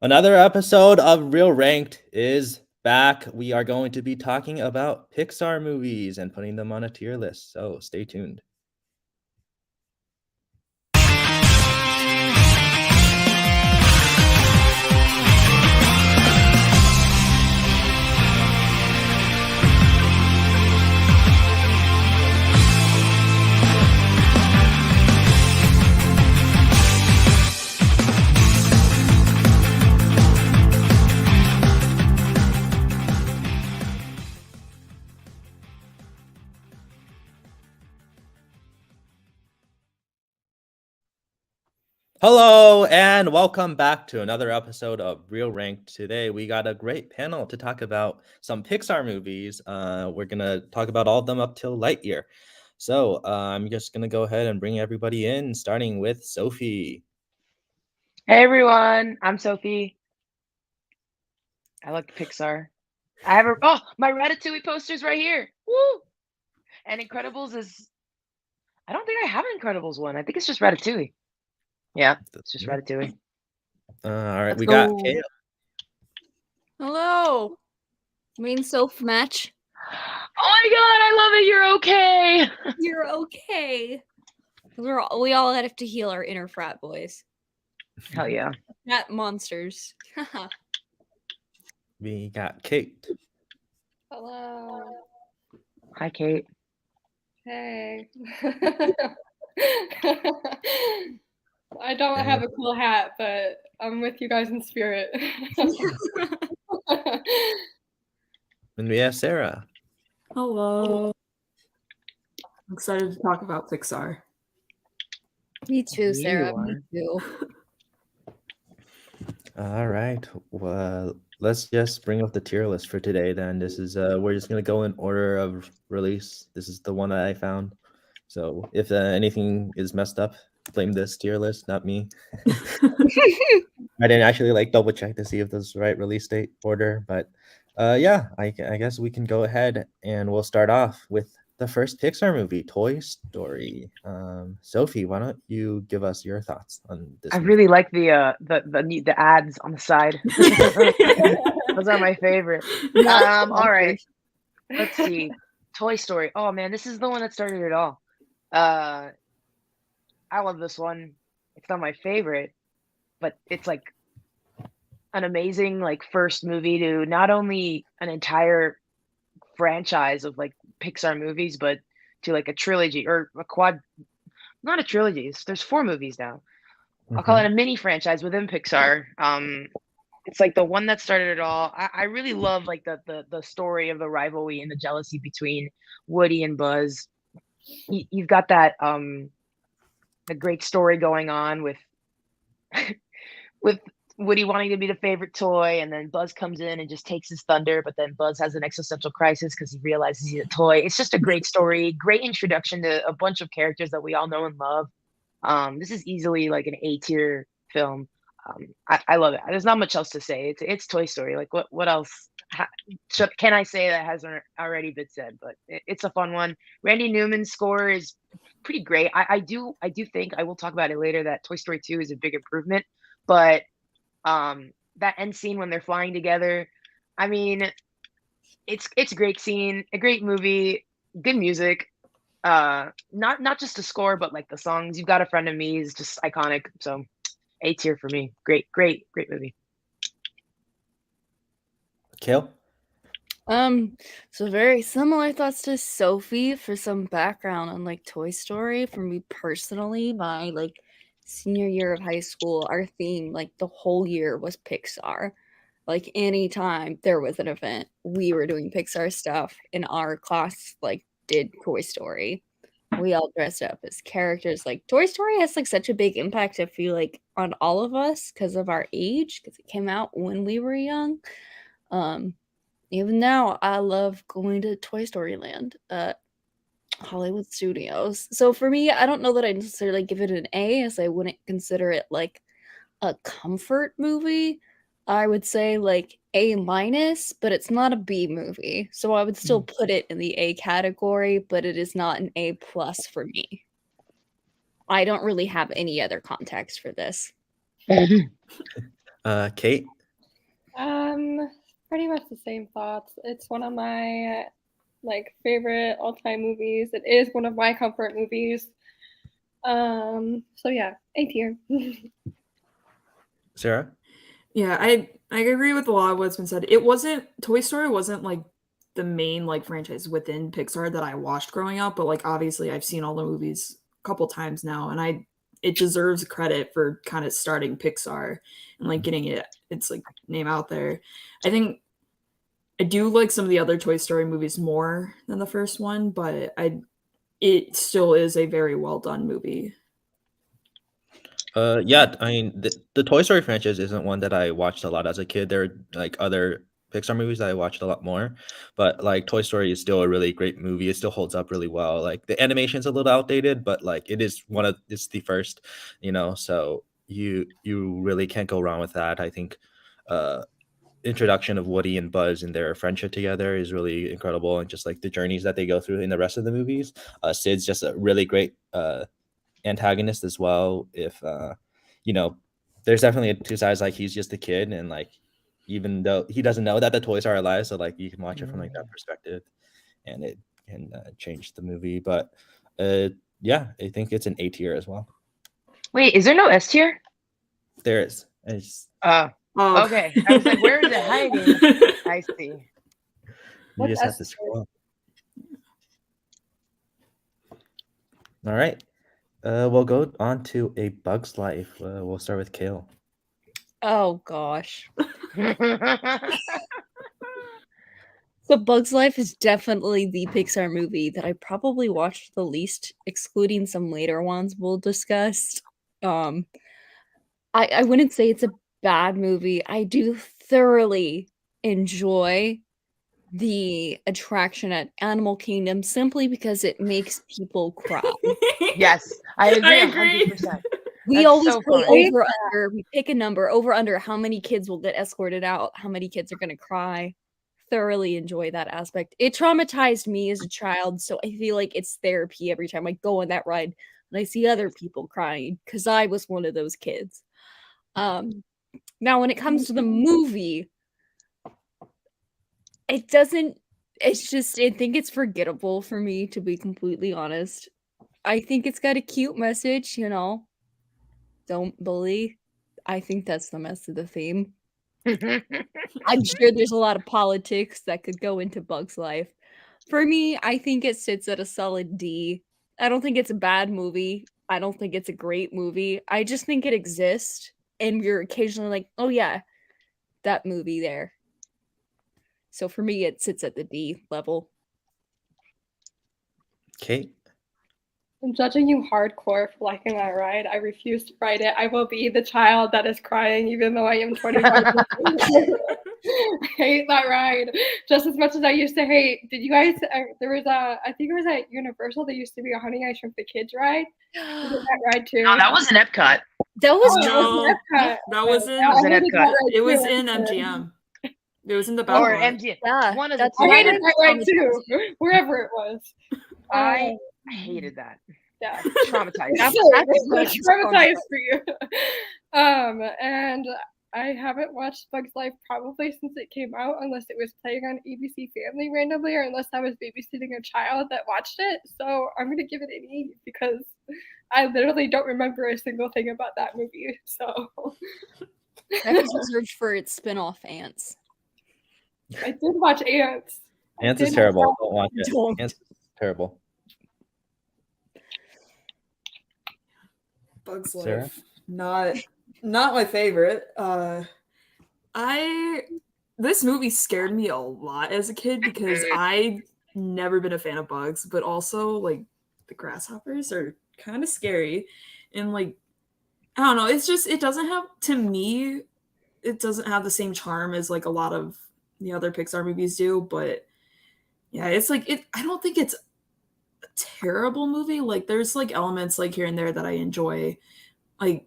Another episode of Real Ranked is back. We are going to be talking about Pixar movies and putting them on a tier list. So stay tuned. Hello and welcome back to another episode of Real Ranked. Today we got a great panel to talk about some Pixar movies. We're gonna talk about all of them up till Lightyear. So I'm just gonna go ahead and bring everybody in, starting with Sophie. Hey everyone, I'm Sophie. I like Pixar. My Ratatouille poster's right here. Woo! And Incredibles is I don't think I have an Incredibles one. I think it's just Ratatouille. Yeah, it's just Ratatouille. All right, Let's we go. got Kale. Hello. Main self match. Oh my god, I love it. You're okay. You're okay. We all have to heal our inner frat boys. Hell yeah. Frat monsters. We got Kate. Hello. Hi, Kate. Hey. I don't have a cool hat, but I'm with you guys in spirit. And we have Sarah. Hello. I'm excited to talk about Pixar. Me too, Sarah. You Me too. All right. Well, let's just bring up the tier list for today then. This is we're just gonna go in order of release. This is the one that I found. So if anything is messed up, blame this tier list, not me. I didn't actually double check to see if this was the right release date order, but yeah, I guess we can go ahead and we'll start off with the first Pixar movie, Toy Story. Sophie, why don't you give us your thoughts on this? I really like the ads on the side. Those are my favorite. All right. Let's see. Toy Story. Oh man, this is the one that started it all. I love this one. It's not my favorite, but it's like an amazing first movie to not only an entire franchise of Pixar movies, but to a trilogy or a quad. Not a trilogy. There's 4 movies now. I'll call it a mini franchise within Pixar. It's the one that started it all. I really love the story of the rivalry and the jealousy between Woody and Buzz. You've got that a great story going on with with Woody wanting to be the favorite toy, and then Buzz comes in and just takes his thunder, but then Buzz has an existential crisis because he realizes he's a toy. It's just a great story, great introduction to a bunch of characters that we all know and love. This is easily an A-tier film. I love it. There's not much else to say. It's Toy Story. What else can I say that hasn't already been said? But it's a fun one. Randy Newman's score is pretty great. I do think, I will talk about it later, that Toy Story 2 is a big improvement. But that end scene when they're flying together, I mean, it's a great scene, a great movie, good music. Not just the score, but the songs. You've Got a Friend of Me is just iconic. So A tier for me. Great movie. Kale? So very similar thoughts to Sophie. For some background on Toy Story, for me personally, my senior year of high school, our theme the whole year was Pixar. Anytime there was an event, we were doing Pixar stuff, and our class did Toy Story. We all dressed up as characters. Toy Story has such a big impact, I feel on all of us because of our age, because it came out when we were young. Even now, I love going to Toy Story Land at Hollywood Studios. So for me, I don't know that I necessarily give it an A, as I wouldn't consider it a comfort movie. I would say A minus, but it's not a B movie. So I would still put it in the A category, but it is not an A plus for me. I don't really have any other context for this. Kate? Pretty much the same thoughts. It's one of my like favorite all-time movies. It is one of my comfort movies. So yeah, A tier. Sarah? Yeah, I agree with a lot of what's been said. Toy Story wasn't like the main like franchise within Pixar that I watched growing up, but like obviously I've seen all the movies a couple times now, and it deserves credit for kind of starting Pixar and like getting its like name out there. I think I do like some of the other Toy Story movies more than the first one, but it still is a very well done movie. Yeah, I mean, the Toy Story franchise isn't one that I watched a lot as a kid. There are like other Pixar movies that I watched a lot more, but like Toy Story is still a really great movie. It still holds up really well. Like the animation's a little outdated, but like it's the first, so you really can't go wrong with that. I think introduction of Woody and Buzz and their friendship together is really incredible, and just like the journeys that they go through in the rest of the movies. Sid's just a really great antagonist as well. If you know there's definitely two sides, like he's just a kid, and like even though he doesn't know that the toys are alive, so like you can watch it from like that perspective, and it can change the movie. But yeah, I think it's an A tier as well. Wait, is there no S tier? There is. It's, Oh. Okay. I was like, where is it hiding? I see. you What's just have S to tier? scroll up. All right. We'll go on to A Bug's Life. We'll start with Kale. Oh gosh. So Bug's Life is definitely the Pixar movie that I probably watched the least, excluding some later ones we'll discuss. I wouldn't say it's a bad movie. I do thoroughly enjoy the attraction at Animal Kingdom simply because it makes people cry. Yes, I agree. I agree. 100%. We That's always so play fun. over under. We pick a number over under how many kids will get escorted out, how many kids are going to cry. Thoroughly enjoy that aspect. It traumatized me as a child, so I feel like it's therapy every time I go on that ride and I see other people crying because I was one of those kids. Now, when it comes to the movie, it doesn't. It's just I think it's forgettable for me, to be completely honest. I think it's got a cute message, don't bully. I think that's the mess of the theme. I'm sure there's a lot of politics that could go into Bug's Life. For me, I think it sits at a solid D. I don't think it's a bad movie. I don't think it's a great movie. I just think it exists, and you're occasionally like, oh yeah, that movie there. So for me, it sits at the D level. Kate? I'm judging you hardcore for liking that ride. I refuse to ride it. I will be the child that is crying even though I am 25. I hate that ride just as much as I used to hate. Did you guys? There was I think it was at Universal. There used to be a Honey I Shrunk the Kids ride. Was it that ride too? No, that was an Epcot. That was No, Epcot. that was in. That was an I hated Epcot. that ride It was too. in MGM. It was in the Or Belmont. MGM. Yeah, One of the that's two. I why hated that ride too, wherever it was. I hated that. Yeah. Traumatized. That's Traumatized for you. And I haven't watched Bug's Life probably since it came out, unless it was playing on ABC Family randomly, or unless I was babysitting a child that watched it. So I'm gonna give it an E because I literally don't remember a single thing about that movie. So that deserved for its spin-off Ants. I did watch Ants. Ants is terrible. Don't watch it. Don't. Ants is terrible. Bug's Sarah? Life. Not my favorite. This movie scared me a lot as a kid because I never been a fan of bugs, but also like the grasshoppers are kind of scary, and like I don't know, it's just it doesn't have the same charm as like a lot of the other Pixar movies do, but yeah, it's like I don't think it's a terrible movie. Like there's like elements like here and there that I enjoy, like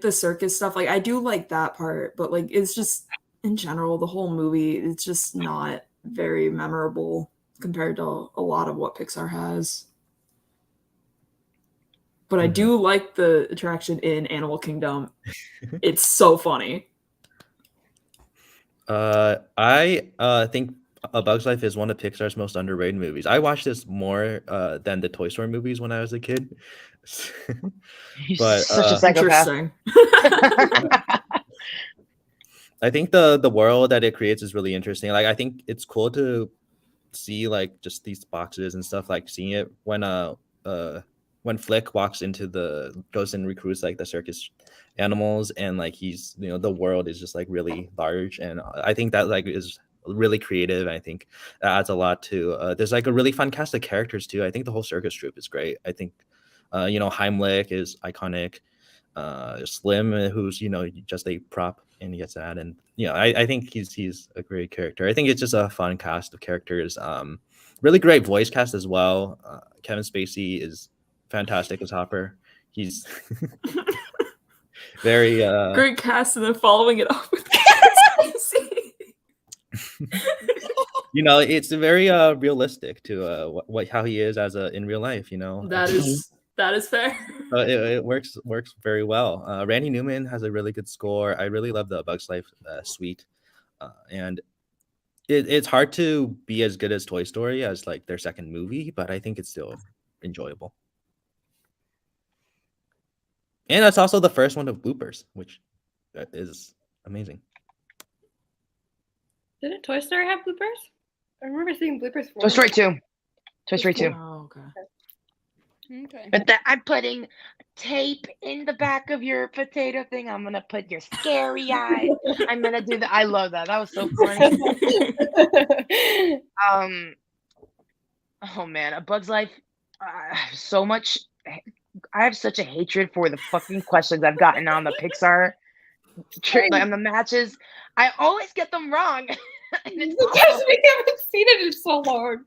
the circus stuff. Like I do like that part, but like it's just in general the whole movie it's just not very memorable compared to a lot of what Pixar has. But I do like the attraction in Animal Kingdom. It's so funny. I think A Bug's Life is one of Pixar's most underrated movies. I watched this more than the Toy Story movies when I was a kid. He's But such a psychopath. Interesting. I think the world that it creates is really interesting. Like I think it's cool to see like just these boxes and stuff, like seeing it when Flick walks into goes and recruits like the circus animals, and like he's the world is just like really large, and I think that like is really creative. I think that adds a lot to there's like a really fun cast of characters too. I think the whole circus troupe is great. I think Heimlich is iconic. Slim, who's just a prop and he gets that, and I think he's a great character. I think it's just a fun cast of characters. Really great voice cast as well. Kevin Spacey is fantastic as Hopper. He's very great cast, and then following it up with Kevin Spacey. It's very realistic to how he is in real life. That is fair. It works very well. Randy Newman has a really good score. I really love the Bug's Life suite, and it's hard to be as good as Toy Story as like their second movie, but I think it's still enjoyable. And that's also the first one of bloopers, which is amazing. Didn't Toy Story have bloopers? I remember seeing bloopers for Toy Story 2. Toy Story 2. Oh, okay. Okay. But I'm putting tape in the back of your potato thing. I'm gonna put your scary eyes. I'm gonna do that. I love that. That was so funny. Oh man, A Bug's Life. I have such a hatred for the fucking questions I've gotten on the Pixar, like on the matches. I always get them wrong. Because we haven't seen it in so long.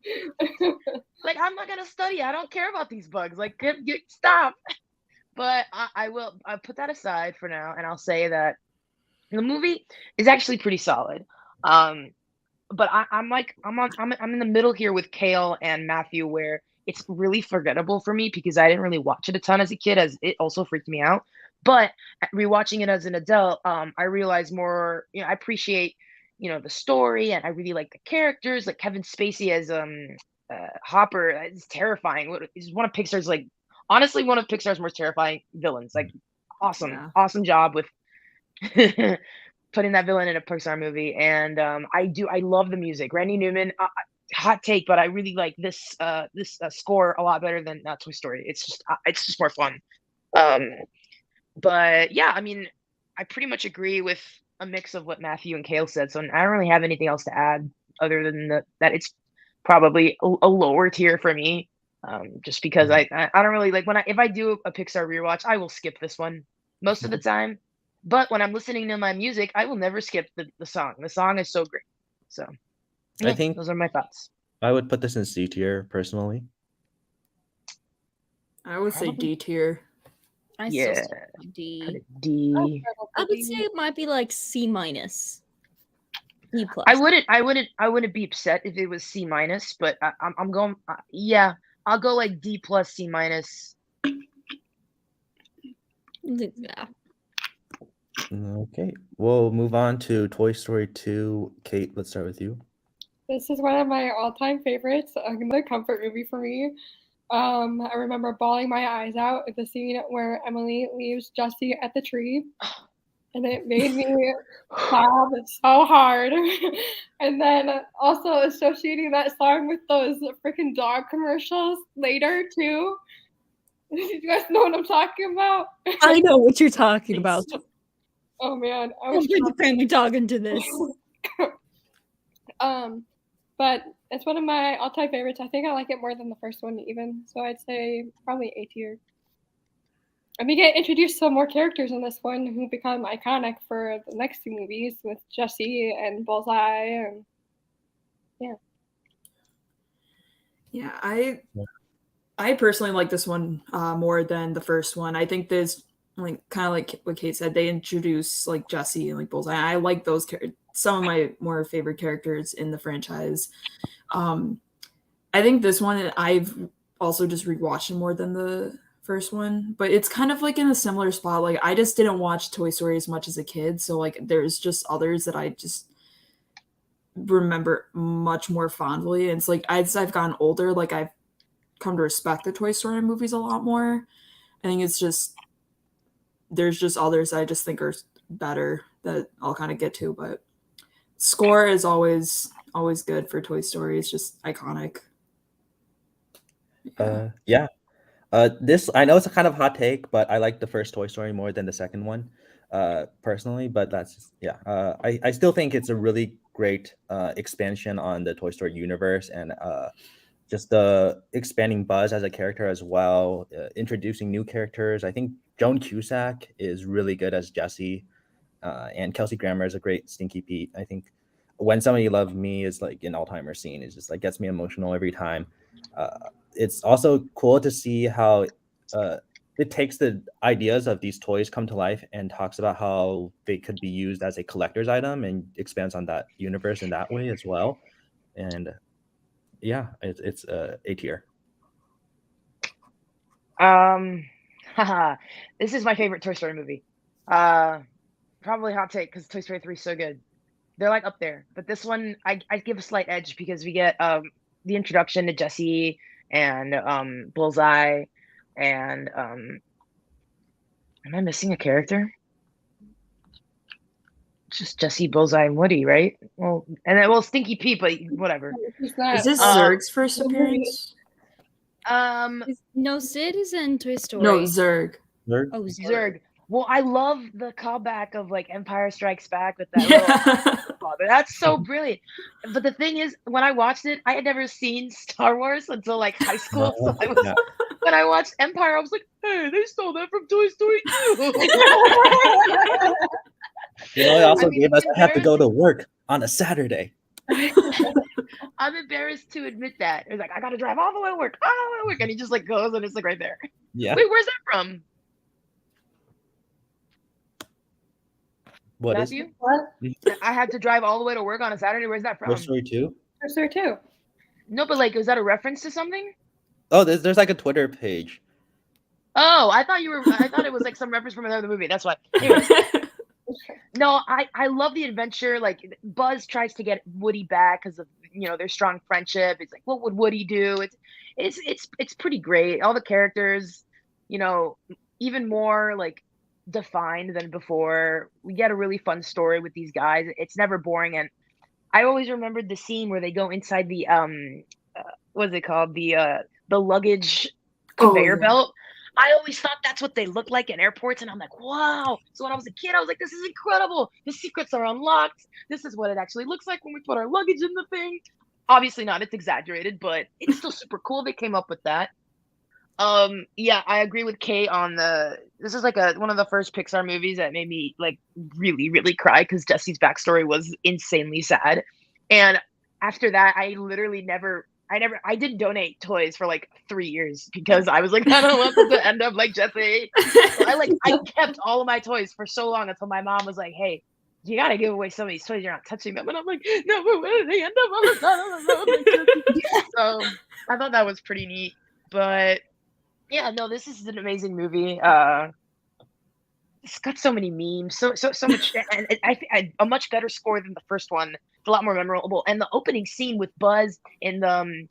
Like, I'm not gonna study. I don't care about these bugs. Like, stop. But I'll put that aside for now, and I'll say that the movie is actually pretty solid. But I'm in the middle here with Kale and Matthew, where it's really forgettable for me because I didn't really watch it a ton as a kid, as it also freaked me out. But rewatching it as an adult, I realize more. I appreciate the story, and I really like the characters. Like Kevin Spacey as Hopper is terrifying. He's one of Pixar's honestly one of Pixar's most terrifying villains. Like awesome job with putting that villain in a Pixar movie. And I love the music. Randy Newman, hot take, but I really like this score a lot better than Toy Story. It's just more fun. But yeah, I mean, I pretty much agree with a mix of what Matthew and Kale said, so I don't really have anything else to add other than that it's probably a lower tier for me, just because I don't really like if I do a Pixar rewatch, I will skip this one most of the time, but when I'm listening to my music, I will never skip the song. The song is so great. So yeah, I think those are my thoughts. I would put this in C tier personally. I would say D tier. I Yeah. still say D. D. I would say it might be like C minus. E plus. I wouldn't be upset if it was C minus, but I'm going. Yeah, I'll go like D plus C minus. Yeah. Okay, we'll move on to Toy Story 2. Kate, let's start with you. This is one of my all-time favorites. The comfort movie for me. I remember bawling my eyes out at the scene where Emily leaves Jesse at the tree, and it made me sob so hard. And then also associating that song with those freaking dog commercials later too. Do you guys know what I'm talking about? I know what you're talking about. Oh man, I Don't was bring the family dog into this. But it's one of my all-time favorites. I think I like it more than the first one even. So I'd say probably A tier. And we get introduced to more characters in this one who become iconic for the next two movies with Jessie and Bullseye, and yeah. Yeah, I personally like this one more than the first one. I think there's kind of like what Kate said, they introduce like Jessie and like Bullseye. I like those some of my more favorite characters in the franchise. I think this one I've also just rewatched it more than the first one, but it's kind of like in a similar spot. Like I just didn't watch Toy Story as much as a kid, so like there's just others that I just remember much more fondly. And it's like as I've gotten older, like I've come to respect the Toy Story movies a lot more. I think it's just there's just others I just think are better that I'll kind of get to, but score is always good for Toy Story. It's just iconic. Yeah. This I know it's a kind of hot take, but I like the first Toy Story more than the second one, personally. But that's just, yeah. I still think it's a really great expansion on the Toy Story universe, and just the expanding Buzz as a character as well, introducing new characters. I think Joan Cusack is really good as Jessie, and Kelsey Grammer is a great Stinky Pete. I think When Somebody Loved Me is like an all-timer scene. It just like gets me emotional every time. It's also cool to see how it takes the ideas of these toys come to life and talks about how they could be used as a collector's item and expands on that universe in that way as well. And yeah, it's A tier. This is my favorite Toy Story movie. Probably hot take because Toy Story 3 is so good. They're like up there, but this one I give a slight edge because we get the introduction to Jessie and Bullseye, and am I missing a character? It's just Jessie, Bullseye, and Woody, right? Well, and then Stinky Pete, but whatever. Is this Zurg's first appearance? No, Sid is in Toy Story. No, Zurg. Oh, Zurg. Well, I love the callback of like Empire Strikes Back with that little father. That's so brilliant. But the thing is, when I watched it, I had never seen Star Wars until like high school. So I was, when I watched Empire, I was like, hey, they stole that from Toy Story 2. You know, it also gave us I have to go to work on a Saturday. I'm embarrassed to admit that. It was like, I gotta drive all the way to work, and he just like goes and it's like right there. Yeah. Wait, where's that from? What Matthew? is What? I had to drive all the way to work on a Saturday. Where's that from? Toy Story 2? Toy Story 2. No, but like, is that a reference to something? Oh, there's like a Twitter page. Oh, I thought it was like some reference from another movie. That's why. Anyways, no, I love the adventure. Like Buzz tries to get Woody back because of their strong friendship. It's like, what would Woody do? It's pretty great. All the characters, even more like defined than before. We get a really fun story with these guys. It's never boring, and I always remembered the scene where they go inside the what's it called, the luggage conveyor belt. I always thought that's what they look like in airports, and I'm like, wow. So when I was a kid, I was like, this is incredible. The secrets are unlocked. This is what it actually looks like when we put our luggage in the thing. Obviously not, it's exaggerated, but it's still super cool. They came up with that. Yeah, I agree with Kate on this is like one of the first Pixar movies that made me like really, really cry because Jessie's backstory was insanely sad. And after that, I didn't donate toys for like 3 years because I was like, I don't want them to end up like Jessie. So I kept all of my toys for so long until my mom was like, hey, you gotta give away some of these toys. You're not touching them. And I'm like, no, but where do they end up on the side of the road? So I thought that was pretty neat. But yeah, no, this is an amazing movie. It's got so many memes, so much, and I a much better score than the first one. It's a lot more memorable, and the opening scene with Buzz in the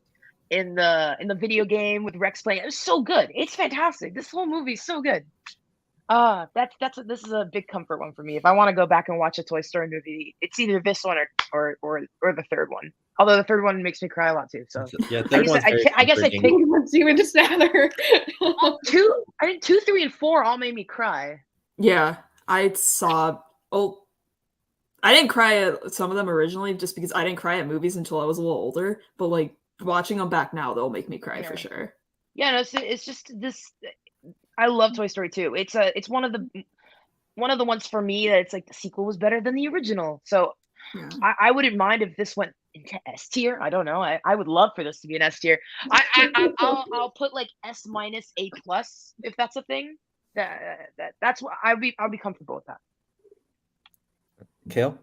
video game with Rex playing, it was so good. It's fantastic. This whole movie is so good. This is a big comfort one for me. If I want to go back and watch a Toy Story movie, it's either this one or the third one. Although the third one makes me cry a lot too. So yeah, I guess I picked What's even sadder. two. I think 2, 3, and 4 all made me cry. Yeah, I saw. Oh, I didn't cry at some of them originally just because I didn't cry at movies until I was a little older. But like watching them back now, they'll make me cry for sure. Yeah, no, it's just this. I love Toy Story 2. It's one of the ones for me that it's like the sequel was better than the original. So Yeah. I wouldn't mind if this went into S tier. I don't know. I would love for this to be an S tier. I'll put like S minus A plus if that's a thing. That's what I'll be comfortable with that. Kale?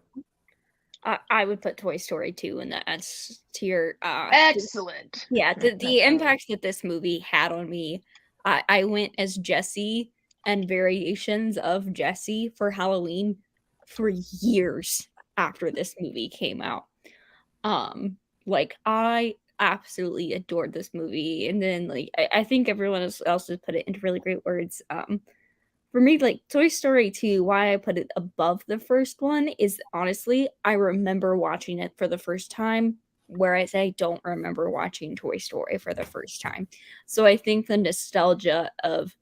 I would put Toy Story 2 in the S tier. Excellent. Yeah, the impact that this movie had on me. I went as Jessie and variations of Jessie for Halloween for years after this movie came out. Like I absolutely adored this movie, and then like I think everyone else has put it into really great words. For me, like Toy Story 2, why I put it above the first one is honestly, I remember watching it for the first time, whereas I don't remember watching Toy Story for the first time. So I think the nostalgia of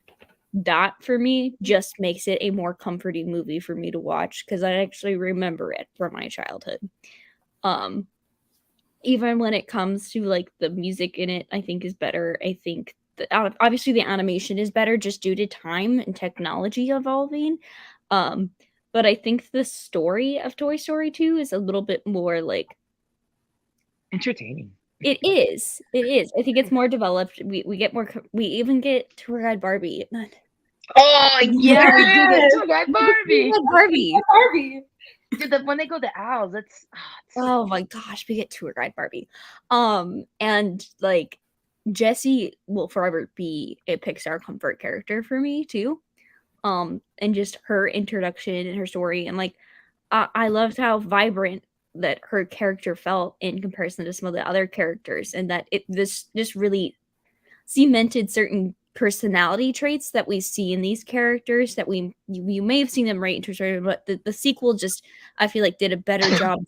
that for me just makes it a more comforting movie for me to watch because I actually remember it from my childhood. Um, Even when it comes to like the music in it, I think is better. I think obviously the animation is better just due to time and technology evolving. Um, but I think the story of Toy Story 2 is a little bit more like Entertaining. it is. It is. I think it's more developed. We get more. We even get tour guide Barbie. Oh yeah, we do get tour guide Barbie. Barbie. Barbie. Dude, when they go to Owls, that's Oh my gosh, we get tour guide Barbie. And like Jessie will forever be a Pixar comfort character for me too. And just her introduction and her story, and like I loved how vibrant that her character felt in comparison to some of the other characters, and that this just really cemented certain personality traits that we see in these characters that you may have seen them right into story, but the sequel just I feel like did a better job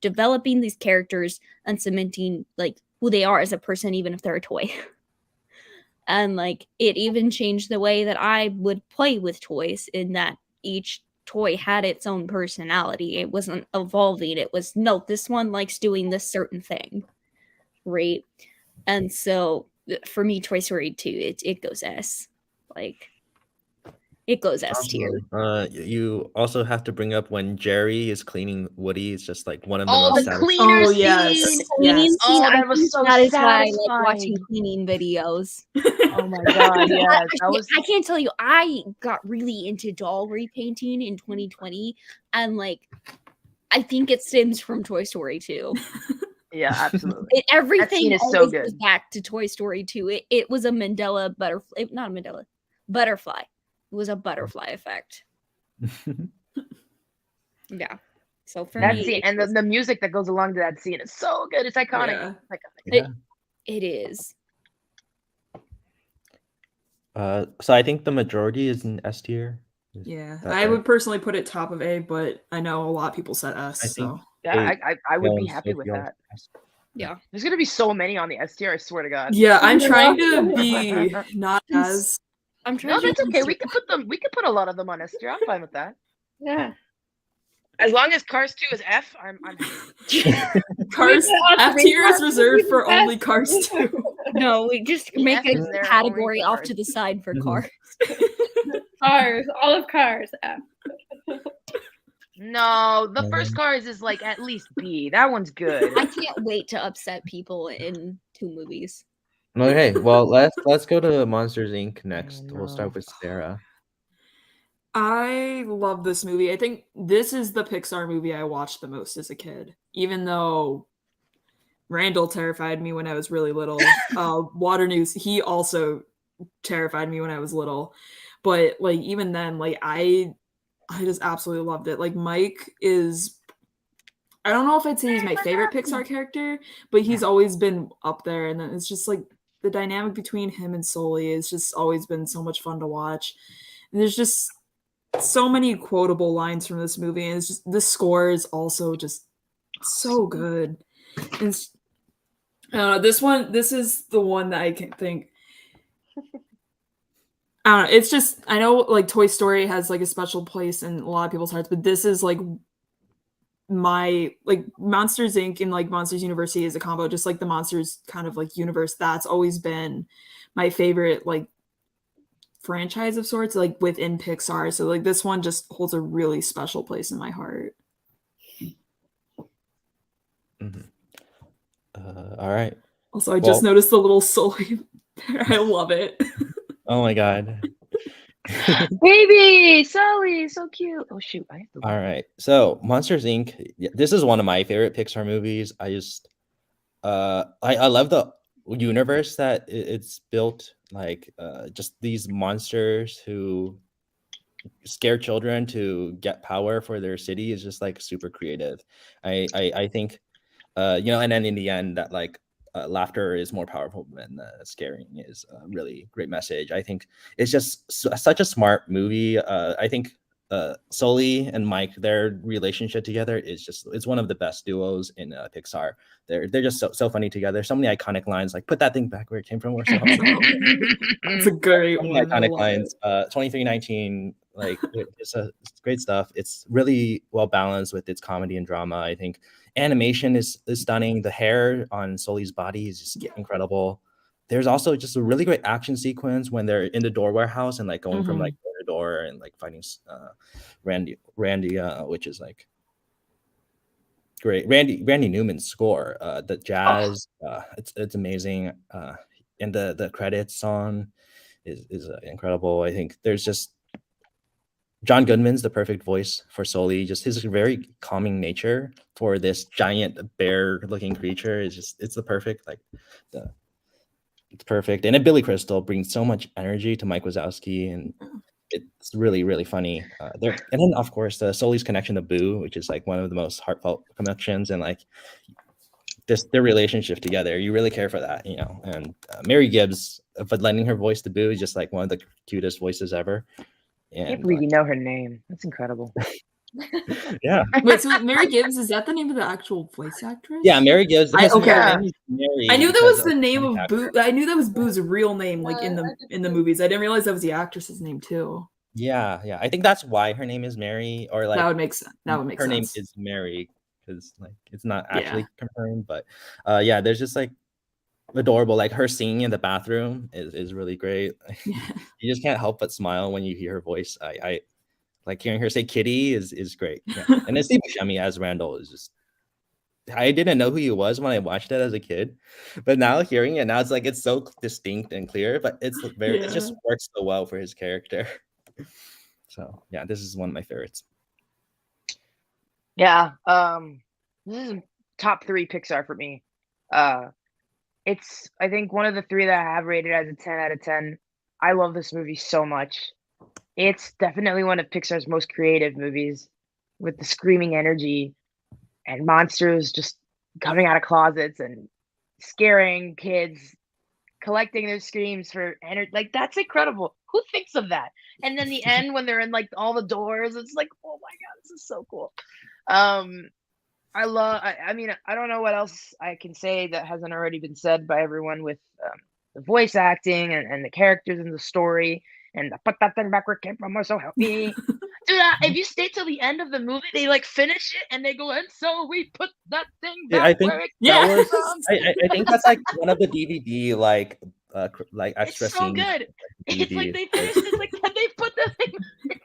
developing these characters and cementing like who they are as a person, even if they're a toy. And like it even changed the way that I would play with toys in that each toy had its own personality. It wasn't evolving. It was no, this one likes doing this certain thing. Right. And so for me, Toy Story 2, it goes S. Like it goes S tier. You also have to bring up when Jerry is cleaning Woody. It's just like one of the oh, most the satisfying. cleaner Oh, scene. yes. Cleaning Yes. scene, Oh, I that was think so that is why I like satisfying. watching cleaning videos. Oh my god, yes. I can't tell you, I got really into doll repainting in 2020, and like I think it stems from Toy Story 2. Yeah, absolutely. Everything scene is so always good. goes back to Toy Story 2. It was a Mandela butterfly, not a Mandela, butterfly. It was a butterfly effect. Yeah. So for That me, scene and the music that goes along to that scene is so good. It's iconic. Yeah. It's iconic. Yeah. it is. So I think the majority is in S tier. Is Yeah, that I right? would personally put it top of A, but I know a lot of people said S. I think So Yeah, I would be and happy with Sophie that. also- Yeah. There's gonna be so many on the S tier, I swear to God. yeah, I'm trying to be not as. I'm trying No, to that's okay. We could put a lot of them on S tier. I'm fine with that. Yeah. As long as Cars 2 is F, I'm happy. Cars F tier is reserved for Cars. only Cars 2. No, we just The make F a is there category only for off Cars. to the side for Mhm. cars. Cars. All of Cars. F. No, the first Cars is like at least B. That one's good. I can't wait to upset people in 2 movies. Okay, well let's go to Monsters Inc. next. Oh, We'll start no. with Sarah. I love this movie. I think this is the Pixar movie I watched the most as a kid, even though Randall terrified me when I was really little. Water News, he also terrified me when I was little. But like even then, like I just absolutely loved it. Like Mike is, I don't know if I'd say he's my favorite Pixar character, but he's always been up there. And then it's just like the dynamic between him and Sully has just always been so much fun to watch. And there's just so many quotable lines from this movie, and it's just the score is also just so good. And it's, I don't know, this is the one that I can think. I don't know. It's just, I know like Toy Story has like a special place in a lot of people's hearts, but this is like my like Monsters Inc. and like Monsters University is a combo, just like the Monsters kind of like universe. That's always been my favorite like franchise of sorts, like within Pixar. So like this one just holds a really special place in my heart. Mhm. All right. Also, I just noticed the little Sully there. I love it. Oh my god. Baby Sully, so cute. Oh shoot, I have to. All right. So Monsters Inc. This is one of my favorite Pixar movies. I just I love the universe that it's built, like just these monsters who scare children to get power for their city is just like super creative. I think and then in the end, that like laughter is more powerful than scaring is a really great message. I think it's just such a smart movie. I think Sully and Mike, their relationship together it's one of the best duos in Pixar. They're just so funny together. So many iconic lines, like "Put that thing back where it came from," or so. It's a great So many one. iconic lines. 2319, like it's great stuff. It's really well balanced with its comedy and drama. I think animation is stunning. The hair on Sully's body is just incredible. There's also just a really great action sequence when they're in the door warehouse and like going from like door to door and like fighting Randy, which is like great. Randy Newman's score, the jazz, it's amazing. And the credits song is incredible. I think there's just John Goodman's the perfect voice for Sully. Just his very calming nature for this giant bear-looking creature it's the perfect it's perfect. And then Billy Crystal brings so much energy to Mike Wazowski, and it's really really funny. And then of course Sully's connection to Boo, which is like one of the most heartfelt connections, and like their relationship together. You really care for that, And Mary Gibbs, but lending her voice to Boo is just like one of the cutest voices ever. I can't believe you know her name. That's incredible. Yeah. Wait, so Mary Gibbs, is that the name of the actual voice actress? Yeah, Mary Gibbs. Okay. Her name is Mary I knew that was the name the of Boo. I knew that was Boo's real name, like in the movies. I didn't realize that was the actress's name too. Yeah. I think that's why her name is Mary, or like that would make sense. Her name is Mary because like it's not actually confirmed, but yeah, there's just like adorable. Like her singing in the bathroom is really great. You just can't help but smile when you hear her voice. I like hearing her say "kitty" is great. Yeah. And then Steve Buscemi as Randall is just. I didn't know who he was when I watched it as a kid, but now hearing it now, it's like it's so distinct and clear. But it just works so well for his character. So yeah, this is one of my favorites. Yeah, this is top 3 Pixar for me. It's I think one of the 3 that I have rated as a 10 out of 10. I love this movie so much. It's definitely one of Pixar's most creative movies, with the screaming energy and monsters just coming out of closets and scaring kids, collecting their screams for energy. Like, that's incredible. Who thinks of that? And then the end when they're in like all the doors, it's like, oh my god, this is so cool. I mean, I don't know what else I can say that hasn't already been said by everyone with the voice acting and the characters and the story and the put that thing back where it came from, so help me. Dude, if you stay till the end of the movie, they like finish it and they go, and so we put that thing back I think where it that came from. I think that's like one of the DVD like extra It's so scenes. good. It's like they finished it, like, can they put the thing back?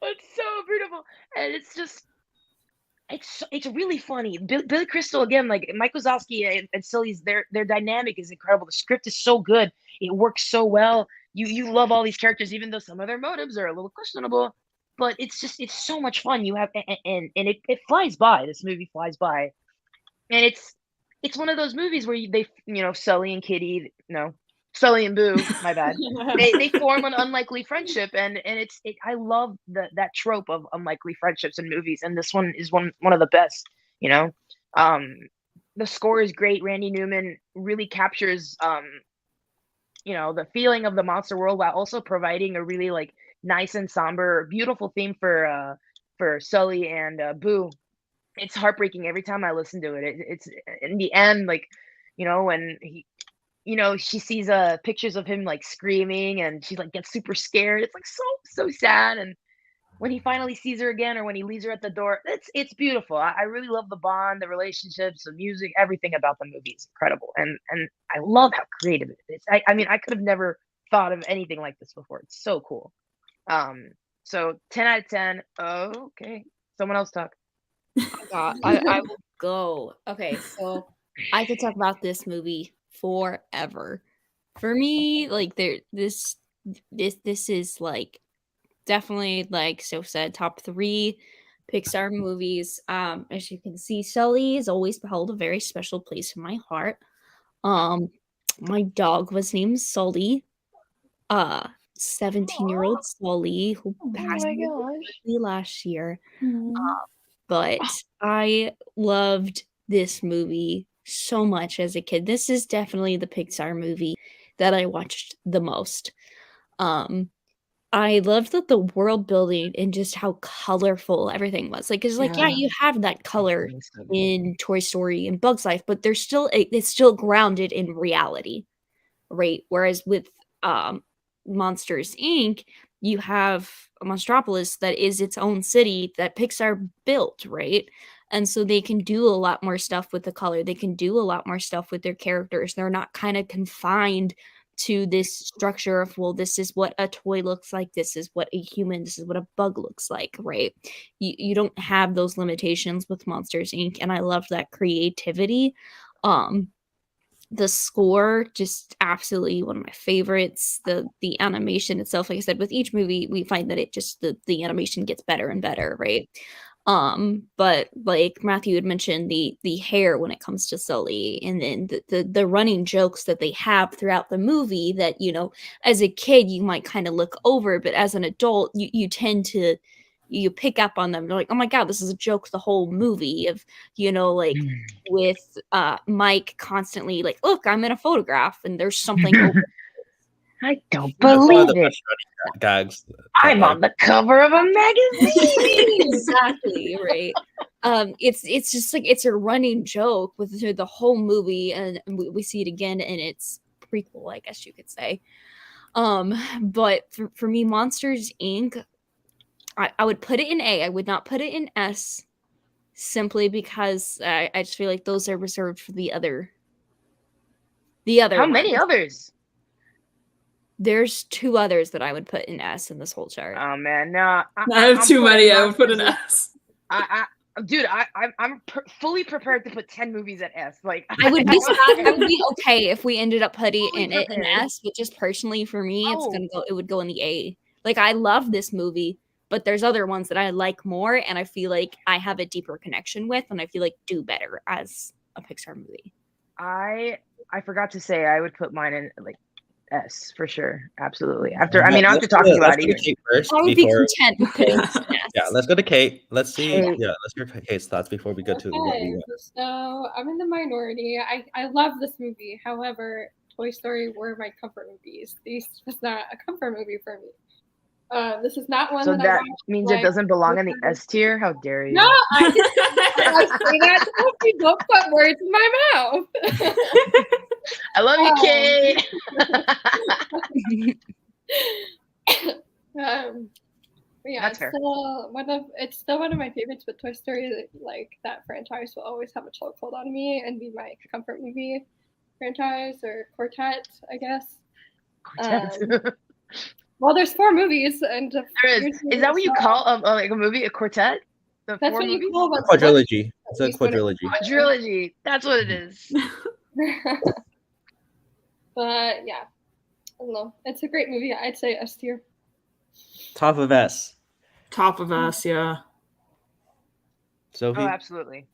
It's so beautiful. And it's just it's really funny. Billy Crystal again, like Mike Wazowski and Sully's their dynamic is incredible. The script is so good. It works so well. You love all these characters, even though some of their motives are a little questionable. But it's so much fun. You have and it flies by. This movie flies by, and it's one of those movies where they Sully and Kitty, Sully and Boo, my bad. They form an unlikely friendship, and I love that trope of unlikely friendships in movies, and this one is one of the best. The score is great. Randy Newman really captures the feeling of the monster world while also providing a really like nice and somber, beautiful theme for Sully and Boo. It's heartbreaking every time I listen to it. It's in the end, like when he. She sees pictures of him like screaming, and she like gets super scared. It's like so sad. And when he finally sees her again, or when he leaves her at the door, it's beautiful. I really love the bond, the relationships, the music, everything about the movie is incredible. And I love how creative it is. I mean, I could have never thought of anything like this before. It's so cool. So 10 out of 10. Oh, okay. Someone else talk. Oh God, I will go. Okay, so I could talk about this movie forever. For me, like this is like definitely, like so said, top 3 Pixar movies. As you can see, Sully has always held a very special place in my heart. My dog was named Sully. 17-year-old Sully, who passed away last year. but I loved this movie so much as a kid. This is definitely the Pixar movie that I watched the most. I loved that the world building and just how colorful everything was. Like, it's like, yeah, Yeah. you have that color That's so good. in Toy Story and Bug's Life, but there's still it's still grounded in reality, right? Whereas with Monsters Inc., you have a Monstropolis that is its own city that Pixar built, right? And so they can do a lot more stuff with the color. They can do a lot more stuff with their characters. They're not kind of confined to this structure of, well, this is what a toy looks like, this is what a human, this is what a bug looks like, right? You don't have those limitations with Monsters Inc. And I love that creativity. The score, just absolutely one of my favorites. The animation itself, like I said, with each movie we find that it just the animation gets better and better, right? But like Matthew had mentioned, the hair when it comes to Sully, and then the running jokes that they have throughout the movie that, you know, as a kid you might kind of look over, but as an adult you tend to, you pick up on them. You're like, oh my god, this is a joke the whole movie of, you know, like with Mike constantly like, look, I'm in a photograph and there's something over. I don't That's one of believe the it. best running gags. that, I'm like, on the cover of a magazine. Exactly, right. It's just like it's a running joke with the whole movie, and we see it again in its prequel, I guess you could say. But for me, Monsters Inc., I would put it in A. I would not put it in S, simply because I just feel like those are reserved for the other How many ones. others? There's 2 others that I would put in S in this whole chart. Oh man, no. I have I'm too putting many. I would put an Monsters in- S. Dude, I'm fully prepared to put 10 movies at S. Like I would be okay if we ended up putting Fully it in prepared. S, but just personally for me, Oh. it would go in the A. Like, I love this movie, but there's other ones that I like more, and I feel like I have a deeper connection with, and I feel like do better as a Pixar movie. I forgot to say I would put mine in like S for sure. Absolutely. After talking about it. Kate first I would be before. content with putting this in S. Yeah, let's go to Kate. Let's see. Kate. Yeah, let's hear Kate's thoughts before we go to what we Okay, want. so I'm in the minority. I love this movie. However, Toy Story were my comfort movies. This was not a comfort movie for me. This is not one So that I that watched, means like, it doesn't belong in the S tier? How dare you? No, I say that to help you. Don't put words in my mouth. I love you, Kate. But yeah, That's it's fair. still one of my favorites. But Toy Story, like that franchise, will always have a chokehold on me and be my comfort movie franchise or quartet, I guess. Well, there's 4 movies, and There is. Is that what you call like a movie, a quartet? The That's 4 what movies? you call a Quadrilogy. It's a At least when it- quadrilogy. Quadrilogy. That's what it is. But yeah, I don't know. It's a great movie. I'd say S tier. Top of S. Top of S, yeah. Sophie. Oh, absolutely.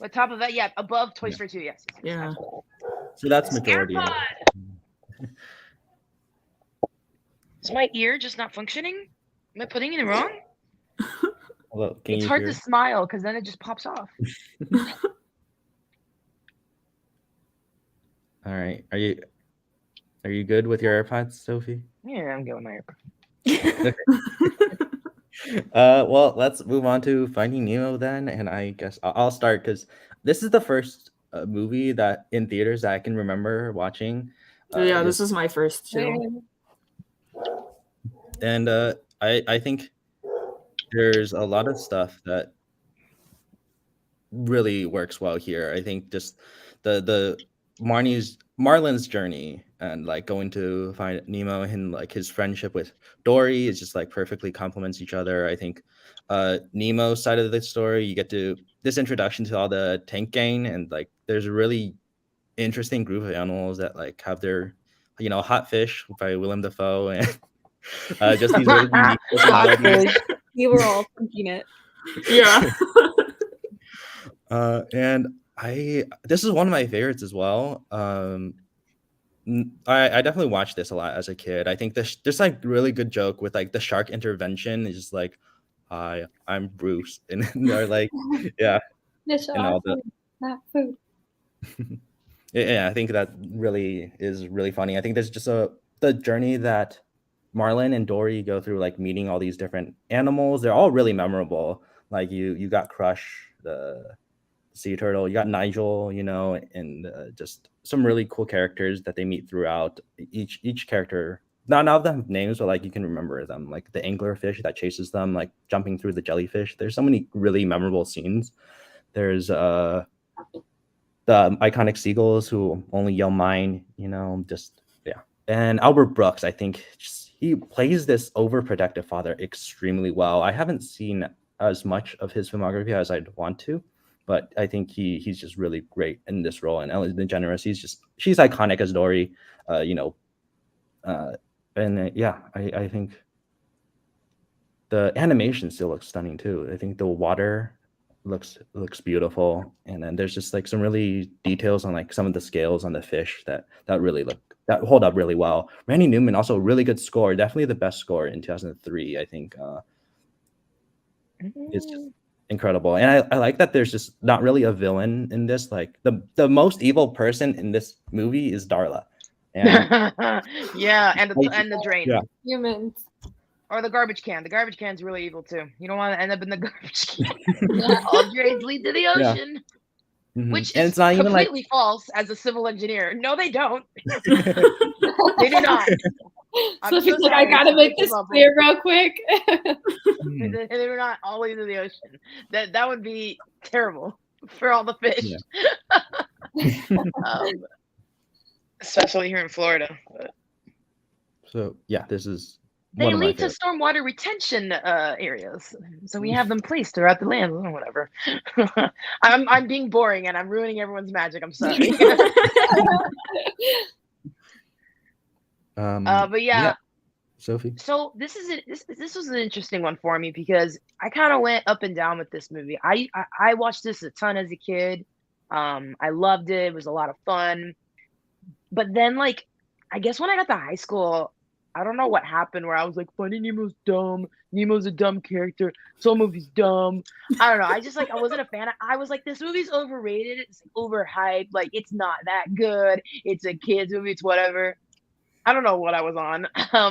But top of that, yeah, above Toy Story 2, yes. Yeah. So that's majority. AirPod! Is my ear just not functioning? Am I putting it in wrong? Hello, can It's you hard hear? to smile because then it just pops off. All right. Are you good with your AirPods, Sophie? Yeah, I'm going my AirPod. Well, let's move on to Finding Nemo then, and I guess I'll start because this is the first movie that in theaters that I can remember watching. Yeah, this is my first too. And I think there's a lot of stuff that really works well here. I think just the Marlin's journey and like going to find Nemo and like his friendship with Dory is just like perfectly complements each other. I think Nemo's side of the story, you get to this introduction to all the tank gang, and like there's a really interesting group of animals that like have their, you know, Hot Fish by Willem Dafoe, and just these really unique personalities. You were all thinking it. Yeah. And this is one of my favorites as well. I definitely watched this a lot as a kid. I think there's like really good joke with like the shark intervention is just like I'm Bruce, and they're like, yeah, Dish and our all the food, not food. yeah, I think that really is really funny. I think there's just the journey that Marlin and Dory go through, like meeting all these different animals. They're all really memorable. Like you got Crush, the sea turtle. You got Nigel, and just some really cool characters that they meet throughout. Each character, not none of them have names, but like you can remember them. Like the anglerfish that chases them, like jumping through the jellyfish. There's so many really memorable scenes. There's the iconic seagulls who only yell mine, just yeah. And Albert Brooks, I think he plays this overprotective father extremely well. I haven't seen as much of his filmography as I'd want to, but I think he's just really great in this role. And Ellen DeGeneres, she's iconic as Dory, yeah, I think the animation still looks stunning too. I think the water looks beautiful, and then there's just like some really details on like some of the scales on the fish that hold up really well. Randy Newman also a really good score, definitely the best score in 2003. I think it's just incredible, and I like that there's just not really a villain in this. Like the most evil person in this movie is Darla, and yeah, and the drain. Yeah. Humans. Or the garbage can. The garbage can's really evil too. You don't want to end up in the garbage can. All drains lead to the ocean. Mhm. Which And is it's not even like completely false as a civil engineer. No, they don't. They do not. So she's like, I gotta make this clear real quick. They do not always in the ocean. That would be terrible for all the fish. Yeah. Especially here in Florida. But So yeah, this is they lead to stormwater retention areas, so we have them placed throughout the land or whatever. I'm being boring and I'm ruining everyone's magic. I'm sorry. But yeah, Sophie. So this was an interesting one for me because I kind of went up and down with this movie. I watched this a ton as a kid. I loved it. It was a lot of fun. But then, like, I guess when I got to high school, I don't know what happened where I was like, Finding Nemo's dumb. Nemo's a dumb character. Soul Movie's dumb. I don't know. I wasn't a fan. I was like, this movie's overrated. It's overhyped. Like, it's not that good. It's a kid's movie. It's whatever. I don't know what I was on.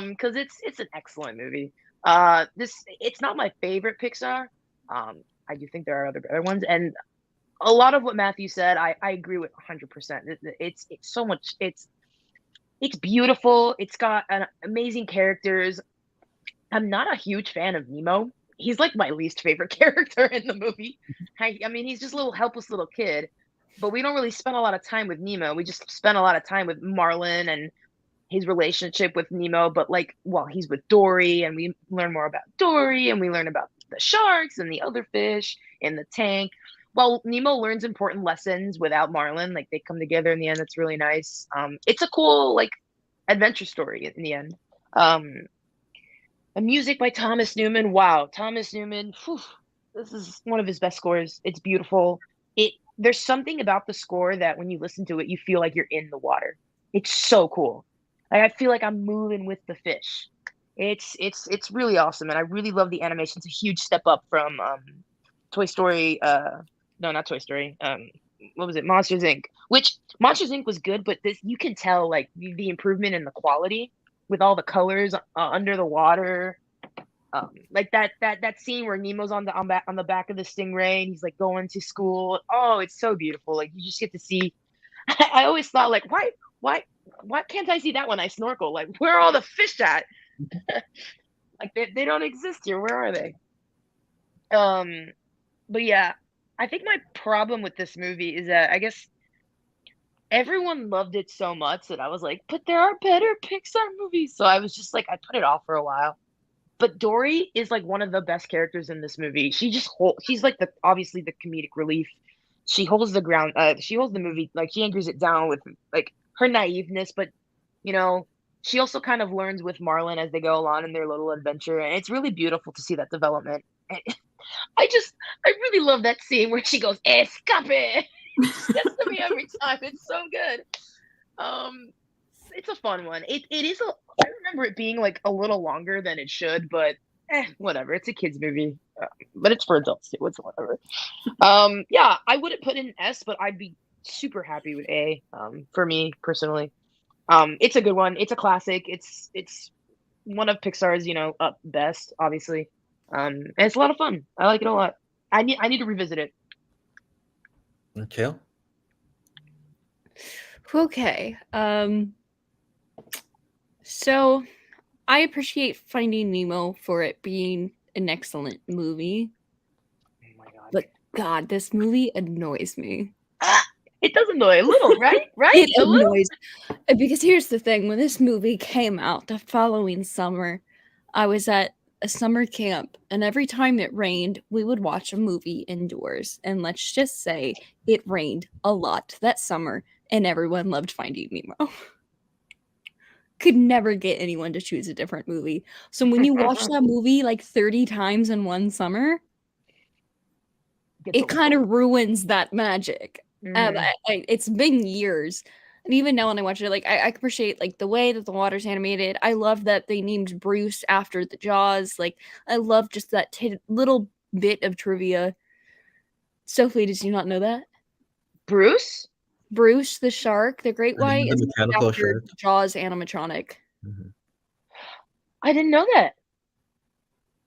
Because it's an excellent movie. It's not my favorite Pixar. I do think there are other better ones. And a lot of what Matthew said, I agree with 100%. It's so much. It's beautiful. It's got amazing characters. I'm not a huge fan of Nemo. He's like my least favorite character in the movie. I mean, he's just a little helpless little kid, but we don't really spend a lot of time with Nemo. We just spend a lot of time with Marlin and his relationship with Nemo. But like, well, he's with Dory, and we learn more about Dory, and we learn about the sharks and the other fish in the tank. Well, Nemo learns important lessons without Marlin. Like, they come together in the end. It's really nice. It's a cool, like, adventure story in the end. The music by Thomas Newman. Wow, Thomas Newman. Whew, this is one of his best scores. It's beautiful. There's something about the score that when you listen to it, you feel like you're in the water. It's so cool. Like, I feel like I'm moving with the fish. It's really awesome, and I really love the animation. It's a huge step up from Toy Story. No, not Toy Story. What was it? Monsters Inc. Which Monsters Inc. was good, but this, you can tell like the improvement in the quality with all the colors under the water. Like that scene where Nemo's on the back of the stingray and he's like going to school. Oh, it's so beautiful. Like, you just get to see. I always thought, like, why can't I see that when I snorkel? Like, where are all the fish at? Like, they don't exist here. Where are they? But yeah, I think my problem with this movie is that I guess everyone loved it so much that I was like, but there are better Pixar movies. So I was just like, I put it off for a while. But Dory is like one of the best characters in this movie. She's like obviously the comedic relief. She holds the ground. She holds the movie, like, she anchors it down with like her naiveness, but she also kind of learns with Marlin as they go along in their little adventure, and it's really beautiful to see that development. And I really love that scene where she goes, "Escape!" It gets to me every time. It's so good. It's a fun one. I remember it being like a little longer than it should, but whatever. It's a kids movie, but it's for adults too. It's whatever. Yeah, I wouldn't put in S, but I'd be super happy with A. For me personally, it's a good one. It's a classic. It's one of Pixar's, up best, obviously. And it's a lot of fun. I like it a lot. I need to revisit it. Kale? Okay. So I appreciate Finding Nemo for it being an excellent movie. Oh my god. But God, this movie annoys me. It does annoy a little, right? Right? It A little? annoys because here's the thing: when this movie came out the following summer, I was at a summer camp, and every time it rained, we would watch a movie indoors. And let's just say it rained a lot that summer, and everyone loved Finding Nemo. Could never get anyone to choose a different movie. So when you watch that movie like 30 times in one summer, it kind of ruins that magic. It's been years, and even now when I watch it, like I appreciate like the way that the water's animated. I love that they named Bruce after the Jaws. Like I love just that little bit of trivia. Sophie, did you not know that? Bruce the shark, the great white, The is mechanical after shark. Jaws animatronic. Mhm. I didn't know that.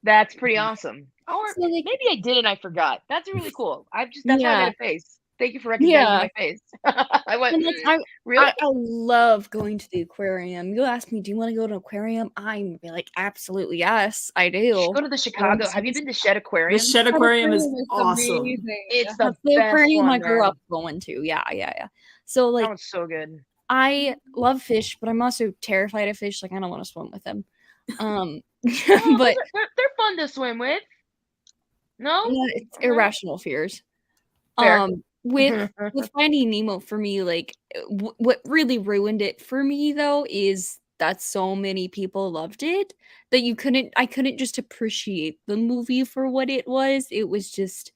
That's pretty awesome. Or So, like, maybe I did and I forgot. That's really cool. That's why I Yeah. made a face. Thank you for recognizing Yeah. my face. I went, And that's, really? I love going to the aquarium. You ask me, do you want to go to an aquarium? I'm be like, absolutely, yes, I You should do. go to the Chicago. Have you been to Shed Aquarium? The Shed Aquarium is awesome. amazing. It's the That's the best aquarium one, I grew man. up going to. Yeah. So like, That one's so good. I love fish, but I'm also terrified of fish. Like I don't want to swim with them. Oh, But they're fun to swim with. No, it's irrational fears. Fair. With Finding Nemo for me, like what really ruined it for me though is that so many people loved it that I couldn't just appreciate the movie for what it was. It was just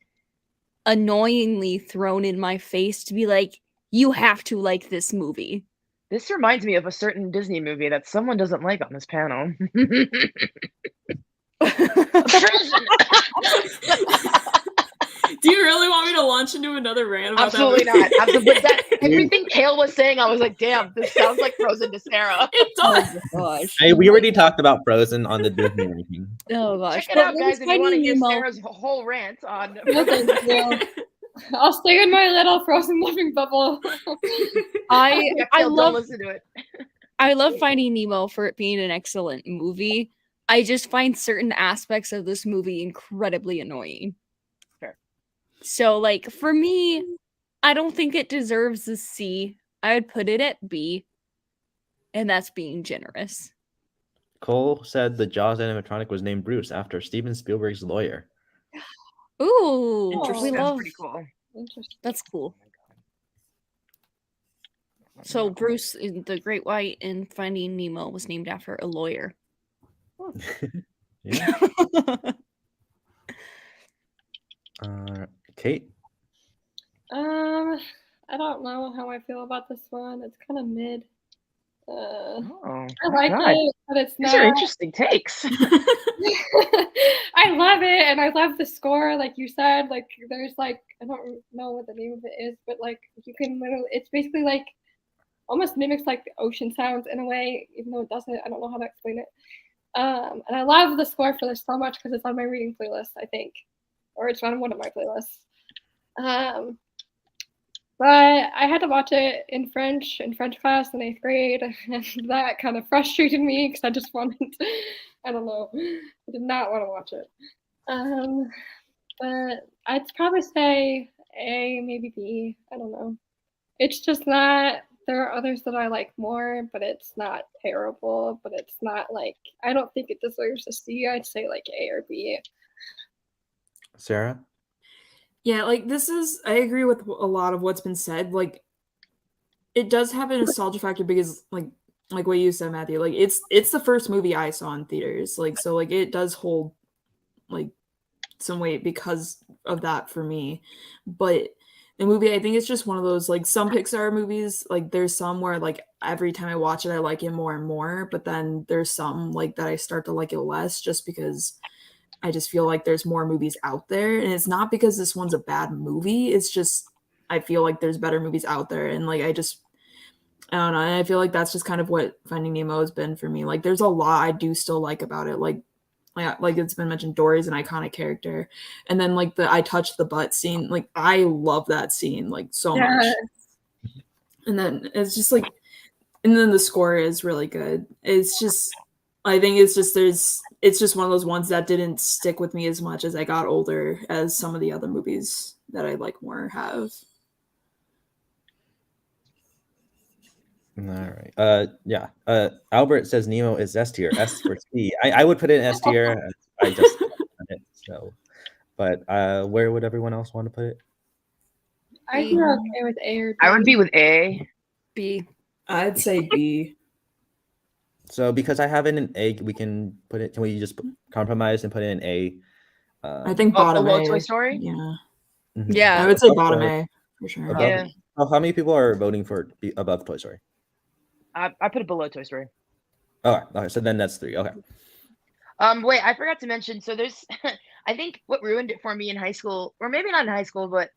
annoyingly thrown in my face to be like, you have to like this movie. This reminds me of a certain Disney movie that someone doesn't like on this panel. Frozen. Do you really want me to launch into another rant about Absolutely that movie? not. Absolutely. Everything Kale was saying, I was like, damn, this sounds like Frozen to Sarah. It does. Gosh. Hey, we already talked about Frozen on the Disney ranking. Oh gosh. Check it out, with guys, if you want to Finding hear Nemo- Sarah's whole rant on No, thank you. I'll stay in my little frozen living bubble. I Kale, don't love listen to it. I love Finding Nemo for it being an excellent movie. I just find certain aspects of this movie incredibly annoying. Fair. So, like, for me, I don't think it deserves a C. I would put it at B, and that's being generous. Cole said the Jaws animatronic was named Bruce after Steven Spielberg's lawyer. Ooh, Interesting. we That's love. pretty cool. Interesting. That's cool. Oh my God. So, Bruce, in the Great White in Finding Nemo, was named after a lawyer. Yeah. Kate? I don't know how I feel about this one. It's kind of mid. Oh, I like God. it, but it's These are not. interesting takes. I love it, and I love the score. Like you said, like there's like I don't know what the name of it is, but like you can literally. It's basically like almost mimics like the ocean sounds in a way, even though it doesn't. I don't know how to explain it. And I love the score for this so much because it's on my reading playlist, I think, or it's on one of my playlists. But I had to watch it in French class in 8th grade, and that kind of frustrated me because I just wanted, I don't know, I did not want to watch it. But I'd probably say A, maybe B, I don't know. It's just not, there are others that I like more, but it's not terrible, but it's not like, I don't think it deserves a C. I'd say like A or B. Sarah? Yeah, like I agree with a lot of what's been said. Like, it does have a nostalgia factor because, like what you said, Matthew. Like, it's the first movie I saw in theaters. Like, so like it does hold like some weight because of that for me. But the movie, I think it's just one of those like some Pixar movies. Like, there's some where like every time I watch it, I like it more and more. But then there's some like that I start to like it less just because I just feel like there's more movies out there, and it's not because this one's a bad movie. It's just I feel like there's better movies out there, and like I don't know. And I feel like that's just kind of what Finding Nemo has been for me. Like there's a lot I do still like about it. Like it's been mentioned, Dory's an iconic character, and then like the I touched the butt scene. Like I love that scene like so much. And then it's just like, and then the score is really good. It's just, I think it's just one of those ones that didn't stick with me as much as I got older as some of the other movies that I like more have. All right. Yeah. Albert says Nemo is S tier. S for C. I would put it in S tier. I just done it. So, but where would everyone else want to put it? I'd be okay with A or B. I would be with A. B. I'd say B. So because I have it in A, we can put it. Can we just compromise and put it in A? I think bottom below A. Toy Story? Yeah. Yeah. I would say bottom A for sure. Above, Yeah. Oh, how many people are voting for above Toy Story? I put it below Toy Story. Okay. So then that's 3. Okay. Wait, I forgot to mention. So there's, I think what ruined it for me in high school, or maybe not in high school, but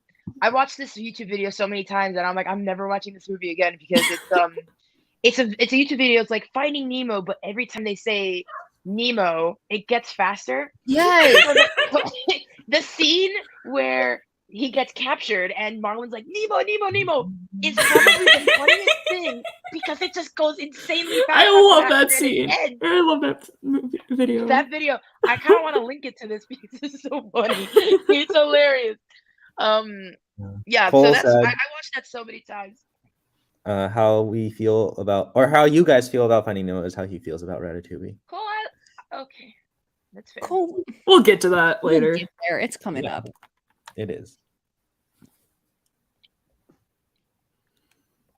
I watched this YouTube video so many times that I'm like, I'm never watching this movie again because it's a YouTube video. It's like Finding Nemo, but every time they say Nemo, it gets faster. Yes. The scene where he gets captured and Marlin's like, Nemo, Nemo, Nemo, is probably the funniest thing because it just goes insanely fast. I love that scene. I love that video. That video, I kind of want to link it to this because it's so funny. It's hilarious. Yeah, Cole so that's said, I watched that so many times. how we feel about, or how you guys feel about Finding Nemo is how he feels about Ratatouille. Cool. Okay, that's fair. Cool. We'll get to that later. We'll get there. It's coming up. It is.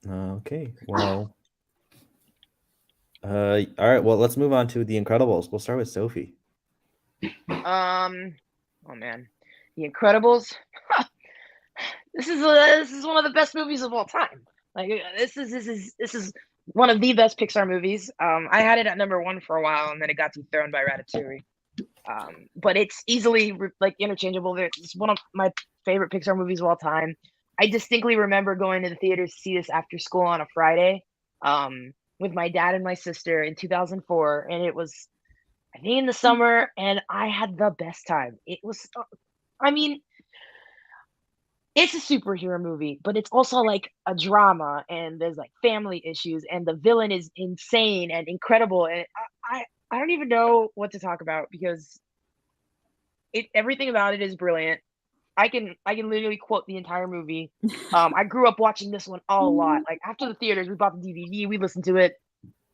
Okay. Well. All right. Well, let's move on to The Incredibles. We'll start with Sophie. Oh man, The Incredibles. This is one of the best movies of all time. Like this is one of the best Pixar movies. I had it at number 1 for a while, and then it got dethroned by Ratatouille. But it's easily like interchangeable. It's one of my favorite Pixar movies of all time. I distinctly remember going to the theaters to see this after school on a Friday, with my dad and my sister in 2004, and it was, I think, in the summer, and I had the best time. It was, I mean, it's a superhero movie, but it's also like a drama, and there's like family issues, and the villain is insane and incredible, and I don't even know what to talk about because everything about it is brilliant. I can literally quote the entire movie. I grew up watching this one a lot. Like after the theaters, we bought the DVD, we listened to it.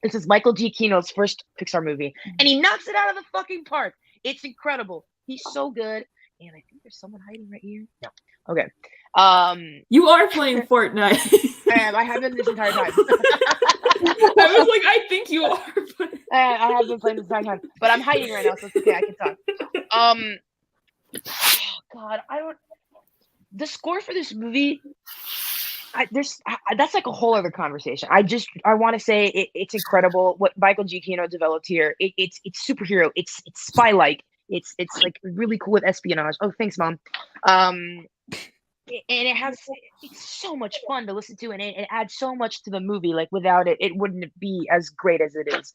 This is Michael Giacchino's first Pixar movie, and he knocks it out of the fucking park. It's incredible. He's so good. And I think there's someone hiding right here. No. Okay. You are playing Fortnite. I have been this entire time. I was like, I think you are. But... I have been playing this entire time, but I'm hiding right now, so it's okay. I can talk. Oh God, I don't. The score for this movie, that's like a whole other conversation. I want to say it's incredible what Michael Giacchino developed here. It's superhero. It's spy-like. It's like really cool with espionage. Oh, thanks, Mom. And it's so much fun to listen to, and it adds so much to the movie. Like without it, it wouldn't be as great as it is.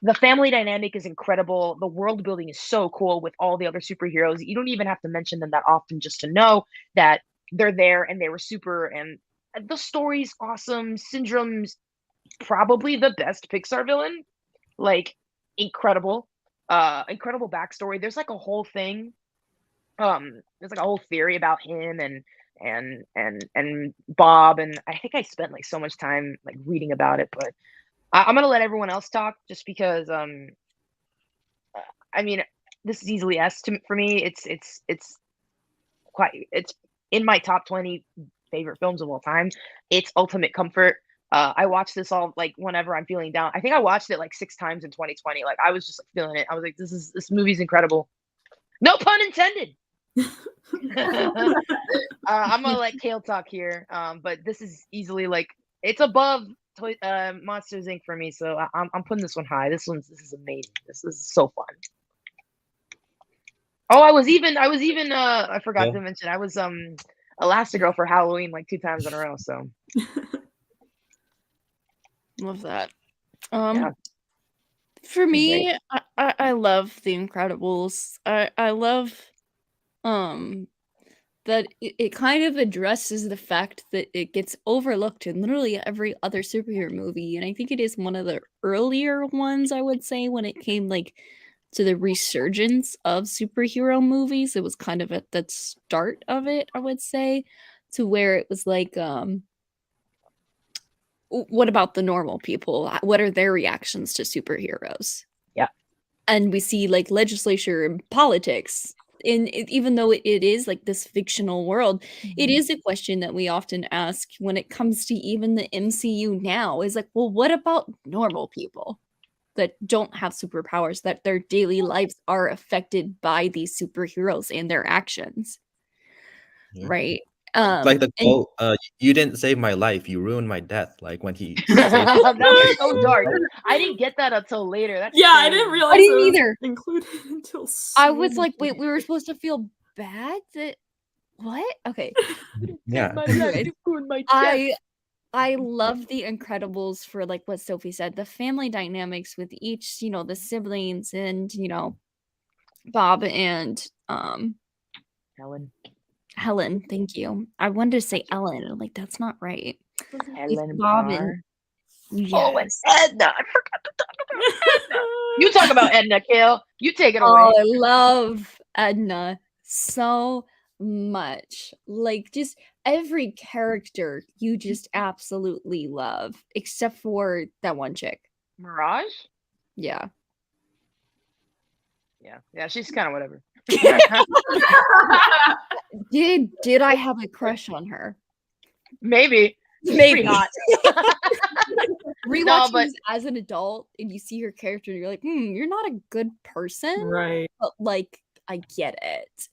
The family dynamic is incredible. The world building is so cool with all the other superheroes. You don't even have to mention them that often just to know that they're there and they were super. And the story's awesome. Syndrome's probably the best Pixar villain. Like incredible. Incredible backstory. There's like a whole thing. There's like a whole theory about him and Bob, and I think I spent like so much time like reading about it, but I'm gonna let everyone else talk just because I mean this is easily S for me. It's in my top 20 favorite films of all time. It's ultimate comfort. I watch this all like whenever I'm feeling down. I think I watched it like 6 times in 2020. Like I was just like feeling it. I was like, this movie's incredible. No pun intended. I'm gonna let Kale talk here. But this is easily like it's above Monsters Inc. for me. So I'm putting this one high. This is amazing. This is so fun. Oh, I was even I forgot Yeah. to mention I was Elastigirl for Halloween like 2 times in a row. So Love that. yeah, For great. me, I love The Incredibles. I love that it kind of addresses the fact that it gets overlooked in literally every other superhero movie, and I think it is one of the earlier ones, I would say, when it came like to the resurgence of superhero movies. It was kind of at the start of it, I would say, to where it was like, what about the normal people? What are their reactions to superheroes? Yeah. And we see like legislature and politics. Even though it is like this fictional world, it is a question that we often ask when it comes to even the MCU now is like, well, what about normal people that don't have superpowers, that their daily lives are affected by these superheroes and their actions, Yeah. right? Like the And quote, "You didn't save my life, you ruined my death." Like when he saves That's so dark. I didn't get that until later. That's Yeah, I crazy. didn't I realize didn't it was either. included until I so was like, wait, we were later. supposed to feel bad that what? Okay. Yeah. My life, Anyways, you ruined my death. I love The Incredibles for like what Sophie said, the family dynamics with each, the siblings and, Bob and Helen, thank you. I wanted to say Ellen. I'm like, that's not right. It's Helen Bob Parr. and Oh, and yes. Edna. I forgot to talk about Edna. You talk about Edna, Kale. You take it away. Oh, I love Edna so much. Like just every character you just absolutely love, except for that one chick. Mirage? Yeah. Yeah, she's kind of whatever. Did I have a crush on her? Maybe. Maybe. Pretty hot. Rewatching but- this as an adult and you see her character and you're like, you're not a good person. Right. But like, I get it.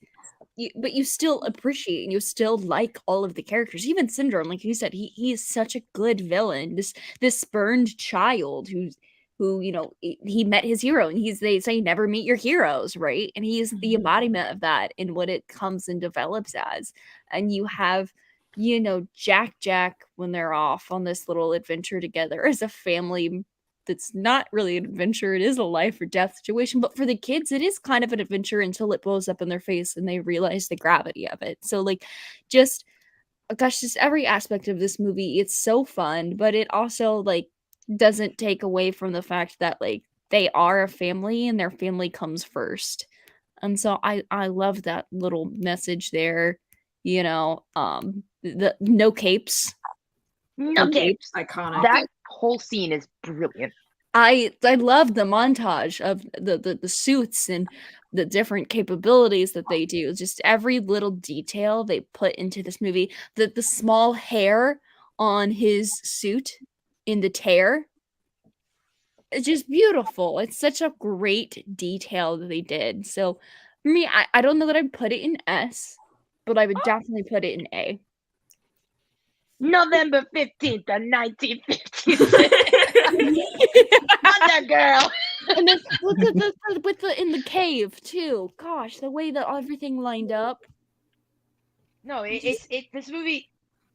But you still appreciate and you still like all of the characters. Even Syndrome, like you said, he is such a good villain. This spurned child who he met his hero, and they say never meet your heroes, right? And he is the embodiment of that in what it comes and develops as. And you have Jack when they're off on this little adventure together as a family. That's not really an adventure. It is a life or death situation, but for the kids it is kind of an adventure until it blows up in their face and they realize the gravity of it. So like just every aspect of this movie, it's so fun, but it also like doesn't take away from the fact that like they are a family and their family comes first. And so I love that little message there, the no capes. No capes. Iconic. That whole scene is brilliant. I love the montage of the suits and the different capabilities that they do. Just every little detail they put into this movie. The small hair on his suit in the tear. It's just beautiful. It's such a great detail that they did. So for me, I don't know that I'd put it in S, but I would definitely put it in A. November 15th of 1956. Wonder Girl. And then look at in the cave too. Gosh, the way that everything lined up. No, this movie,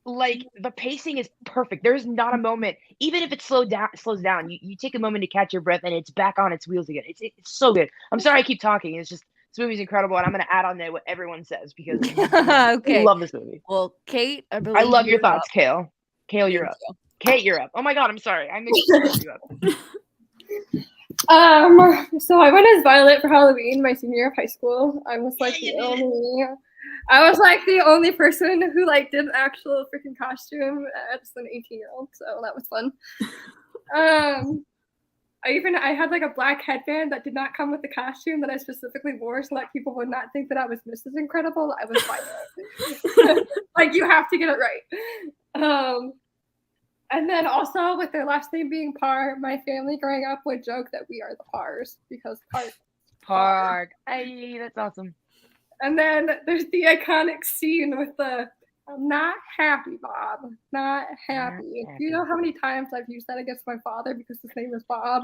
like the pacing is perfect. There's not a moment, even if it slows down, you take a moment to catch your breath and it's back on its wheels again. It's so good. I'm sorry I keep talking. It's just this movie's incredible, and I'm gonna add on there what everyone says because Okay. I love this movie. Well, Kate, I believe I love your you're thoughts, up. Kale. Kale, you're Thank up. you. Kate, you're up. Oh my god, I'm sorry. I mixed you up. So I went as Violet for Halloween my senior year of high school. I was like the only person who like did an actual freaking costume as an 18-year-old, so that was fun. I had like a black headband that did not come with the costume that I specifically wore so that people would not think that I was Mrs. Incredible. I was Violet. Like you have to get it right. And then also with their last name being Parr, my family growing up would joke that we are the Parrs because Park. Hey, that's awesome. And then there's the iconic scene with the "I'm not happy, Bob. Not happy." Do you know how many times I've used that against my father because his name is Bob?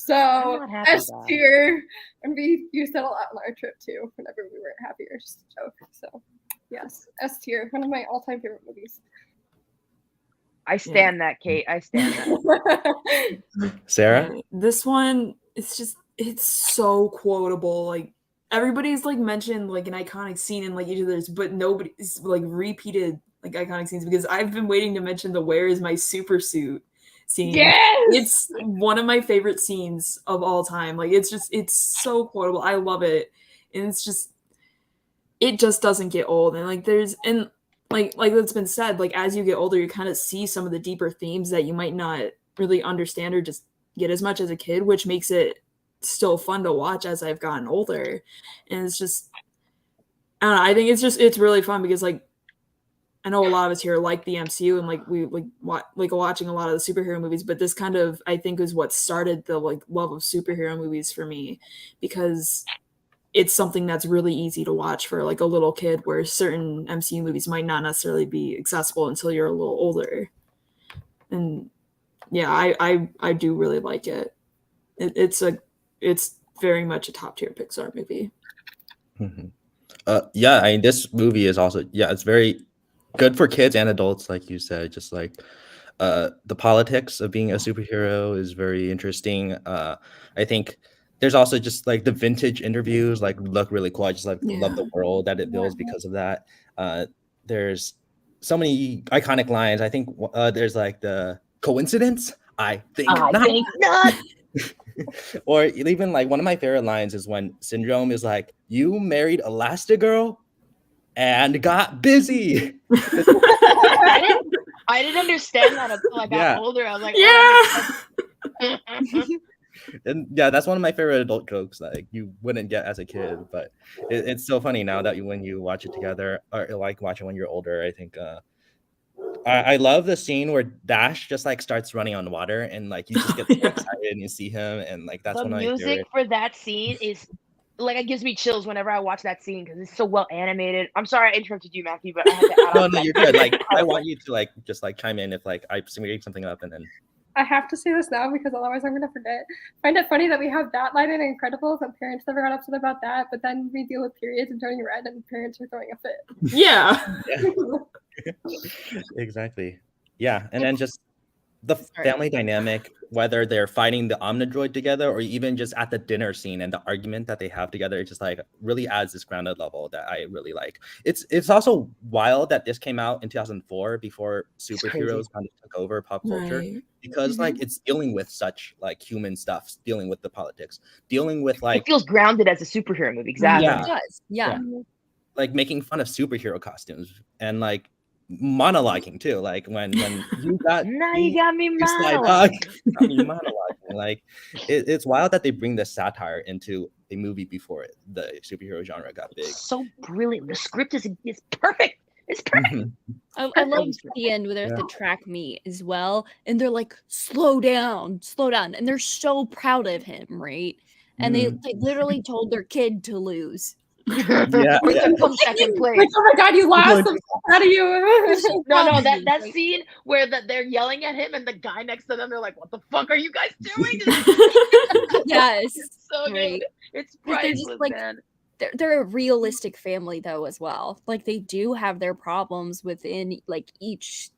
So not happy S about it. tier, and we used that a lot on our trip too. Whenever we weren't happy, or just a joke. So yes, S tier, one of my all-time favorite movies. I stand that, Kate. I stand that. Sarah? This one, it's so quotable. Like everybody's like mentioned like an iconic scene in like each of theirs, but nobody's like repeated like iconic scenes because I've been waiting to mention the "Where is my super suit" scene. Yes! It's one of my favorite scenes of all time. Like it's so quotable. I love it. And it just doesn't get old. And like like it's been said, like as you get older, you kind of see some of the deeper themes that you might not really understand or just get as much as a kid, which makes it still fun to watch as I've gotten older. And it's just, I don't know, I think it's really fun because like I know a lot of us here like the MCU and like we like watching a lot of the superhero movies, but this kind of I think is what started the like love of superhero movies for me, because it's something that's really easy to watch for like a little kid, where certain MCU movies might not necessarily be accessible until you're a little older. And yeah, I do really like it. It's very much a top tier Pixar movie. Mm-hmm. Yeah, I mean, this movie is also, it's very good for kids and adults, like you said. Just like the politics of being a superhero is very interesting. I think there's also just like the vintage interviews like look really cool. I just love the world that it builds because of that. There's so many iconic lines. I think there's like the coincidence. I think not. Or even like one of my favorite lines is when Syndrome is like, "You married Elastigirl and got busy." I didn't understand that until I got older. I was like, And that's one of my favorite adult jokes that like, you wouldn't get as a kid, but it's so funny now that when you watch it together, or like watch it when you're older. I think I love the scene where Dash just like starts running on water and like you just get so excited and you see him, and like that's the one of my music favorite. for that scene is like it gives me chills whenever I watch that scene because it's so well animated. I'm sorry I interrupted you, Matthew, but I had to add on No, you're good. Like I want you to like just like chime in if like I bring something up and then. I have to say this now because otherwise I'm gonna forget. Find it funny that we have that line in Incredibles and parents never got upset about that, but then we deal with periods and turning red and parents are throwing a fit. Yeah. Exactly. Yeah, and then just the family dynamic, whether they're fighting the Omnidroid together or even just at the dinner scene and the argument that they have together, it just like really adds this grounded level that I really like. It's also wild that this came out in 2004 before superheroes kind of took over pop culture, because like it's dealing with such like human stuff, dealing with the politics, dealing with like it feels grounded as a superhero movie. Exactly. It does. Yeah. Like making fun of superhero costumes and like monologuing too, like when you got you got me monologuing. Like it's wild that they bring the satire into a movie before the superhero genre got big. So brilliant. The script is perfect. It's perfect. I love the end where they're at the track meet as well, and they're like, slow down, and they're so proud of him, right? And they literally told their kid to lose. To come second place. Like, oh my god, you lost! I'm so proud of you. No, that scene where they're yelling at him and the guy next to them, they're like, "What the fuck are you guys doing?" Yes, it's so good. It's priceless, like, man. They're a realistic family though as well. Like they do have their problems within like each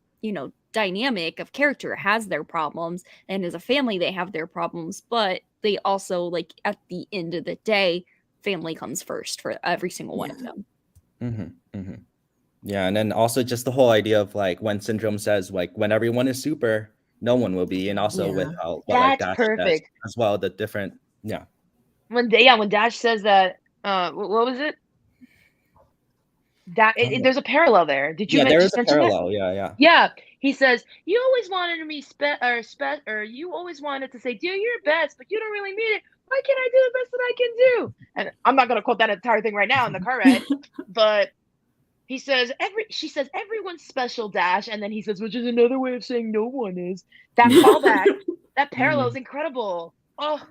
dynamic of character has their problems, and as a family they have their problems, but they also like at the end of the day, family comes first for every single one of them. Yeah, and then also just the whole idea of like when Syndrome says like when everyone is super, no one will be, and also with how that's Dash perfect as well. The different when Dash says that what was it? That there's a parallel there. Did you there is a mention parallel? That? Yeah. He says you always wanted to be you always wanted to say do your best, but you don't really mean it. Why can't I do the best that I can do? And I'm not gonna quote that entire thing right now in the car ride, but he says she says everyone's special, Dash, and then he says, which is another way of saying no one is. That callback, that parallel is incredible. Oh,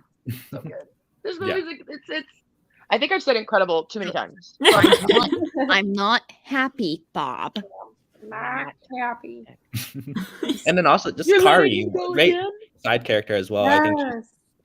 so good. This movie it's. I think I've said incredible too many times. I'm not happy, Bob. Not happy. And then also just Kari, great side character as well. Yes.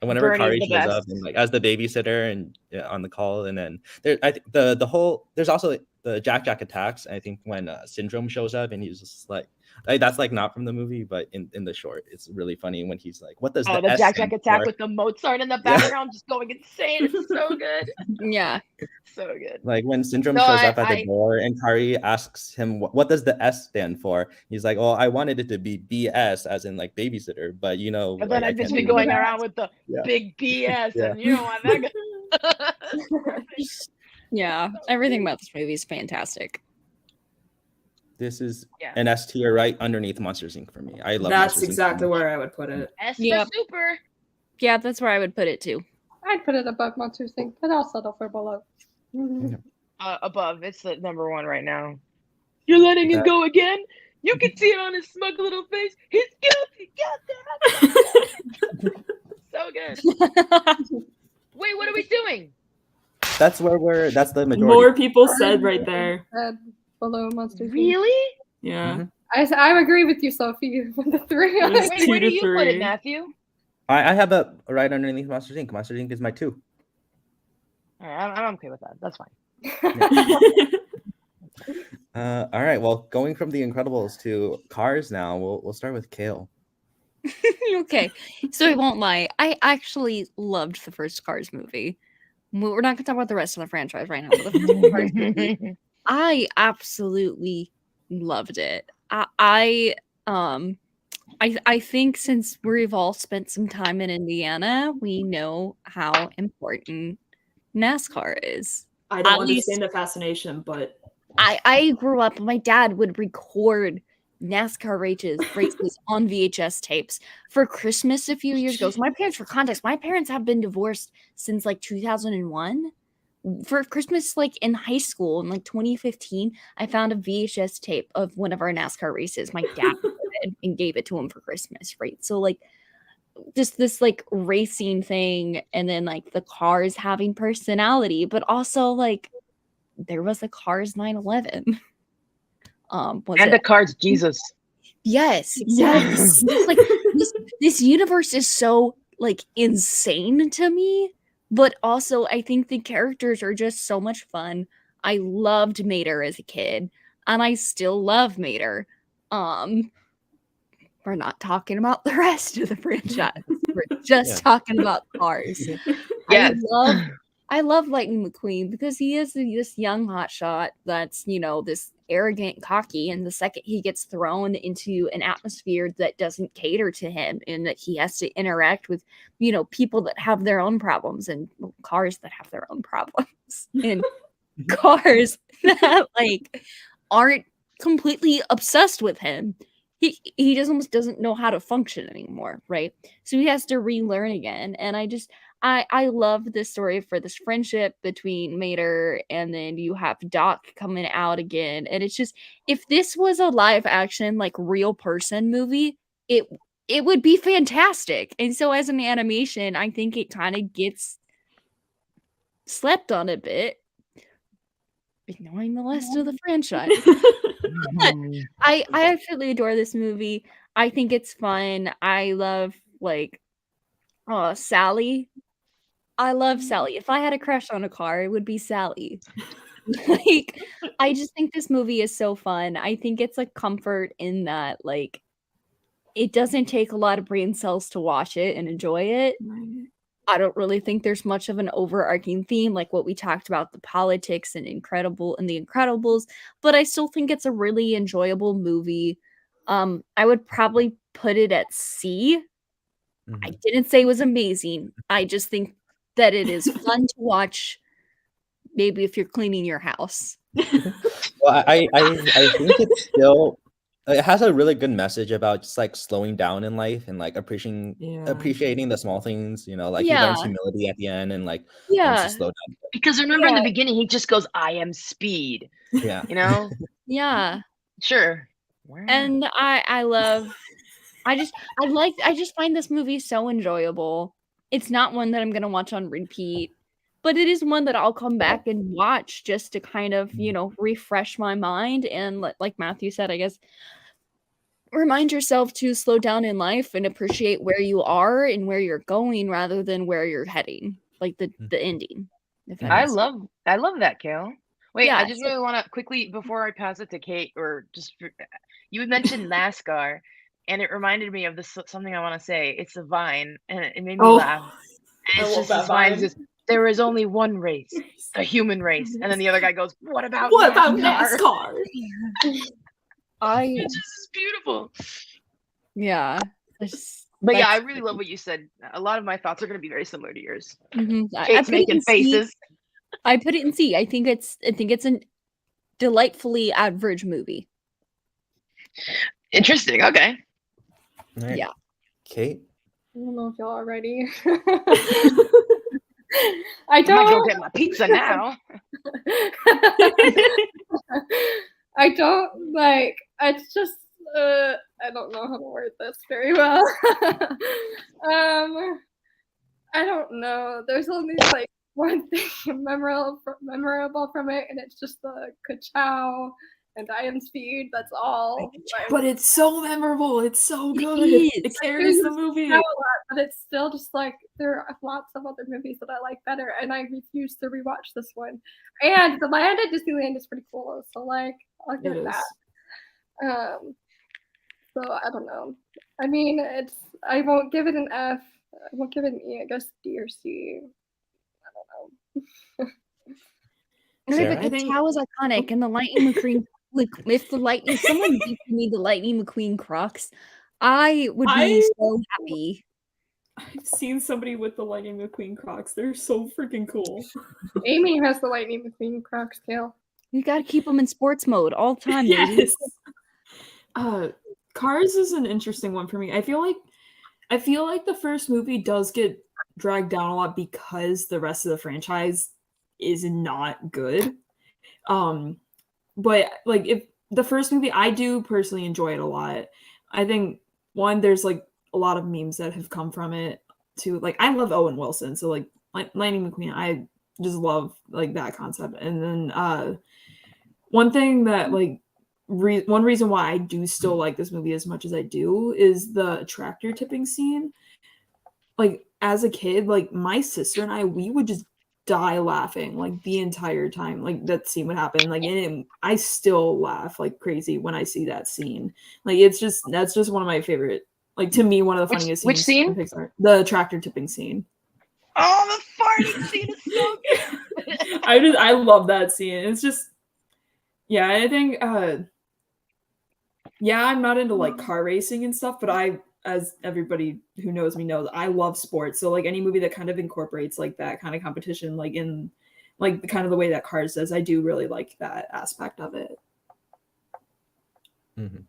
I think whenever Bernie's Kari the shows up best. and like as the babysitter and on the call, and then I think the whole there's also the Jack attacks. I think when Syndrome shows up and he's just like that's like not from the movie, but in the short, it's really funny when he's like, "What does Oh, the the S Jack stand attack for?" with the Mozart in the Yeah. background, just going insane. It's so good, Yeah. so good. Like when Syndrome No, shows up at the I door and Kari asks him, what does the S stand for? He's like, "Oh, I wanted it to be BS, as in like babysitter, but you know, but like then I I've just can't been do going that." around with the Yeah. big BS, Yeah. and you don't want that. Yeah, everything about this movie is fantastic. This is Yeah. an S tier right underneath Monsters Inc. for me. I love That's Monsters Inc. so exactly much. where I would put it. S Yep. for super. Yeah, that's where I would put it too. I'd put it above Monsters Inc., but I'll settle for below. Above, it's the number one right now. You're letting him go again? You can see it on his smug little face. He's guilty. Goddamn. So good. Wait, what are we doing? That's the majority. More people said right there. Below Monsters Inc. Really? Yeah. Mhm. I agree with you, Sophie, with the three. It was Wait, two where do to you put it, three. Matthew? I have it right underneath Monsters Inc. Monsters Inc. is my 2. All right, I'm okay with that. That's fine. All right. Well, going from The Incredibles to Cars now, we'll start with Kale. Okay, so I won't lie. I actually loved the first Cars movie. We're not gonna talk about the rest of the franchise right now. But the first Cars movie, I absolutely loved it. I think since we've all spent some time in Indiana, we know how important NASCAR is. I don't At least- understand the fascination, but I grew up, my dad would record NASCAR races on VHS tapes for Christmas a few years ago. So my parents, for context, my parents have been divorced since like 2001. For Christmas, like in high school in like 2015, I found a VHS tape of one of our NASCAR races. My dad did and gave it to him for Christmas, right? So like just this like racing thing, and then like the cars having personality, but also like there was a Cars 911. And the cards, Jesus. Yes, yes. Like this universe is so like insane to me, but also I think the characters are just so much fun. I loved Mater as a kid, and I still love Mater. We're not talking about the rest of the franchise. We're just talking about Cars. Yes. I love Lightning McQueen because he is this young hotshot that's, you know, this arrogant, cocky, and the second he gets thrown into an atmosphere that doesn't cater to him and that he has to interact with, you know, people that have their own problems and cars that have their own problems and cars that like aren't completely obsessed with him. He just almost doesn't know how to function anymore, right? So he has to relearn again. And I love this story for this friendship between Mater and then you have Doc coming out again. And it's just, if this was a live action, like real person movie, it would be fantastic. And so as an animation, I think it kind of gets slept on a bit, ignoring the rest of the franchise. I absolutely adore this movie. I think it's fun. I love like Sally. I love Sally. If I had a crush on a car, it would be Sally. Like, I just think this movie is so fun. I think it's a comfort in that, like, it doesn't take a lot of brain cells to watch it and enjoy it. I don't really think there's much of an overarching theme, like what we talked about, the politics and the Incredibles, but I still think it's a really enjoyable movie. I would probably put it at C. I didn't say it was amazing. I just think that it is fun to watch, maybe if you're cleaning your house. Well, I think it's still it has a really good message about just like slowing down in life and like appreciating the small things, you know, like he learns humility at the end and like wants to slow down. Because remember in the beginning he just goes, I am speed. Yeah. You know? Yeah. Sure. And I just find this movie so enjoyable. It's not one that I'm gonna watch on repeat, but it is one that I'll come back and watch just to kind of, you know, refresh my mind and like Matthew said, I guess remind yourself to slow down in life and appreciate where you are and where you're going rather than where you're heading, like the ending. If that I makes sense. love that, Kale. Wait, I Yeah, just so- really want to quickly before I pass it to Kate, or just you had mentioned NASCAR, and it reminded me of this something I want to say. It's a vine, and it made me laugh. And I it's love just that this vine vine. says, "There is only one race, the human race," and then the other guy goes, "What about What NASCAR?" about NASCAR? It's just beautiful. yeah. But yeah, I That's- really love what you said. A lot of my thoughts are going to be very similar to yours. I Kate's put it making in C. faces. I put it in C. I think it's a delightfully average movie. Interesting. Okay. All right. Yeah. Kate? I don't know if y'all are ready. I I might go don't. get my pizza now. I don't like. It's just. I don't know how to word this very well. I don't know. There's only like one thing memorable from it, and it's just the ka-chow and I am speed. That's all. But it's so memorable. It's so good. is. It carries the movie. A lot, but it's still just like there are lots of other movies that I like better, and I refuse to rewatch this one. And the land at Disneyland is pretty cool, so like I'll give it that. So I don't know. I mean, I won't give it an F. I won't give it an E. I guess D or C. I don't know. Sarah? But the cow is iconic, and the Lightning McQueen. Like, if someone gave me the Lightning McQueen Crocs, I would be so happy. I've seen somebody with the Lightning McQueen Crocs. They're so freaking cool. Amy has the Lightning McQueen Crocs tail. You gotta keep them in sports mode all the time, baby. Yes. Cars is an interesting one for me. I feel like the first movie does get dragged down a lot because the rest of the franchise is not good. But like if the first movie, I do personally enjoy it a lot. I think there's like a lot of memes that have come from it too. Like I love Owen Wilson, so like Lightning McQueen, I just love like that concept. And then one thing that like one reason why I do still like this movie as much as I do is the tractor tipping scene. Like as a kid, like my sister and we would just die laughing like the entire time like that scene would happen. Like I still laugh like crazy when I see that scene. Like that's just one of my favorite. Like to me, one of the funniest Which scene? in Pixar. The tractor tipping scene. Oh, the farting scene is so good. I love that scene. It's just I think I'm not into like car racing and stuff, but as everybody who knows me knows, I love sports. So like any movie that kind of incorporates like that kind of competition, like in like the kind of the way that Cars does, I do really like that aspect of it. Mm-hmm.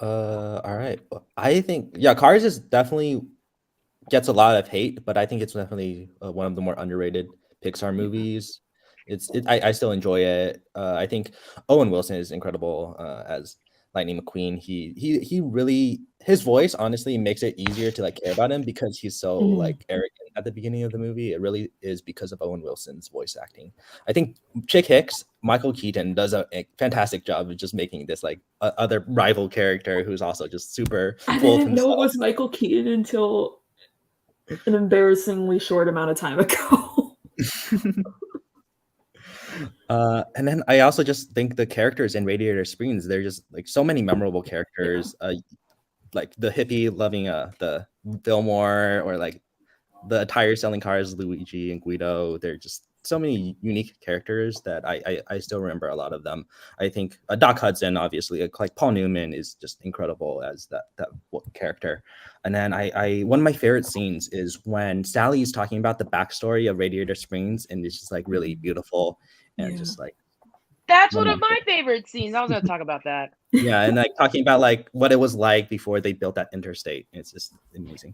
All right. I think Cars is definitely gets a lot of hate, but I think it's definitely one of the more underrated Pixar movies. I still enjoy it. I think Owen Wilson is incredible as Lightning McQueen. He really, his voice honestly makes it easier to like care about him because he's so like arrogant at the beginning of the movie. It really is because of Owen Wilson's voice acting. I think Chick Hicks, Michael Keaton does a fantastic job of just making this like other rival character who's also just super I full of didn't know himself. it was Michael Keaton until an embarrassingly short amount of time ago. And then I also just think the characters in Radiator Springs, they're just like so many memorable characters. Like the hippie loving the Fillmore, or like the tire selling cars, Luigi and Guido. They're just so many unique characters that I still remember a lot of them. I think Doc Hudson, obviously, like Paul Newman is just incredible as that character. And then one of my favorite scenes is when Sally's talking about the backstory of Radiator Springs, and it's just like really beautiful and just like. That's one of my favorite scenes. I was going to talk about that. Yeah, and like talking about like what it was like before they built that interstate. It's just amazing.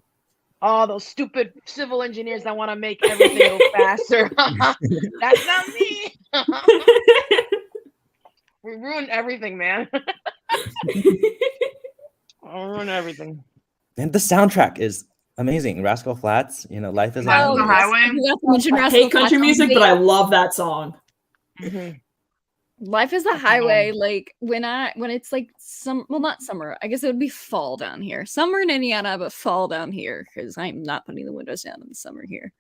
Oh, those stupid civil engineers that want to make everything go faster. That's not me. We ruined everything, man. Ruined everything. And the soundtrack is amazing. Rascal Flatts, Life is a Life on the Highway. You got to mention I Rascal hate country Flatts. music, but I love that song. Mm-hmm. Life is a highway. Like when it's like not summer. I guess it would be fall down here. Summer in Indiana, but fall down here because I'm not putting the windows down in the summer here.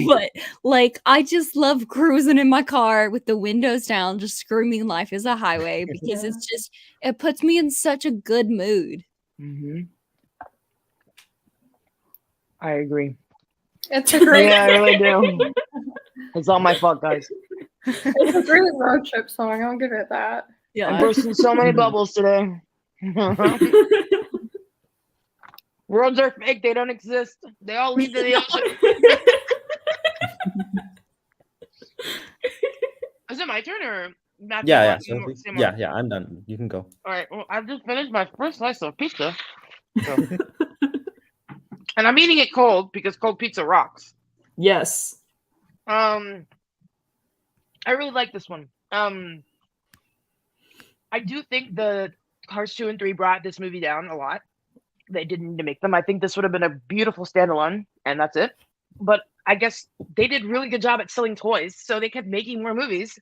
But like I just love cruising in my car with the windows down, just screaming "Life is a highway" because it puts me in such a good mood. I agree. It's a great, Yeah, I really do. It's all my fault, guys. it's a great road trip song. I'll give it that. Yeah, I'm bursting so many bubbles today. Roads are fake. They don't exist. They all lead to the ocean. Is it my turn or Matthew? Yeah. you want So to say more? yeah. I'm done. You can go. All right. Well, I've just finished my first slice of pizza. So. And I'm eating it cold because cold pizza rocks. Yes. I really like this one. I do think the Cars 2 and 3 brought this movie down a lot. They didn't need to make them. I think this would have been a beautiful standalone, and that's it. But I guess they did a really good job at selling toys, so they kept making more movies.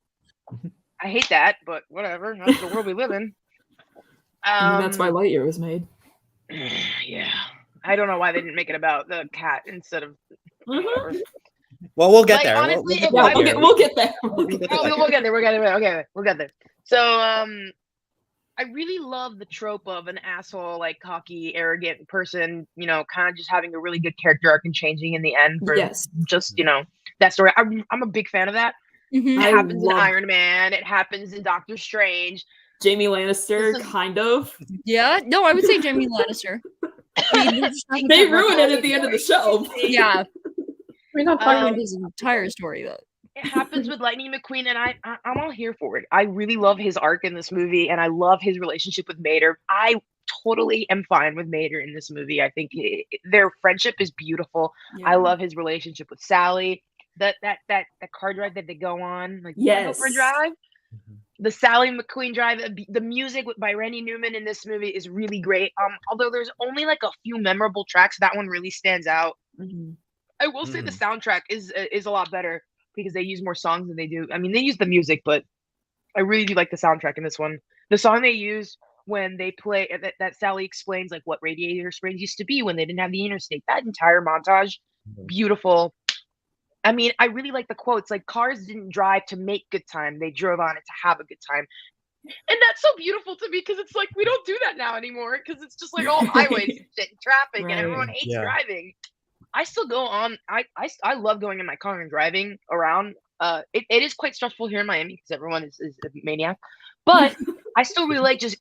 I hate that, but whatever. That's the world we live in. I mean, that's why Lightyear was made. Yeah. I don't know why they didn't make it about the cat instead of whatever. Well, we'll get Like, there. honestly, if Yeah, I- we'll get there. We'll get there. Okay, we'll get there. So, I really love the trope of an asshole, like cocky, arrogant person, you know, kind of just having a really good character arc and changing in the end for just, you know, that story. I'm a big fan of that. It happens in Iron Man. It happens in Doctor Strange. Jamie Lannister, kind of. Yeah, no, I would say Jamie Lannister. They ruined it at the end of the show. Yeah, We're not talking about his entire story though. It happens with Lightning McQueen, and I'm all here for it. I really love his arc in this movie, and I love his relationship with Mater. I totally am fine with Mater in this movie. I think their friendship is beautiful. Yeah. I love his relationship with Sally. That car drive that they go on, like Yes. for a drive. The Sally McQueen drive. The music by Randy Newman in this movie is really great. Although there's only like a few memorable tracks, that one really stands out. I will say the soundtrack is a lot better because they use more songs than they do. I mean, they use the music, but I really do like the soundtrack in this one. The song they use when they play that Sally explains like what Radiator Springs used to be when they didn't have the interstate. That entire montage, beautiful. I mean, I really like the quotes. Like, cars didn't drive to make good time; they drove on it to have a good time. And that's so beautiful to me because it's like we don't do that now anymore because it's just like all highways and shit, and traffic, and everyone hates driving. I still go on. I love going in my car and driving around. It is quite stressful here in Miami because everyone is a maniac. But I still really like just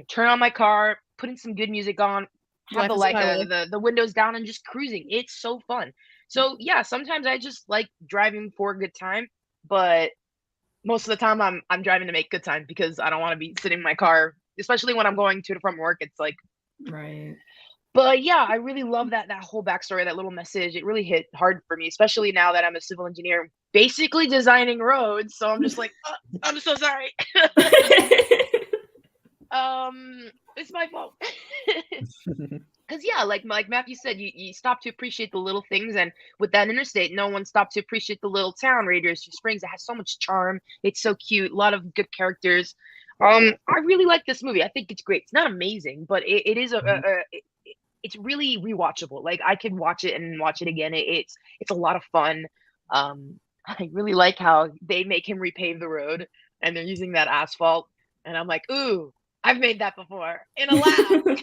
turn on my car, putting some good music on, have the windows down, and just cruising. It's so fun. So yeah, sometimes I just like driving for a good time, but most of the time I'm driving to make good time because I don't want to be sitting in my car, especially when I'm going to and from work. It's like But yeah, I really love that whole backstory, that little message. It really hit hard for me, especially now that I'm a civil engineer, basically designing roads. So I'm just like, I'm so sorry. It's my fault. Because yeah, like Matthew said, you stop to appreciate the little things, and with that interstate, no one stopped to appreciate the little town, Radiator Springs. It has so much charm. It's so cute. A lot of good characters. I really like this movie. I think it's great. It's not amazing, but it is it's really rewatchable. Like I could watch it and watch it again. It's a lot of fun. I really like how they make him repave the road, and they're using that asphalt, and I'm like, ooh, I've made that before in a lab.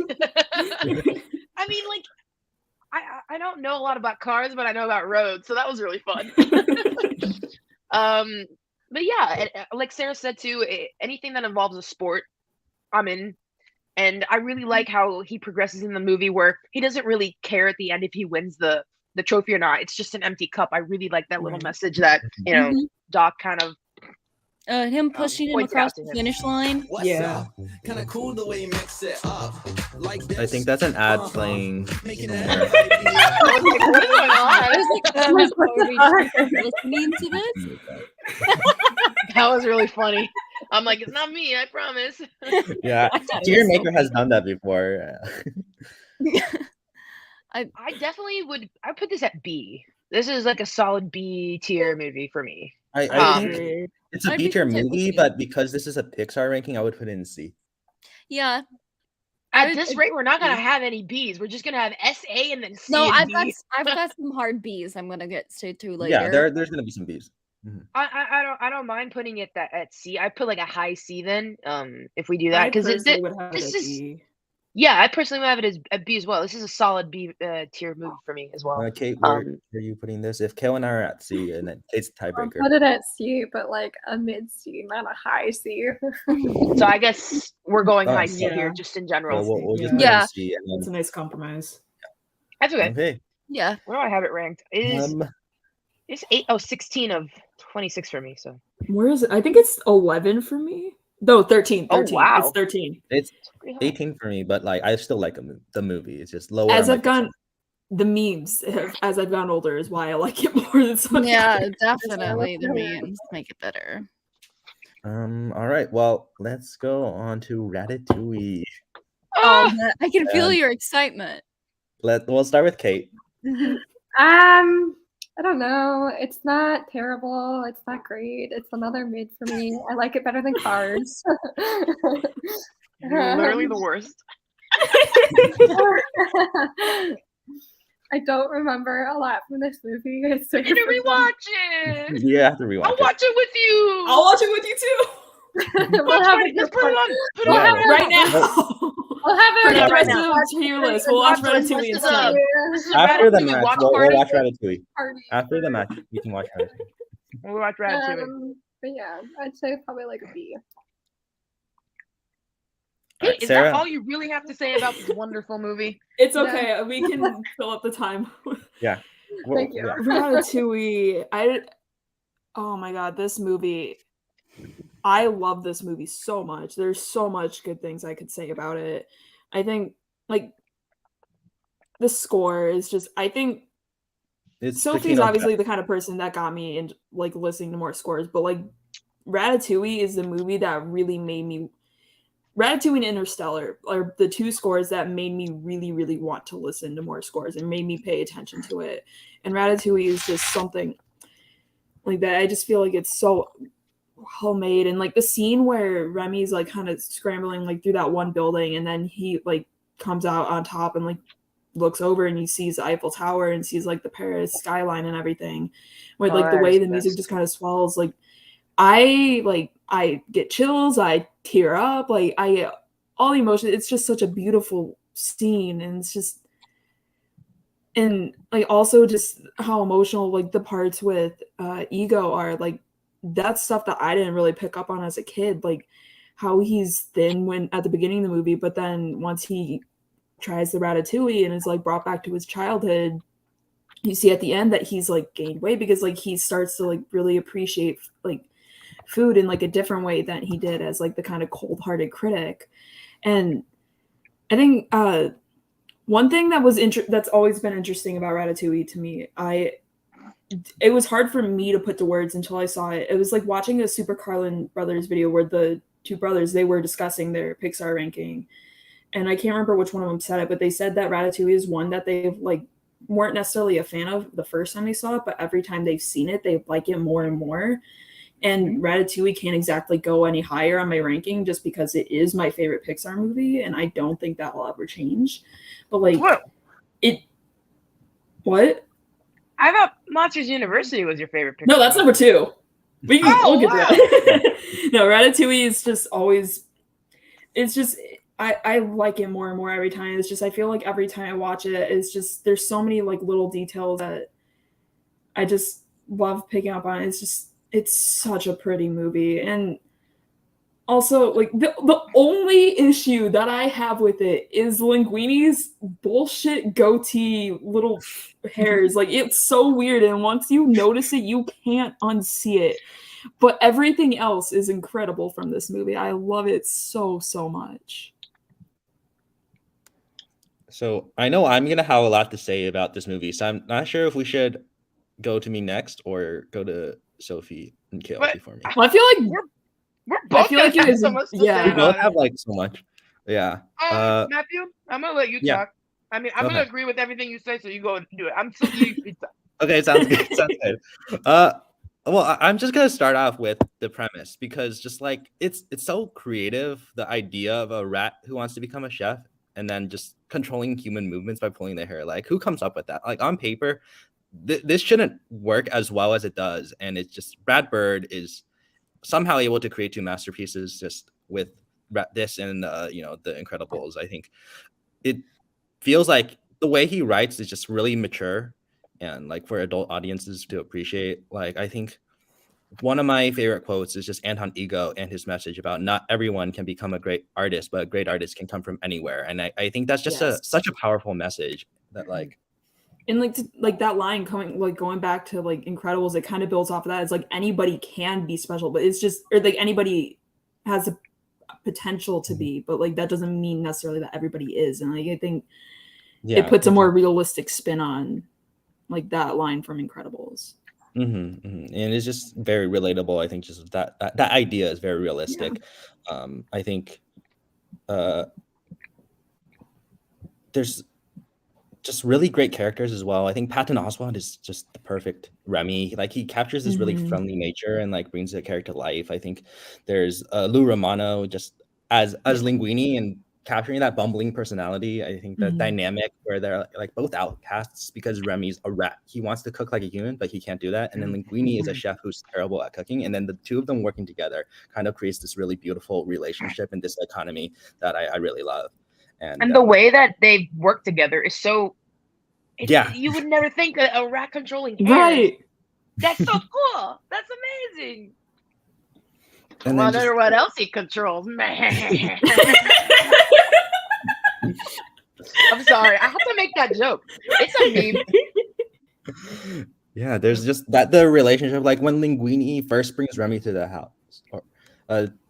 I mean, like, I don't know a lot about cars, but I know about roads, so that was really fun. But yeah, like Sarah said too, anything that involves a sport, I'm in. And I really like how he progresses in the movie, where he doesn't really care at the end if he wins the trophy or not. It's just an empty cup. I really like that little message that Doc kind of him pushing him across the finish line. Kind of cool the way you mix it up. Like this. I think that's an ad playing. I was like, what is going on? I was like, listening to this. That was really funny. I'm like, it's not me, I promise. Yeah, Tier Maker has done that before. I definitely would. I put this at B. This is like a solid B tier movie for me. I Um, think it's a I'd B be tier content with movie, B. but because this is a Pixar ranking, I would put it in C. Yeah. At I'd- this rate, we're not gonna have any B's. We're just gonna have S, A, and then C No, and I've D. got some hard B's I'm gonna get to later. Yeah, there's gonna be some B's. Mhm. I don't mind putting it at C. I put like a high C then. If we do that, I because personally would have it this at is B. yeah. I personally would have it as a B as well. This is a solid B tier movie for me as well. Kate, where are you putting this? If Kale and I are at C, and then Kate's the I'll tiebreaker. put it at C, but like a mid C, not a high C. So I guess we're going high C Yeah. here, just in So general. we'll just Yeah. put it in Yeah. C. And That's a then, nice compromise. That's okay. okay. Yeah. Where do I have it ranked? It's 16 of 26 for me. So Where is it? I think it's 11 for me. No, 13. Oh, 13. wow. It's 13. It's pretty high. 18 for me, but like I still like the movie. It's just lower. As on my I've gone, the memes as I've gotten older is why I like it more than some. Yeah, definitely the memes make it better. All right. Well, let's go on to Ratatouille. Oh, I can feel Um, your excitement. We'll start with Kate. I don't know. It's not terrible. It's not great. It's another mid for me. I like it better than Cars. You're literally the worst. I don't remember a lot from this movie. It's You need to rewatch it. You have to rewatch I'll watch it with you. I'll watch it with you too. We'll have a Let's good put it one. on. Put it We'll on. have Right now. We'll have For a the Yeah, right rest now. of the tier list, we'll watch Watch Ratatouille this instead. up. This is a After the Ratatouille match, watch we'll party. watch Ratatouille. party. After the match, you can watch Ratatouille. We'll watch Ratatouille. But yeah, I'd say probably like a B. All right, Is Sarah. that all you really have to say about this wonderful movie? It's okay. We can fill up the time. Thank you. Yeah. Ratatouille. Oh my god, this movie. I love this movie so much. There's so much good things I could say about it. I think like the score is just I think It's the Sophie's keynote obviously the kind of person that got me into like listening to more scores, but like Ratatouille is the movie that really made me Ratatouille and Interstellar are the two scores that made me really, really want to listen to more scores and made me pay attention to it. And Ratatouille is just something like that. I just feel like it's so well made. And like the scene where Remy's like kind of scrambling like through that one building and then he like comes out on top and like looks over and he sees the Eiffel Tower and sees like the Paris skyline and everything. Where like the way the music just kind of swells, like I get chills, I tear up, like I get all the emotion. It's just such a beautiful scene, and it's just and like also just how emotional like the parts with Ego are. Like that's stuff that I didn't really pick up on as a kid, like how he's thin when at the beginning of the movie, but then once he tries the ratatouille and is like brought back to his childhood, you see at the end that he's like gained weight because like he starts to like really appreciate like food in like a different way than he did as like the kind of cold-hearted critic. And I think one thing that was that's always been interesting about Ratatouille to me, it was hard for me to put to words until I saw it. It was like watching a Super Carlin Brothers video where the two brothers, they were discussing their Pixar ranking. And I can't remember which one of them said it, but they said that Ratatouille is one that they've like weren't necessarily a fan of the first time they saw it, but every time they've seen it, they like it more and more. And Ratatouille can't exactly go any higher on my ranking just because it is my favorite Pixar movie, and I don't think that will ever change. But like what? I thought Monsters University was your favorite Pixar. No, that's number 2. We can Oh, we'll get wow. to that. No, Ratatouille is just always. It's just I like it more and more every time. It's just I feel like every time I watch it, it's just there's so many like little details that I just love picking up on. It's such a pretty movie. And also like the only issue that I have with it is Linguini's bullshit goatee little hairs. Like it's so weird, and once you notice it, you can't unsee it. But everything else is incredible from this movie. I love it so much. So I know I'm gonna have a lot to say about this movie, so I'm not sure if we should go to me next or go to Sophie and Kale But- before me. Well, I feel like We're both feel like gonna you have guys- so much to yeah. say We both about have it. like so much. Yeah. Matthew, I'm gonna let you yeah. talk. I mean, I'm Okay. gonna agree with everything you say, so you go and do it. I'm still eating pizza. Okay, sounds good. Sounds good. Well, I'm just gonna start off with the premise because just like it's so creative, the idea of a rat who wants to become a chef and then just controlling human movements by pulling their hair. Like, who comes up with that? Like on paper, this shouldn't work as well as it does, and it's just Brad Bird is somehow able to create two masterpieces just with this and the Incredibles. I think it feels like the way he writes is just really mature and like for adult audiences to appreciate. Like I think one of my favorite quotes is just Anton Ego and his message about not everyone can become a great artist, but a great artist can come from anywhere. And I think that's just such a powerful message that like. And like that line going back to like Incredibles, it kind of builds off of that. It's like anybody can be special, but it's just, or like anybody has a potential to be, but like that doesn't mean necessarily that everybody is. And like I think it puts a more realistic spin on like that line from Incredibles. And it's just very relatable. I think just that idea is very realistic. I think there's just really great characters as well. I think Patton Oswalt is just the perfect Remy. Like he captures this really friendly nature and like brings the character to life. I think there's Lou Romano just as Linguini and capturing that bumbling personality. I think the dynamic where they're like both outcasts because Remy's a rat. He wants to cook like a human, but he can't do that. And then Linguini is a chef who's terrible at cooking. And then the two of them working together kind of creates this really beautiful relationship and this economy that I really love. And the way that they work together is so. You would never think a rat controlling hair. Right. That's so cool. That's amazing. And I wonder what else he controls. Man. I'm sorry. I have to make that joke. It's a meme. Yeah, there's just that the relationship, like when Linguini first brings Remy to the house,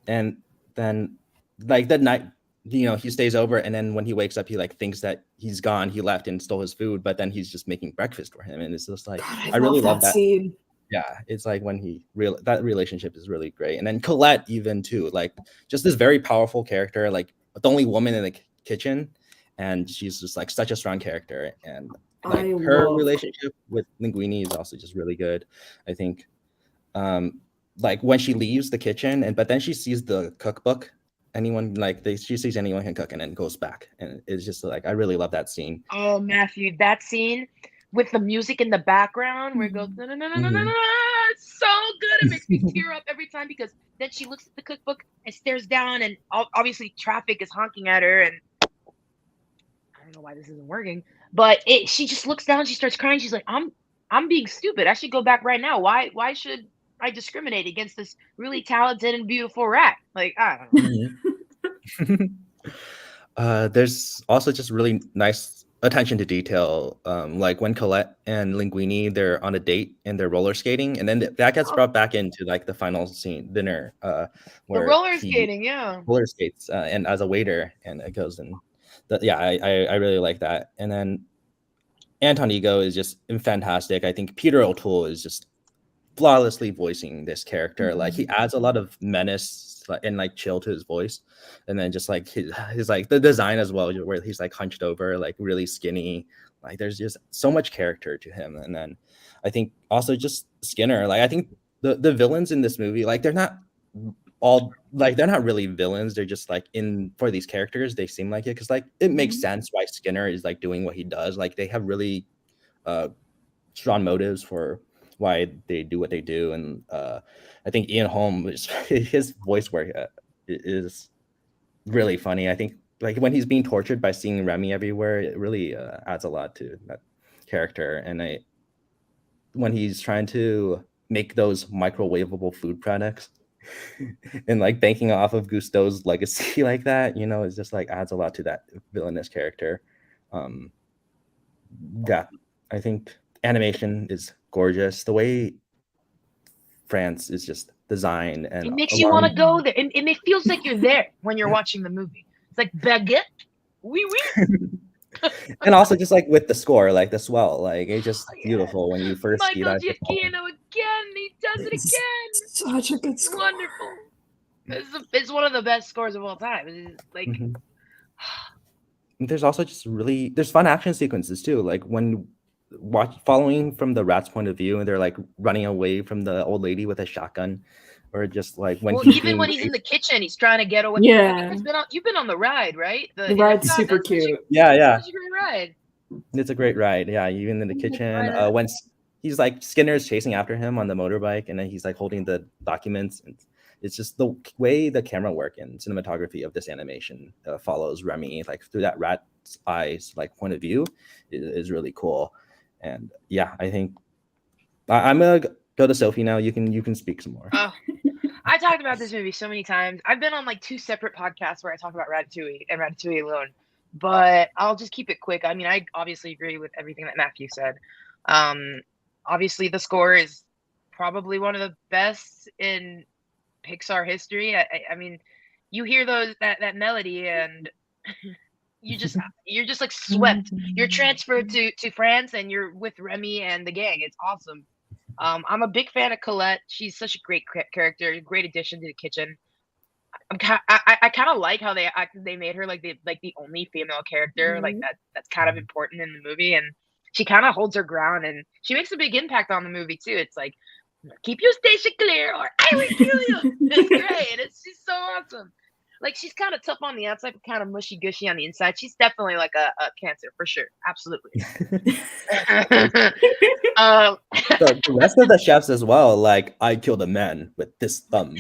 and then like that night, he stays over, and then when he wakes up, he like thinks that he's gone, he left and stole his food, but then he's just making breakfast for him, and it's just like God, I really love that scene. Yeah, it's like when that relationship is really great, and then Colette even too, like just this very powerful character, like the only woman in the kitchen, and she's just like such a strong character, and like her relationship with Linguini is also just really good. I think, like when she leaves the kitchen, but then she sees the cookbook. She sees anyone can cook and then goes back, and it's just like I really love that scene. Oh, Matthew, that scene with the music in the background where it goes no, it's so good. It makes me tear up every time because then she looks at the cookbook and stares down, and obviously traffic is honking at her, and I don't know why this isn't working, but she just looks down, she starts crying, she's like, I'm being stupid. I should go back right now. Why should I discriminate against this really talented and beautiful rat? Like, I don't know. There's also just really nice attention to detail, like when Colette and Linguini, they're on a date and they're roller skating, and then that gets brought back into like the final scene dinner, where the roller skating, roller skates and as a waiter, and it goes and I really like that. And then Anton Ego is just fantastic. I think Peter O'Toole is just flawlessly voicing this character. Like he adds a lot of menace and like chill to his voice, and then just like his like the design as well, where he's like hunched over, like really skinny. Like there's just so much character to him. And then I think also just Skinner. Like I think the villains in this movie, like they're not really villains. They're just like in for these characters. They seem like it because like it makes sense why Skinner is like doing what he does. Like they have really strong motives for why they do what they do. And I think Ian Holm, his voice work is really funny. I think like when he's being tortured by seeing Remy everywhere, it really adds a lot to that character. And when he's trying to make those microwavable food products and like banking off of Gusteau's legacy like that, it's just like adds a lot to that villainous character. I think animation is gorgeous. The way France is just designed, and it makes you want to go there. It feels like you're there when you're watching the movie. It's like baguette, oui. And also just like with the score, like the swell, like it's just beautiful when you first see that. Michael Giacchino again. He does it again. Such a good score. Wonderful. It's one of the best scores of all time. It's like. There's also just there's fun action sequences too, like when following from the rat's point of view, and they're like running away from the old lady with a shotgun, or just like when Well, he's even being when he's in the kitchen, he's trying to get away. Yeah. You've been on the ride, right? The ride's super cute. yeah, It's a great ride. it's a great ride. Yeah, even in the kitchen, when he's like Skinner's chasing after him on the motorbike, and then he's like holding the documents. And it's just the way the camera work and cinematography of this animation follows Remy like through that rat's eyes like point of view is really cool. And yeah, I think I'm gonna go to Sophie now. You can speak some more. Oh, I talked about this movie so many times. I've been on like 2 separate podcasts where I talk about Ratatouille and Ratatouille alone, but I'll just keep it quick. I mean, I obviously agree with everything that Matthew said. Obviously, the score is probably one of the best in Pixar history. I mean, you hear that melody and you're just like swept. You're transferred to France and you're with Remy and the gang. It's awesome. I'm a big fan of Colette. She's such a great character, great addition to the kitchen. I kind of like how they made her like the only female character, like that's kind of important in the movie, and she kind of holds her ground, and she makes a big impact on the movie too. It's like, keep your station clear, or I will kill you. It's great, and she's so awesome. Like, she's kind of tough on the outside, but kind of mushy gushy on the inside. She's definitely like a Cancer for sure, absolutely. The rest of the chefs as well, like, I killed a man with this thumb.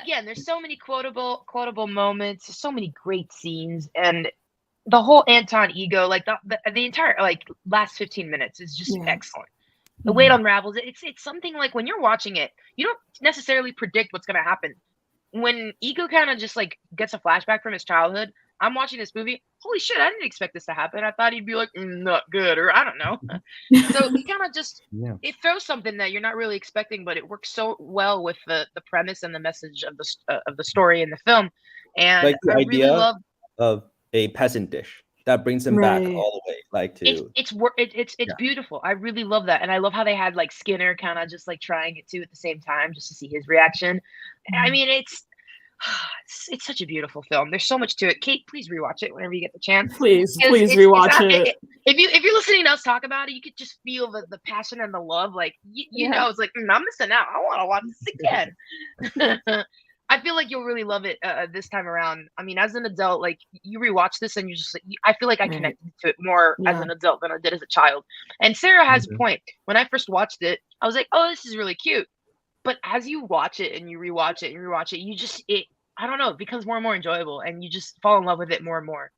Again, there's so many quotable moments, so many great scenes, and the whole Anton ego, like the entire like last 15 minutes is just excellent. The way it unravels, it's something like when you're watching it, you don't necessarily predict what's gonna happen. When Ego kind of just like gets a flashback from his childhood, I'm watching this movie. Holy shit, I didn't expect this to happen. I thought he'd be like, not good, or I don't know. So he kind of just, it throws something that you're not really expecting, but it works so well with the premise and the message of the story in the film. And like the I idea really love of a peasant dish that brings him back all the way, like to it's beautiful. I really love that, and I love how they had like Skinner kind of just like trying it too at the same time, just to see his reaction. I mean, it's such a beautiful film. There's so much to it. Kate, please rewatch it whenever you get the chance. Please rewatch it. If you're listening to us talk about it, you could just feel the passion and the love. Like you know, it's like I'm missing out. I want to watch this again. I feel like you'll really love it this time around. I mean, as an adult, like you rewatch this and you're just like, I feel like I connected to it more as an adult than I did as a child. And Sarah has a point. When I first watched it, I was like, oh, this is really cute. But as you watch it and you rewatch it and rewatch it, I don't know, it becomes more and more enjoyable, and you just fall in love with it more and more.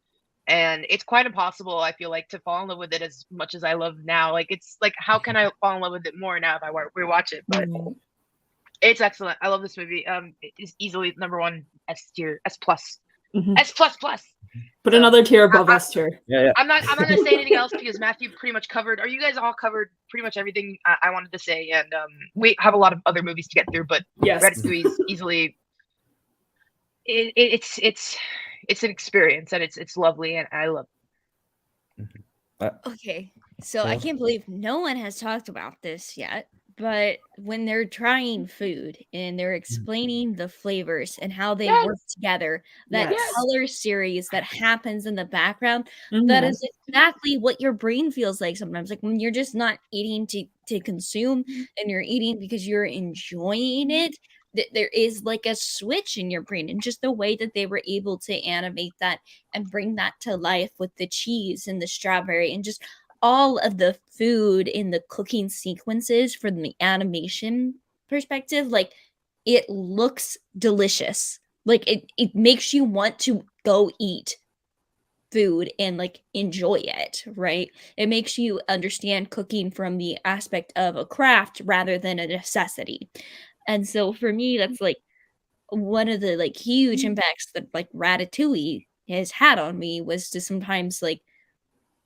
And it's quite impossible, I feel like, to fall in love with it as much as I love now. Like, it's like, how can I fall in love with it more now if I rewatch it? But it's excellent. I love this movie. It is easily number 1 S tier, S plus, S plus plus. Put another tier above S tier. Yeah. I'm not gonna say anything else because Matthew pretty much covered. Or you guys all covered pretty much everything I wanted to say, and we have a lot of other movies to get through. But Ratatouille is easily. It's an experience, and it's lovely, and I love it. Okay, so I can't believe no one has talked about this yet, but when they're trying food and they're explaining the flavors and how they work together, that color series that happens in the background, that is exactly what your brain feels like sometimes. Like when you're just not eating to consume and you're eating because you're enjoying it, there is like a switch in your brain, and just the way that they were able to animate that and bring that to life with the cheese and the strawberry and just all of the food in the cooking sequences from the animation perspective, like it looks delicious. Like it makes you want to go eat food and like enjoy it, right? It makes you understand cooking from the aspect of a craft rather than a necessity. And so for me, that's like one of the like huge impacts that like Ratatouille has had on me, was to sometimes like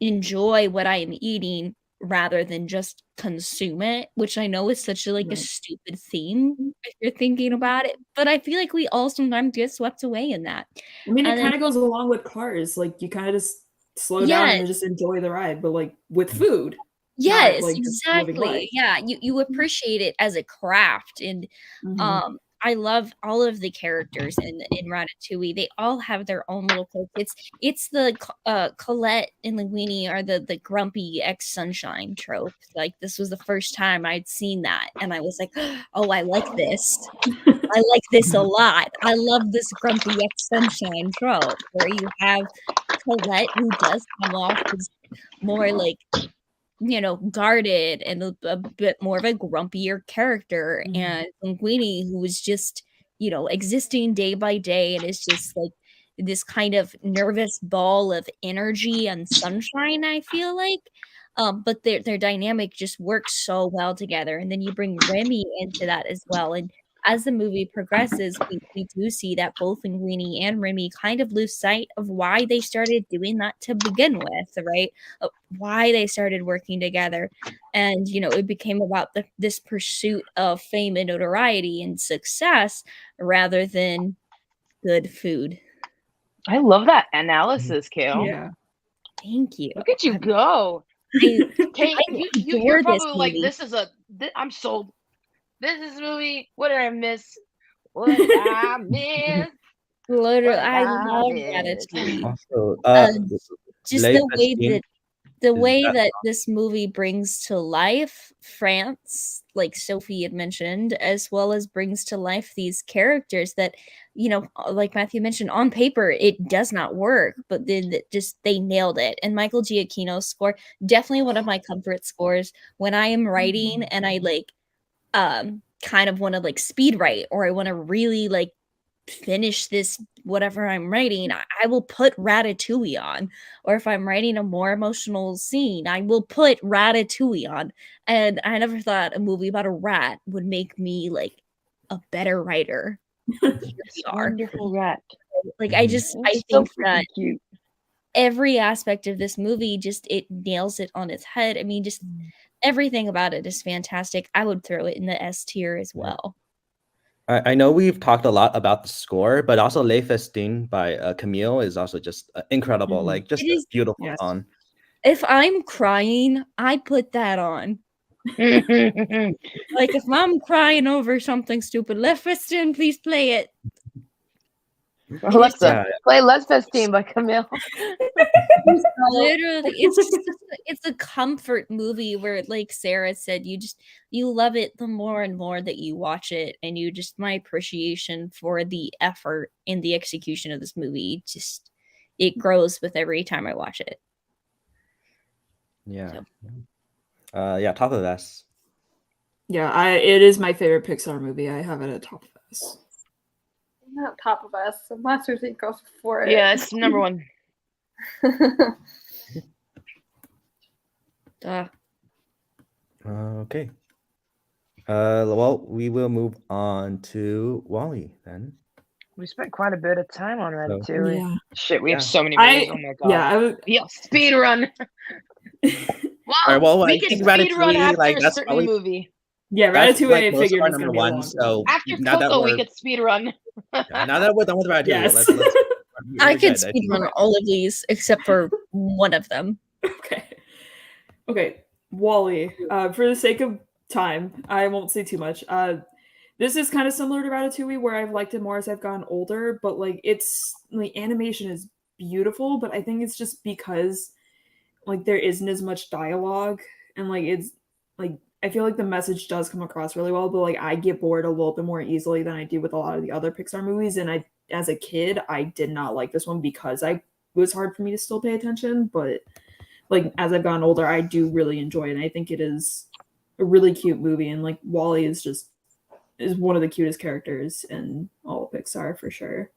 enjoy what I am eating rather than just consume it, which I know is such a like a stupid theme if you're thinking about it, but I feel like we all sometimes get swept away in that. I mean, it kind of goes along with Cars. Like you kind of just slow down and just enjoy the ride, but like with food. Yes, like, exactly. Yeah, you appreciate it as a craft, and I love all of the characters in Ratatouille. They all have their own little quirks. It's the Colette and Linguini are the grumpy ex Sunshine trope. Like this was the first time I'd seen that, and I was like, oh, I like this. I like this a lot. I love this grumpy ex Sunshine trope where you have Colette who does come off as more like, guarded and a bit more of a grumpier character, and Linguini, who is just, existing day by day and is just like this kind of nervous ball of energy and sunshine, I feel like. But their dynamic just works so well together. And then you bring Remy into that as well. And as the movie progresses, we do see that both Linguini and Remy kind of lose sight of why they started doing that to begin with, right? Why they started working together. And, it became about this pursuit of fame and notoriety and success rather than good food. I love that analysis, Kale. Yeah. Thank you. Look at you go. I Kate, adore you're this probably like, movie. I'm sold. This is a movie. What did I miss? What did I miss? Literally, What I I love miss? Ratatouille. Also, Just Leif the way Esteem that the is way best. that this movie brings to life France, like Sophie had mentioned, as well as brings to life these characters that, like Matthew mentioned, on paper it does not work, but then they nailed it. And Michael Giacchino's score, definitely one of my comfort scores when I am writing and I kind of want to like speed write, or I want to really like finish this whatever I'm writing, I will put Ratatouille on. Or if I'm writing a more emotional scene, I will put Ratatouille on. And I never thought a movie about a rat would make me like a better writer. Wonderful rat. Like I think so that cute. every aspect of this movie it nails it on its head. I mean, just everything about it is fantastic. I would throw it in the S tier as well. I know we've talked a lot about the score, but also Les Festines by Camille is also just incredible. Like just a beautiful song. If I'm crying, I put that on. Like if I'm crying over something stupid, Les Festines, please play it. Alexa, play Les Festines by Camille. Literally, it's a comfort movie where, like Sarah said, you love it the more and more that you watch it, and my appreciation for the effort in the execution of this movie it grows with every time I watch it. Yeah. So. Top of S. Yeah, it is my favorite Pixar movie. I have it at top of S. Not top of us. So Monsters Inc. goes before it. Yeah, it's number one. Okay. Well, we will move on to Wall-E then. We spent quite a bit of time on Ratatouille. Yeah. Shit, we have so many movies. Oh my god. Yeah, speed run. We can speed run after a that's certain movie. Yeah, Ratatouille I figured was number gonna be one. So after Coco, we could speed run. Now that we're done with Ratatouille, yes. let's I can speed run all of these except for one of them. Okay. Wall-E. For the sake of time, I won't say too much. This is kind of similar to Ratatouille, where I've liked it more as I've gotten older, but like it's like animation is beautiful, but I think it's just because like there isn't as much dialogue, and like it's like I feel like the message does come across really well, but like I get bored a little bit more easily than I do with a lot of the other Pixar movies. And as a kid, I did not like this one because it was hard for me to still pay attention. But like as I've gotten older, I do really enjoy it. And I think it is a really cute movie. And like Wall-E is one of the cutest characters in all of Pixar for sure.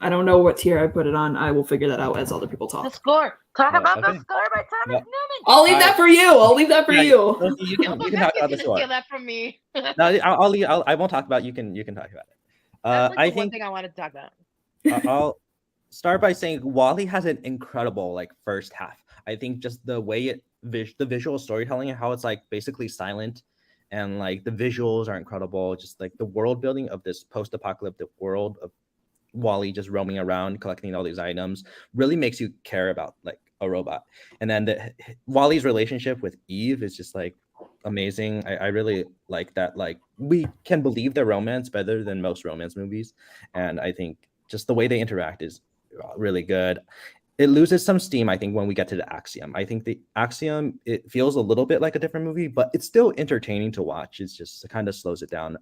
I don't know what tier I put it on. I will figure that out as other people talk. The score. Talk about the score by Thomas Newman. I'll leave that for you. You can talk about the score. Steal that from me. No, I won't talk about. You can talk about it. That's like I the think one thing I wanted to talk about. I'll start by saying Wall-E has an incredible like first half. I think just the way the visual storytelling and how it's like basically silent, and like the visuals are incredible. Just like the world building of this post-apocalyptic world of Wall-E just roaming around collecting all these items really makes you care about like a robot. And then Wall-E's relationship with Eve is just like amazing. I really like that. Like, we can believe the romance better than most romance movies, and I think just the way they interact is really good. It loses some steam, I think, when we get to the Axiom. I think the Axiom, it feels a little bit like a different movie, but it's still entertaining to watch. It's just, it kind of slows it down.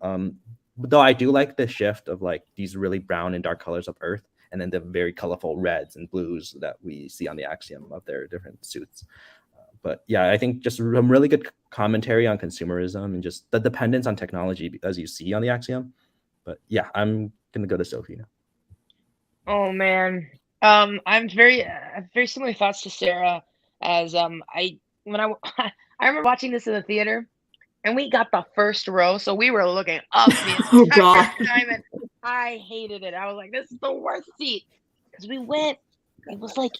Though I do like the shift of like these really brown and dark colors of Earth, and then the very colorful reds and blues that we see on the Axiom of their different suits. But yeah, I think just some really good commentary on consumerism and just the dependence on technology as you see on the Axiom. But yeah, I'm gonna go to Sophie now. Oh man. I'm very similar thoughts to Sarah as I when I I remember watching this in the theater and we got the first row, so we were looking up the Oh, entire God. time and I hated it. I was like, this is the worst seat. Because we went, it was like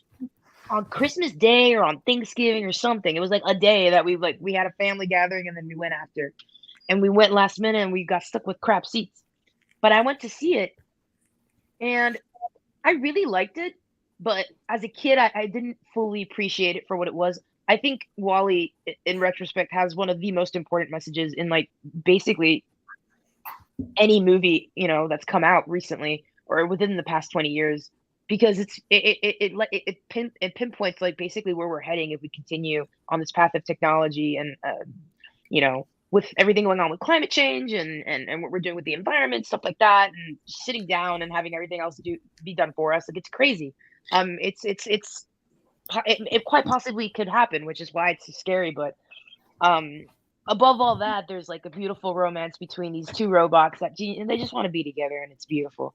on Christmas Day or on Thanksgiving or something. It was like a day that we had a family gathering and then we went after. And we went last minute and we got stuck with crap seats. But I went to see it and I really liked it, but as a kid, I didn't fully appreciate it for what it was. I think Wally, in retrospect, has one of the most important messages in like basically any movie that's come out recently or within the past 20 years, because it pinpoints like basically where we're heading if we continue on this path of technology and with everything going on with climate change and what we're doing with the environment, stuff like that, and sitting down and having everything else be done for us. Like, it's crazy. It quite possibly could happen, which is why it's so scary. But above all that, there's like a beautiful romance between these two robots and they just want to be together, and it's beautiful.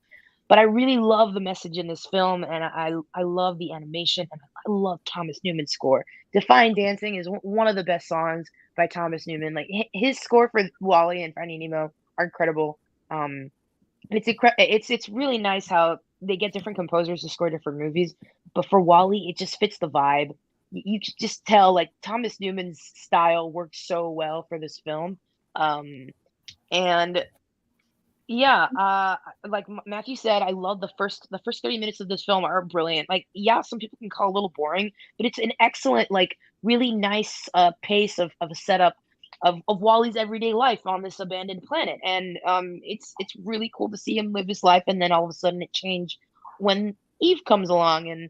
But I really love the message in this film, and I love the animation, and I love Thomas Newman's score. Define Dancing is one of the best songs by Thomas Newman. Like, his score for Wally and Finding Nemo are incredible. It's really nice how they get different composers to score different movies, but for Wally, it just fits the vibe. You can just tell like Thomas Newman's style works so well for this film. And yeah, like Matthew said, I love the first 30 minutes of this film are brilliant. Like, yeah, some people can call it a little boring, but it's an excellent, like, really nice pace of a setup of Wally's everyday life on this abandoned planet. And it's really cool to see him live his life, and then all of a sudden it changed when Eve comes along. And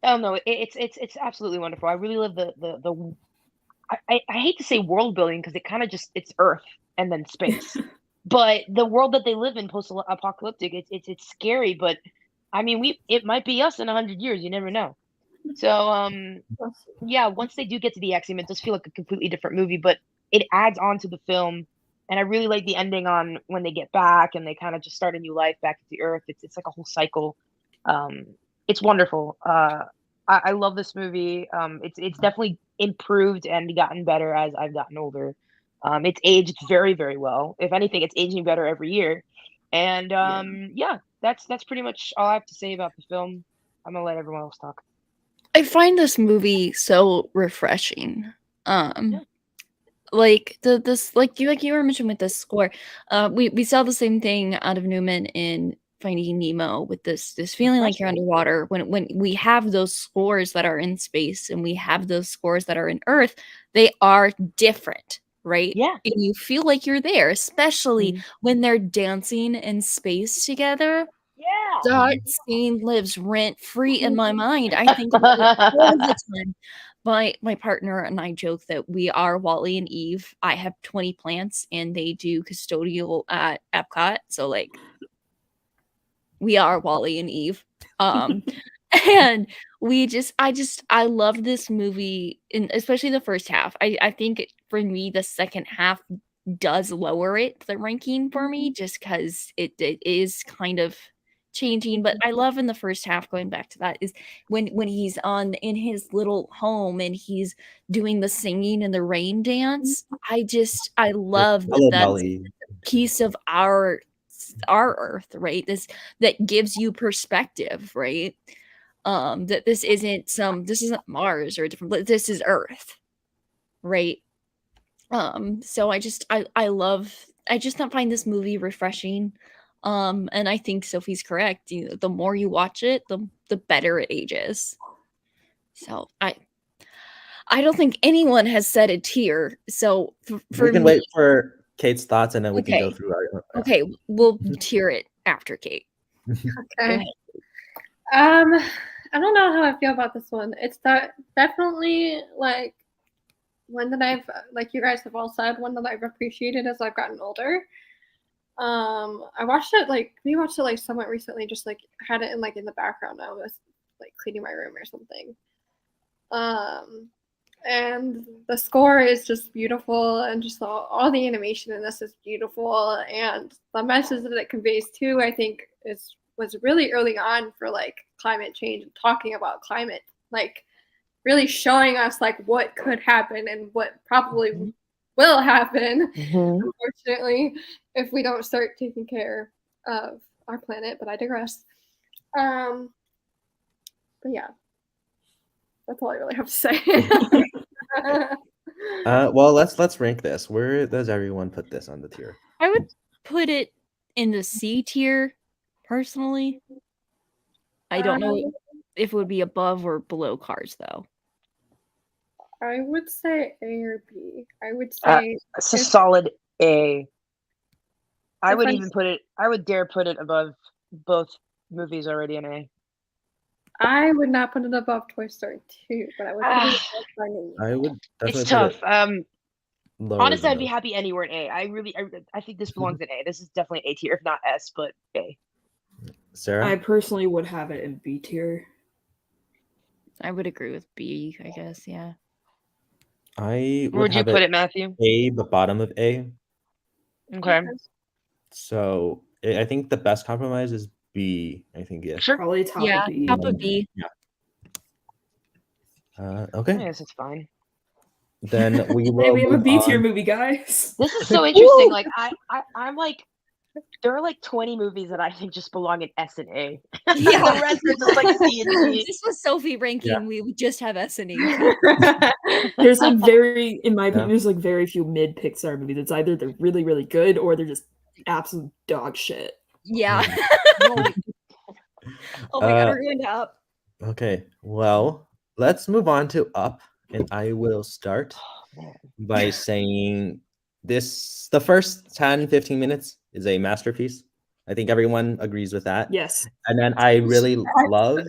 I don't know, it's absolutely wonderful. I really love the I hate to say world building because it kind of just it's Earth and then space. But the world that they live in, post-apocalyptic, it's scary. But I mean, it might be us in 100 years. You never know. So yeah, once they do get to the Axiom, it does feel like a completely different movie, but it adds on to the film. And I really like the ending on when they get back and they kind of just start a new life back at the Earth. It's like a whole cycle. It's wonderful. I love this movie. It's definitely improved and gotten better as I've gotten older. It's aged very, very well. If anything, it's aging better every year. And yeah, that's pretty much all I have to say about the film. I'm gonna let everyone else talk. I find this movie so refreshing. Yeah. Like this, like you were mentioning with this score, we saw the same thing out of Newman in Finding Nemo with this feeling like you're underwater. When we have those scores that are in space and we have those scores that are in Earth, they are different, right? Yeah. And you feel like you're there, especially when they're dancing in space together. Yeah. That scene lives rent free in my mind. I think about it all the time. My partner and I joke that we are Wally and Eve. I have 20 plants and they do custodial at Epcot. So like we are Wally and Eve. And I love this movie, and especially the first half. I think for me the second half does lower the ranking for me just because it is kind of changing. But I love in the first half, going back to that, is when he's in his little home and he's doing the singing and the rain dance. I love that's a piece of our Earth, right? That gives you perspective, right? That this isn't Mars or different, this is Earth, right? So I just not find this movie refreshing. And I think Sophie's correct. The more you watch it, the better it ages. So I don't think anyone has said a tier. So for We can me, wait for Kate's thoughts and then we can go Okay. through our. okay, we'll tier it after Kate. Okay. I don't know how I feel about this one. It's definitely like one that I've, like you guys have all said, one that I've appreciated as I've gotten older. I watched it like somewhat recently, just like had it in the background. I was like cleaning my room or something. And the score is just beautiful, and just all the animation in this is beautiful, and the message that it conveys too, I think, was really early on for like climate change and talking about climate, like really showing us like what could happen and what probably will happen, unfortunately, if we don't start taking care of our planet. But I digress. But yeah, that's all I really have to say. Well, let's rank this. Where does everyone put this on the tier? I would put it in the C tier, personally. I don't know if it would be above or below Cars, though. I would say A or B. I would say It's a solid A. I If would I'm- even put it. I would dare put it above both movies already in A. I would not put it above Toy Story 2, but I would put it above Finding Nemo. I would definitely It's put tough. it lower Honestly, than I'd be those. happy anywhere in A. I think this belongs in A. This is definitely A tier, if not S, but A. Sarah? I personally would have it in B tier. I would agree with B, I guess, yeah. I Where would you have put it, Matthew? A, but bottom of A. Okay. So I think the best compromise is B. I think yeah. Sure. Probably top Yeah, of B. top of B. Okay. I guess it's fine. Then we will. Hey, we have a move B tier on. movie, guys. This is so interesting. Like I'm like, there are like 20 movies that I think just belong in S and A. Yeah. The rest are just like C and D. This was Sophie ranking. We would just have S and E. There's like in my opinion, Yeah. there's like very few mid Pixar movies. It's either they're really, really good or they're just absolute dog shit. Yeah. Oh my god, we're going to Up. Okay. Well, let's move on to Up, and I will start by saying the first 10, 15 minutes is a masterpiece. I think everyone agrees with that. Yes. And then I really love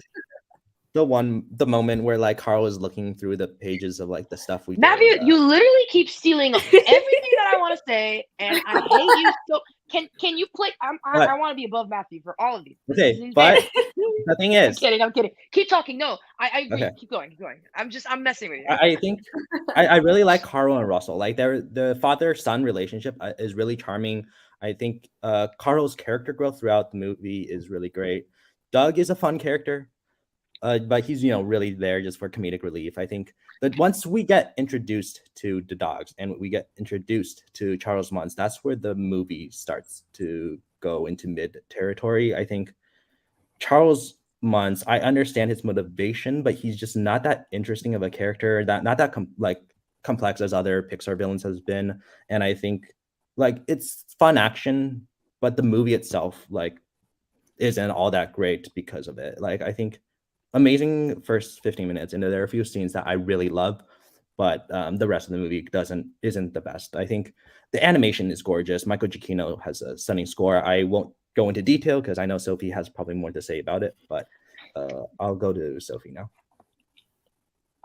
the moment where like Carl is looking through the pages of like the stuff we Matthew, did. you literally keep stealing everything that I want to say, and I hate you so. Can you play? I want to be above Matthew for all of these. Okay, but the thing is, I'm kidding. Keep talking. No, I agree. Okay. Keep going. I'm messing with you. I think I really like Carl and Russell. Like the father-son relationship is really charming. I think Carl's character growth throughout the movie is really great. Doug is a fun character, but he's really there just for comedic relief. I think that once we get introduced to the dogs and we get introduced to Charles Muntz, that's where the movie starts to go into mid territory. I think Charles Muntz, I understand his motivation, but he's just not that interesting of a character. Not that complex as other Pixar villains has been. And I think like it's fun action, but the movie itself like isn't all that great because of it. Like I think amazing first 15 minutes, and there are a few scenes that I really love, but the rest of the movie isn't the best. I think the animation is gorgeous. Michael Giacchino has a stunning score. I won't go into detail because I know Sophie has probably more to say about it, but I'll go to Sophie now.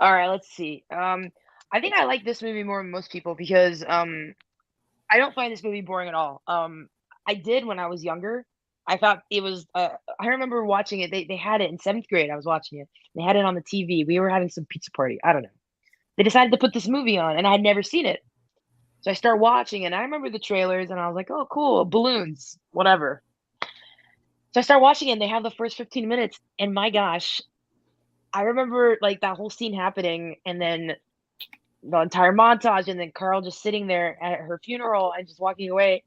All right, let's see. I think I like this movie more than most people because I don't find this movie boring at all. I did when I was younger. I thought it was. I remember watching it. They had it in 7th grade. I was watching it. They had it on the TV. We were having some pizza party. I don't know. They decided to put this movie on, and I had never seen it. So I started watching, and I remember the trailers, and I was like, "Oh, cool, balloons, whatever." So I started watching it, and they have the first 15 minutes, and my gosh, I remember like that whole scene happening, and then the entire montage, and then Carl just sitting there at her funeral and just walking away.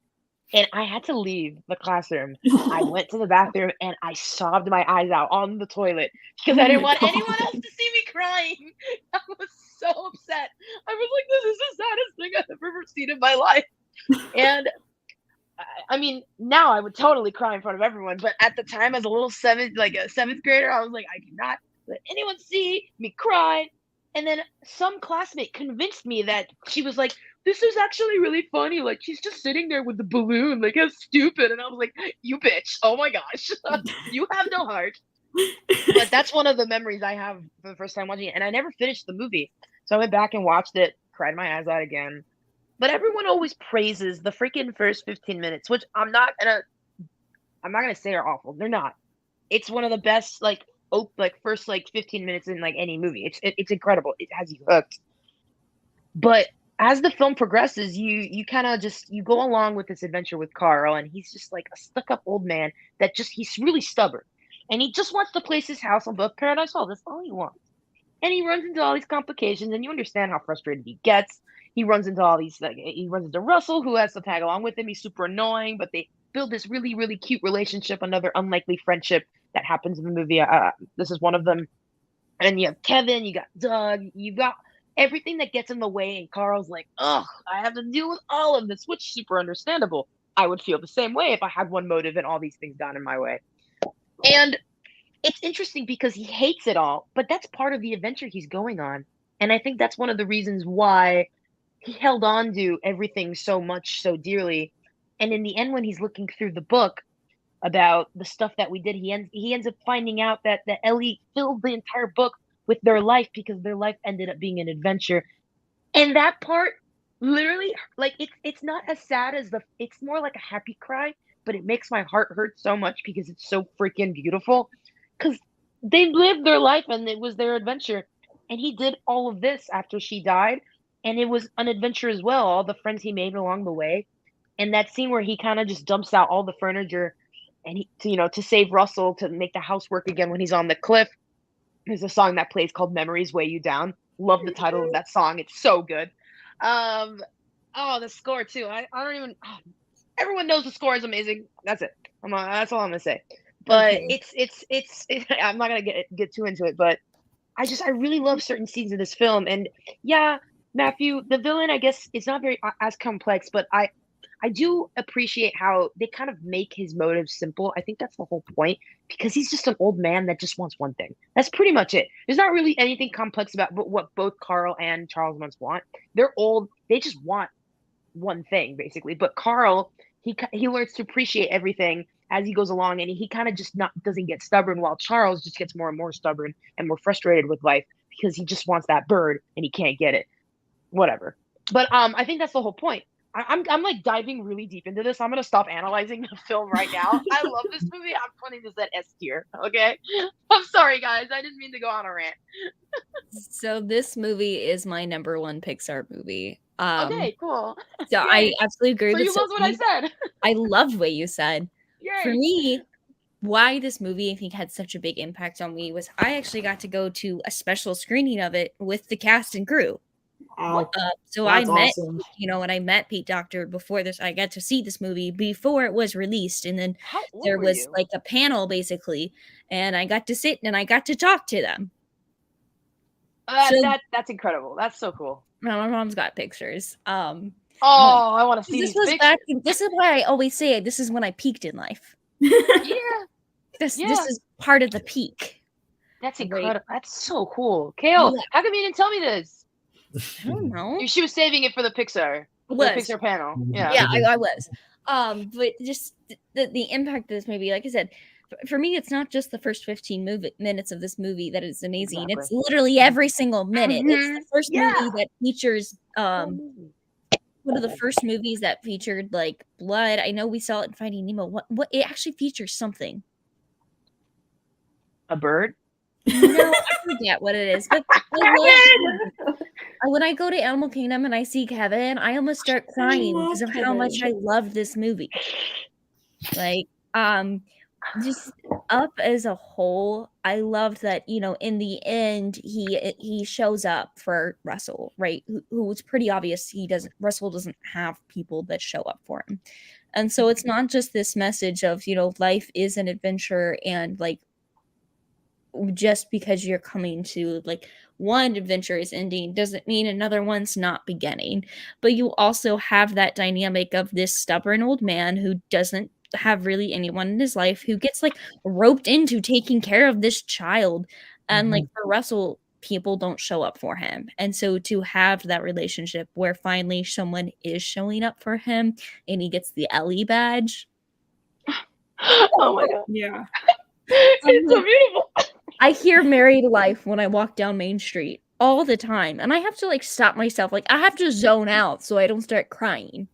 And I had to leave the classroom. I went to the bathroom and I sobbed my eyes out on the toilet because I didn't want anyone else to see me crying. I was so upset. I was like, this is the saddest thing I've ever seen in my life. And I mean, now I would totally cry in front of everyone. But at the time, as a little 7th grader, I was like, I cannot let anyone see me cry. And then some classmate convinced me that she was like, "This is actually really funny. Like she's just sitting there with the balloon, like how stupid." And I was like, "You bitch! Oh my gosh, you have no heart." But that's one of the memories I have for the first time watching it, and I never finished the movie, so I went back and watched it, cried my eyes out again. But everyone always praises the freaking first 15 minutes, which I'm not gonna say are awful. They're not. It's one of the best like first like 15 minutes in like any movie. It's incredible. It has you hooked. But as the film progresses, you kind of just you go along with this adventure with Carl, and he's just like a stuck-up old man that just he's really stubborn, and he just wants to place his house above Paradise Hall. That's all he wants. And he runs into all these complications, and you understand how frustrated he gets. He runs into all these like he runs into Russell, who has to tag along with him. He's super annoying, but they build this really really cute relationship. Another unlikely friendship that happens in the movie. This is one of them. And you have Kevin, you got Doug, you got everything that gets in the way. And Carl's like, ugh, I have to deal with all of this, which is super understandable. I would feel the same way if I had one motive and all these things got in my way. And it's interesting because he hates it all, but that's part of the adventure he's going on. And I think that's one of the reasons why he held on to everything so much, so dearly. And in the end, when he's looking through the book about the stuff that we did, he ends up finding out that Ellie filled the entire book with their life because their life ended up being an adventure. And that part, literally, like it's not as sad as it's more like a happy cry, but it makes my heart hurt so much because it's so freaking beautiful. Because they lived their life and it was their adventure. And he did all of this after she died. And it was an adventure as well, all the friends he made along the way. And that scene where he kind of just dumps out all the furniture and to save Russell, to make the house work again when he's on the cliff. There's a song that plays called Memories Weigh You Down. Love the title of that song. It's so good. The score too. I don't even everyone knows the score is amazing. That's it. That's all I'm gonna say. But Okay. it's I'm not gonna get too into it, but I really love certain scenes of this film. And yeah, Matthew, the villain, I guess it's not very as complex, but I do appreciate how they kind of make his motives simple. I think that's the whole point, because he's just an old man that just wants one thing. That's pretty much it. There's not really anything complex about what both Carl and Charles Muntz want. They're old. They just want one thing, basically. But Carl, he learns to appreciate everything as he goes along, and he kind of just doesn't get stubborn, while Charles just gets more and more stubborn and more frustrated with life because he just wants that bird and he can't get it. Whatever. But I think that's the whole point. I'm like diving really deep into this. I'm gonna stop analyzing the film right now. I love this movie. I'm putting this at S tier. Okay, I'm sorry guys. I didn't mean to go on a rant. So this movie is my number one Pixar movie. Okay, cool. So I absolutely agree So with you loved what I said. I loved what you said. For Yay. me, why this movie I think had such a big impact on me was I actually got to go to a special screening of it with the cast and crew. So I met, awesome. and I met Pete Docter before this. I got to see this movie before it was released, and then How old there were was you? like a panel basically, and I got to sit and I got to talk to them. That's incredible. That's so cool. My mom's got pictures. Oh, I want to see This these was pictures. this is why I always say this is when I peaked in life. Yeah, This Yeah. is part of the peak. that's Right. incredible. That's so cool. Kale, Yeah. how come you didn't tell me this? I don't know. She was saving it for the Pixar. For the Was. Pixar panel. Yeah. Yeah, I was. But just the impact of this movie, like I said, for me, it's not just the first 15 minutes of this movie that is amazing. Exactly. It's literally every single minute. It's Mhm. the first Yeah. movie that features Cool. one of the first movies that featured like blood. I know we saw it in Finding Nemo. What it actually features something. A bird? No, I forget what it is. But when I go to Animal Kingdom and I see Kevin, I almost start crying love because of how much I Kevin. love this movie. Like, just Up as a whole, I love that, in the end he shows up for Russell, right? Who it's pretty obvious Russell doesn't have people that show up for him. And so it's not just this message of, life is an adventure, and like just because you're coming to like one adventure is ending doesn't mean another one's not beginning. But you also have that dynamic of this stubborn old man who doesn't have really anyone in his life, who gets like roped into taking care of this child. And like for Russell, people don't show up for him. And so to have that relationship where finally someone is showing up for him and he gets the Ellie badge. Oh my god. Yeah. It's so beautiful. I hear married life when I walk down Main Street all the time. And I have to like stop myself. Like I have to zone out so I don't start crying.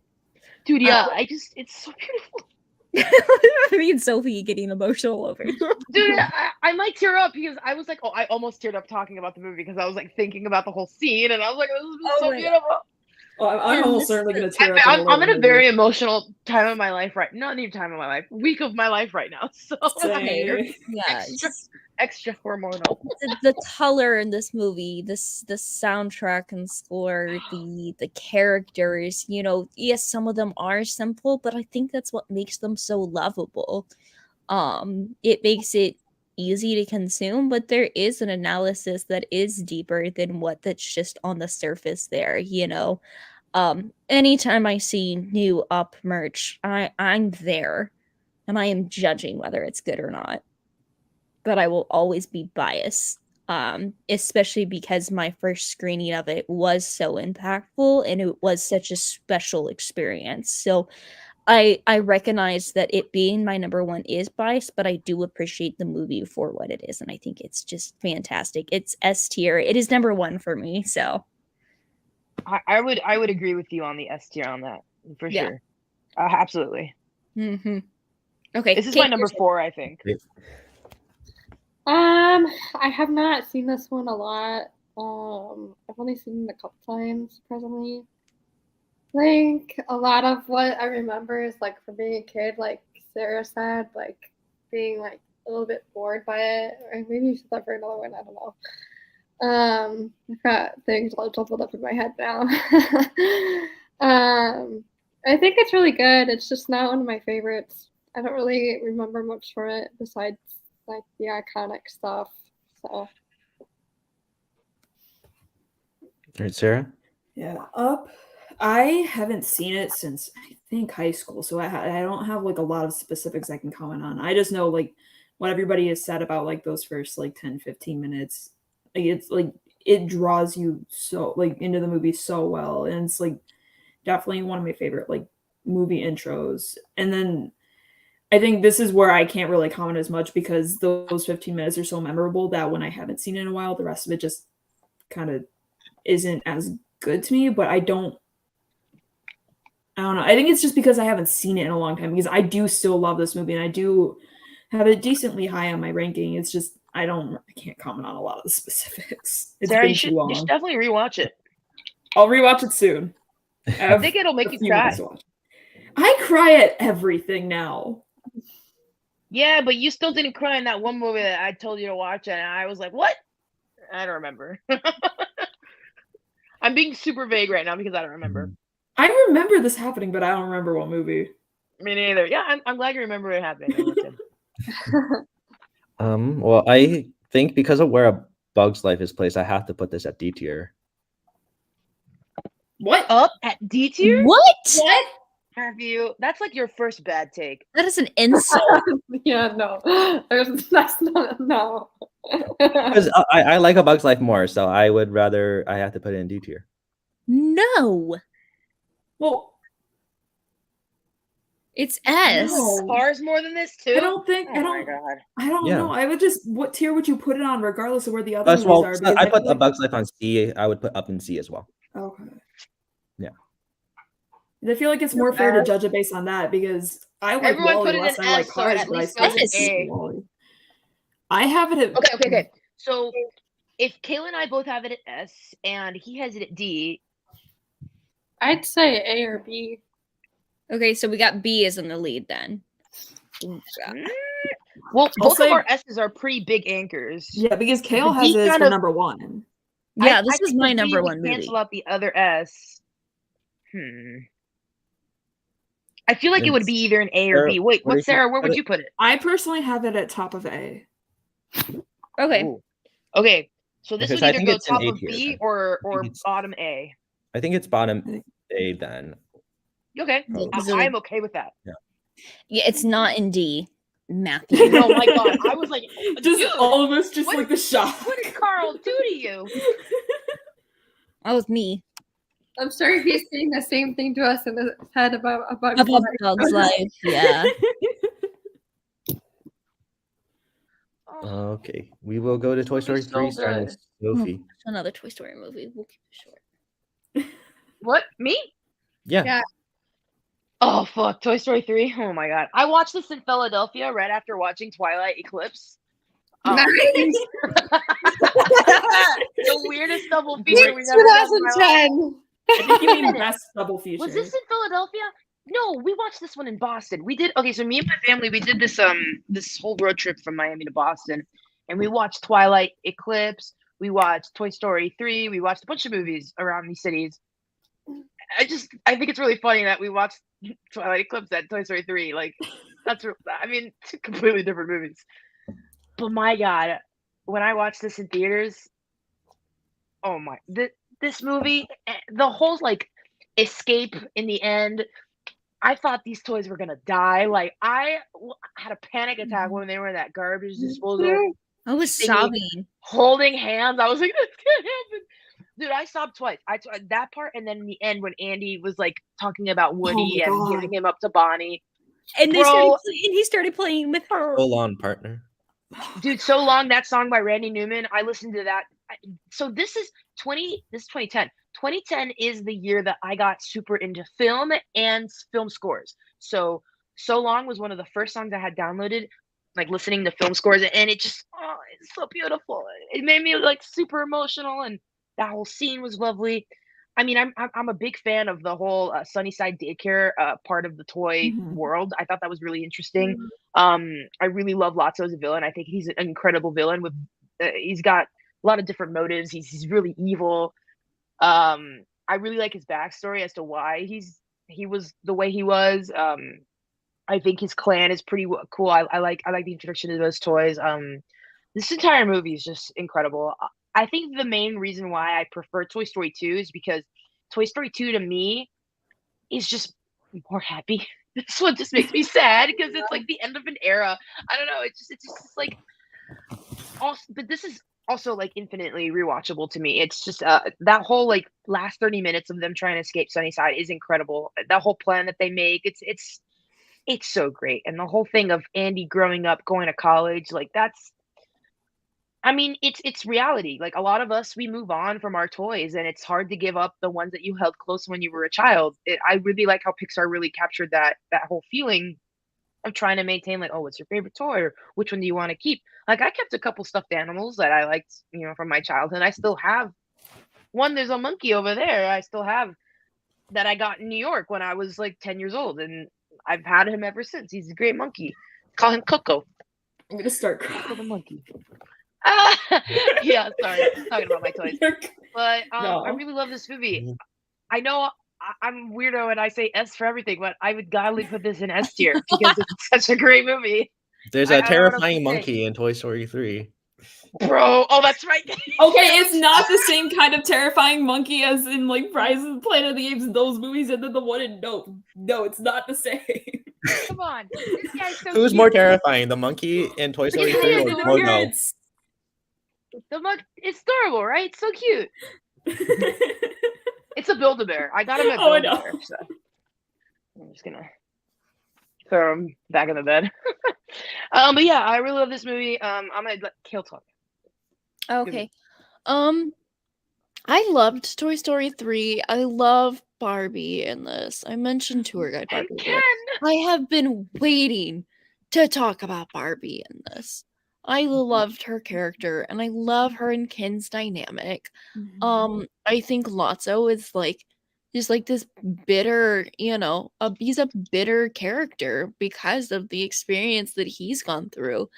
Dude, yeah, it's so beautiful. Me and Sophie getting emotional over it. Dude, I might tear up because I was like, I almost teared up talking about the movie because I was like thinking about the whole scene and I was like, this is so beautiful. Well, I'm almost certainly going to tear up. I'm in a very emotional time of my life not even time of my life, week of my life right now. So yeah, extra hormonal. The color in this movie, the soundtrack and score, the characters, you know, yes, some of them are simple, but I think that's what makes them so lovable. It makes it easy to consume, but there is an analysis that is deeper than that's just on the surface there, you know. Anytime I see new Up merch, I'm there and I am judging whether it's good or not. But I will always be biased, especially because my first screening of it was so impactful and it was such a special experience. So I recognize that it being my number one is biased, but I do appreciate the movie for what it is, and I think it's just fantastic. It's S tier. It is number one for me. So I would agree with you on the S tier on that for sure. Absolutely. Mm-hmm. Okay, this is my number 4, I think. I have not seen this one a lot. I've only seen it a couple times, surprisingly. I think a lot of what I remember is like from being a kid, like Sarah said, like being like a little bit bored by it, or maybe you said that for another one. I don't know. I've got things all jumbled up in my head now. I think it's really good. It's just not one of my favorites. I don't really remember much from it besides like the iconic stuff. So. All right, Sarah? Yeah, Up. I haven't seen it since I think high school, so I don't have like a lot of specifics I can comment on. I just know like what everybody has said about like those first like 10-15 minutes. Like it's like it draws you so like into the movie so well, and it's like definitely one of my favorite like movie intros. And then I think this is where I can't really comment as much because those 15 minutes are so memorable that when I haven't seen it in a while, the rest of it just kind of isn't as good to me. But I don't know. I think it's just because I haven't seen it in a long time, because I do still love this movie and I do have it decently high on my ranking. It's just I can't comment on a lot of the specifics. It's Sarah, been too long. You should definitely rewatch it. I'll rewatch it soon. I think it'll make you cry. I cry at everything now. Yeah, but you still didn't cry in that one movie that I told you to watch, and I was like, what? I don't remember. I'm being super vague right now because I don't remember. I remember this happening, but I don't remember what movie. Me neither. Yeah, I'm glad you remember it happening. Well, I think because of where A Bug's Life is placed, I have to put this at D tier. What? Up at D tier? What? Have you? That's like your first bad take. That is an insult. Yeah, no. That's not, no. Because I like A Bug's Life more, so I have to put it in D tier. No. Well, it's S. No. Cars more than this too. I don't think. Oh my god. I don't know. I would just. What tier would you put it on, regardless of where the other That's movies well. are? So I put A Bug's Life on C. I would put Up in C as well. Okay. Yeah. I feel like it's more fair to judge it based on that, because I like Everyone Wall-E put it less in than I like S, so Cars, at but I least still that's an think A. Wall-E. I have it at Okay. So if Kayla and I both have it at S and he has it at D, I'd say A or B. Okay, so we got B as in the lead then. well, I'll both say- of our S's are pretty big anchors. Yeah, because Kale The has D it kind for of- number 1. Yeah, I this is think my the D number would one movie. Cancel out the other S. I feel like it would be either an A or Sarah, B. Wait, where what, did you Sarah? Where put would it? you put it? I personally have it at top of A. Okay. Ooh. Okay, so this Because would I either think go it's an top A of tier B then. or it's- bottom A. I think it's bottom A then. Okay, Probably. So- I'm okay with that. Yeah, it's not in D. Matthew. Oh my god, I was like, Just dude, all of us, just what- like the shock. what did Carl do to you? That was me. I'm sure he's saying the same thing to us in his head about a Bug's About Life. Bug's Life, yeah. Oh, Okay, we will go to Toy Story movie's so 3, starting with Sophie. Another Toy Story movie. We'll keep it short. what? Me? Yeah. Yeah. Oh fuck, Toy Story 3. Oh my god. I watched this in Philadelphia right after watching Twilight Eclipse. Nice. The weirdest double feature we've ever done in my life. 2010. I think you mean best double feature. Was this in Philadelphia? No, we watched this one in Boston. We did okay, so me and my family, we did this whole road trip from Miami to Boston, and we watched Twilight Eclipse, we watched Toy Story 3, we watched a bunch of movies around these cities. I think it's really funny that we watched Twilight Eclipse at Toy Story 3. Like I mean, two completely different movies. But my god, when I watched this in theaters, oh my, this movie, the whole like escape in the end, I thought these toys were gonna die. Like I had a panic attack when they were in that garbage disposal, I was thingy, sobbing. holding hands. I was like, this can't happen. Dude, I sobbed twice. That part, and then in the end when Andy was like talking about Woody and God. giving him up to Bonnie. And Bro. he started playing with her. Hold on, partner. Dude, So Long, that song by Randy Newman, I listened to that. So this is 2010. 2010 is the year that I got super into film and film scores. So Long was one of the first songs I had downloaded, like listening to film scores, and it just, oh, it's so beautiful. It made me like super emotional, and that whole scene was lovely. I mean, I'm a big fan of the whole Sunnyside daycare part of the toy world. I thought that was really interesting. I really love Lotso as a villain. I think he's an incredible villain. With he's got a lot of different motives. He's really evil. I really like his backstory as to why he was the way he was. I think his clan is pretty cool. I like the introduction to those toys. This entire movie is just incredible. I think the main reason why I prefer Toy Story 2 is because Toy Story 2 to me is just more happy. This one just makes me sad because it's like the end of an era. I don't know. It's just like also, but this is also like infinitely rewatchable to me. It's just that whole like last 30 minutes of them trying to escape Sunnyside is incredible. That whole plan that they make, it's so great. And the whole thing of Andy growing up, going to college, like that's, I mean, it's reality. Like a lot of us, we move on from our toys, and it's hard to give up the ones that you held close when you were a child. I really like how Pixar really captured that whole feeling of trying to maintain, like, oh, what's your favorite toy, or which one do you want to keep? Like I kept a couple stuffed animals that I liked, from my childhood. I still have one. There's a monkey over there. I still have that I got in New York when I was like 10 years old, and I've had him ever since. He's a great monkey. Call him Coco. I'm gonna start Coco crying. the monkey. Yeah, sorry, I'm talking about my toys. But No. I really love this movie. I know I'm weirdo and I say S for everything, but I would gladly put this in S tier because it's such a great movie. There's I a don't know what else to terrifying say. monkey in Toy Story 3. Bro, oh, that's right. Okay, it's not the same kind of terrifying monkey as in like Rise of the Planet of the Apes, those movies, and then the one in no, it's not the same. Come on. This guy's so Who's cute. more terrifying, the monkey in Toy Story 3 or In Mogo? appearance. The monkey, it's adorable, right? It's so cute. It's a Build-A-Bear. I got him at Oh, I know. Build-A-Bear, so I'm just gonna throw him back in the bed. But yeah, I really love this movie. I'm gonna let Kale talk. Okay. I loved Toy Story 3. I love Barbie in this. I mentioned Tour Guide And Barbie. Ken. I have been waiting to talk about Barbie in this. I loved her character and I love her and Ken's dynamic. I think Lotso is like just like this bitter, he's a bitter character because of the experience that he's gone through.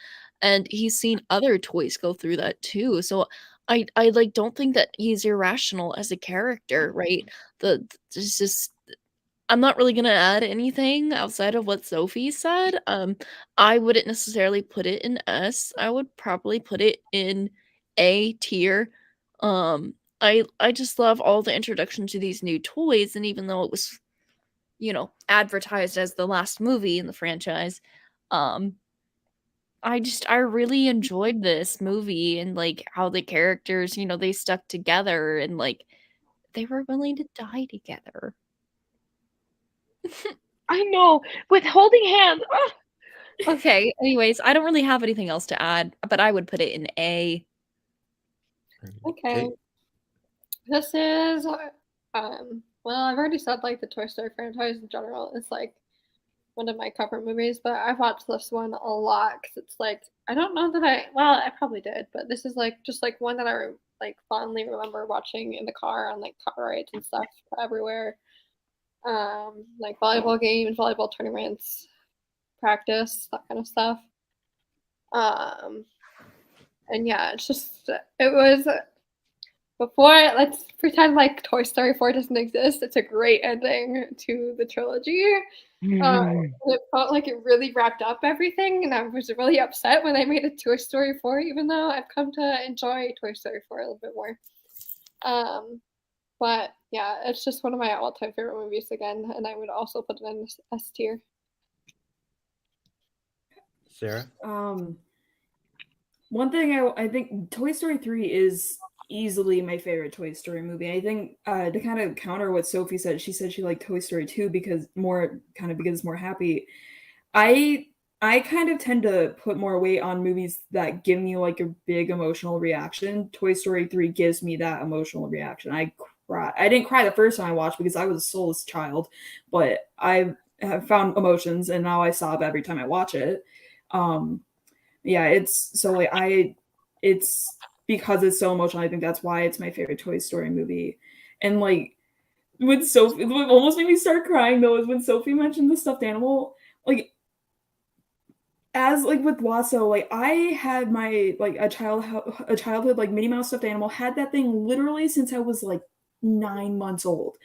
And he's seen other toys go through that too. So I like don't think that he's irrational as a character, right? It's just I'm not really gonna add anything outside of what Sophie said. I wouldn't necessarily put it in S. I would probably put it in A tier. I just love all the introduction to these new toys, and even though it was, advertised as the last movie in the franchise, I really enjoyed this movie and like how the characters, they stuck together and like they were willing to die together. I know, with holding hands. Ah! Okay, anyways, I don't really have anything else to add, but I would put it in A. Okay. This is well, I've already said like the Toy Story franchise in general is like one of my comfort movies, but I've watched this one a lot because it's like I don't know that I probably did, but this is like just like one that I like fondly remember watching in the car on like car rides and stuff everywhere. Like volleyball games, volleyball tournaments, practice, that kind of stuff. And yeah, it's just it was before let's pretend like Toy Story 4 doesn't exist. It's a great ending to the trilogy. It felt like it really wrapped up everything, and I was really upset when they made a Toy Story 4, even though I've come to enjoy Toy Story 4 a little bit more. But yeah, it's just one of my all-time favorite movies again, and I would also put it in S tier. Sarah? One thing I think Toy Story 3 is easily my favorite Toy Story movie. I think to kind of counter what Sophie said, she said she liked Toy Story 2 because it's more happy. I kind of tend to put more weight on movies that give me like a big emotional reaction. Toy Story 3 gives me that emotional reaction. I cry. I didn't cry the first time I watched because I was a soulless child, but I have found emotions and now I sob every time I watch it. Yeah, it's so like it's because it's so emotional. I think that's why it's my favorite Toy Story movie. And like when Sophie, what almost made me start crying though is when Sophie mentioned the stuffed animal. Like as like with Wasso, like I had my like a childhood like Minnie Mouse stuffed animal. Had that thing literally since I was like 9 months old.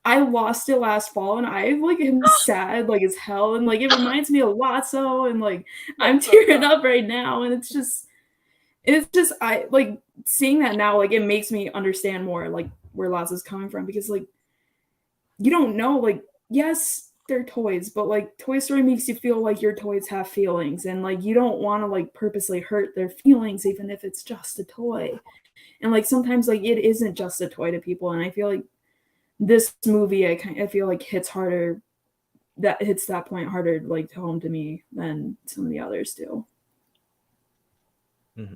I lost it last fall and I like am sad like as hell and like it reminds me of Watso and like I'm tearing up right now and it's just I like seeing that now like it makes me understand more like where Laszlo's coming from because like you don't know like yes they're toys but like Toy Story makes you feel like your toys have feelings and like you don't want to like purposely hurt their feelings even if it's just a toy and like sometimes like it isn't just a toy to people and I feel like this movie I feel like hits that point harder like to home to me than some of the others do. Mm-hmm.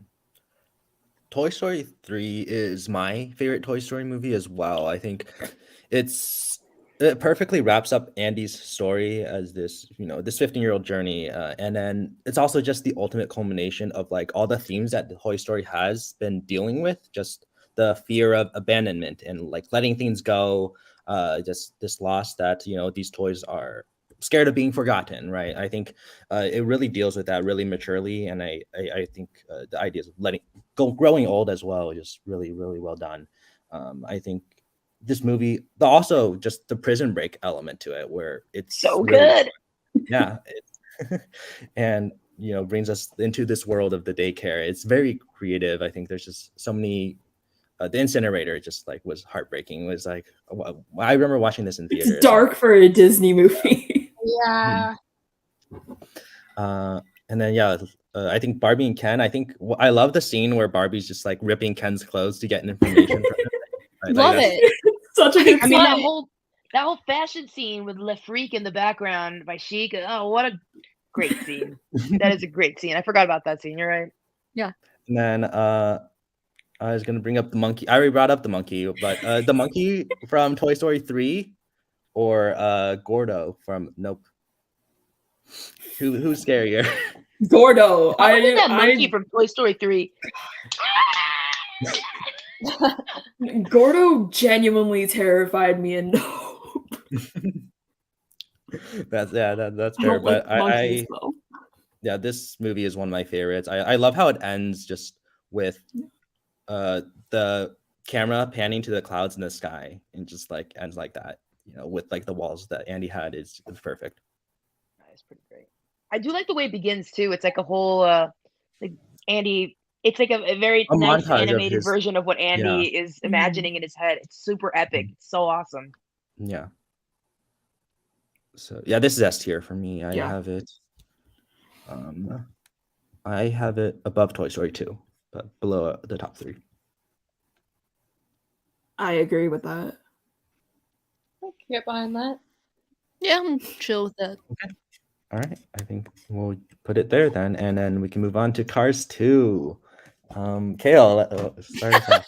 Toy Story 3 is my favorite Toy Story movie as well. I think it perfectly wraps up Andy's story as this 15-year-old journey, and then it's also just the ultimate culmination of like all the themes that the Toy Story has been dealing with, just the fear of abandonment and like letting things go, just this loss that these toys are scared of being forgotten, right? I think it really deals with that really maturely, and I think the ideas of growing old as well is just really really well done. I think this movie, also just the prison break element to it, where it's so really good. Yeah, and brings us into this world of the daycare. It's very creative. I think there's just so many. The incinerator just like was heartbreaking. It was like I remember watching this in theater. It's dark for a Disney movie. Yeah. And then I think Barbie and Ken. I love the scene where Barbie's just like ripping Ken's clothes to get information from him. Right? Love it. Such a good I mean scene. that whole fashion scene with Le Freak in the background by Chic. Oh, what a great scene. That is a great scene. I forgot about that scene. You're right. Yeah. And then I was gonna bring up the monkey. I already brought up the monkey, but the monkey from Toy Story 3 or Gordo from Nope. Who's scarier? Gordo. Probably that monkey from Toy Story 3. Gordo genuinely terrified me and Nope. That's fair. But monkeys, yeah, this movie is one of my favorites. I love how it ends just with the camera panning to the clouds in the sky and just like ends like that, with like the walls that Andy had is perfect. It's pretty great. I do like the way it begins too. It's like a whole like Andy. It's like a very nice animated version of what Andy is imagining in his head. It's super epic. It's so awesome. Yeah. So yeah, this is S tier for me. I have it. I have it above Toy Story 2, but below the top 3. I agree with that. I can get behind that. Yeah, I'm chill with that. All right, I think we'll put it there then, and then we can move on to Cars 2. Kale, start us off.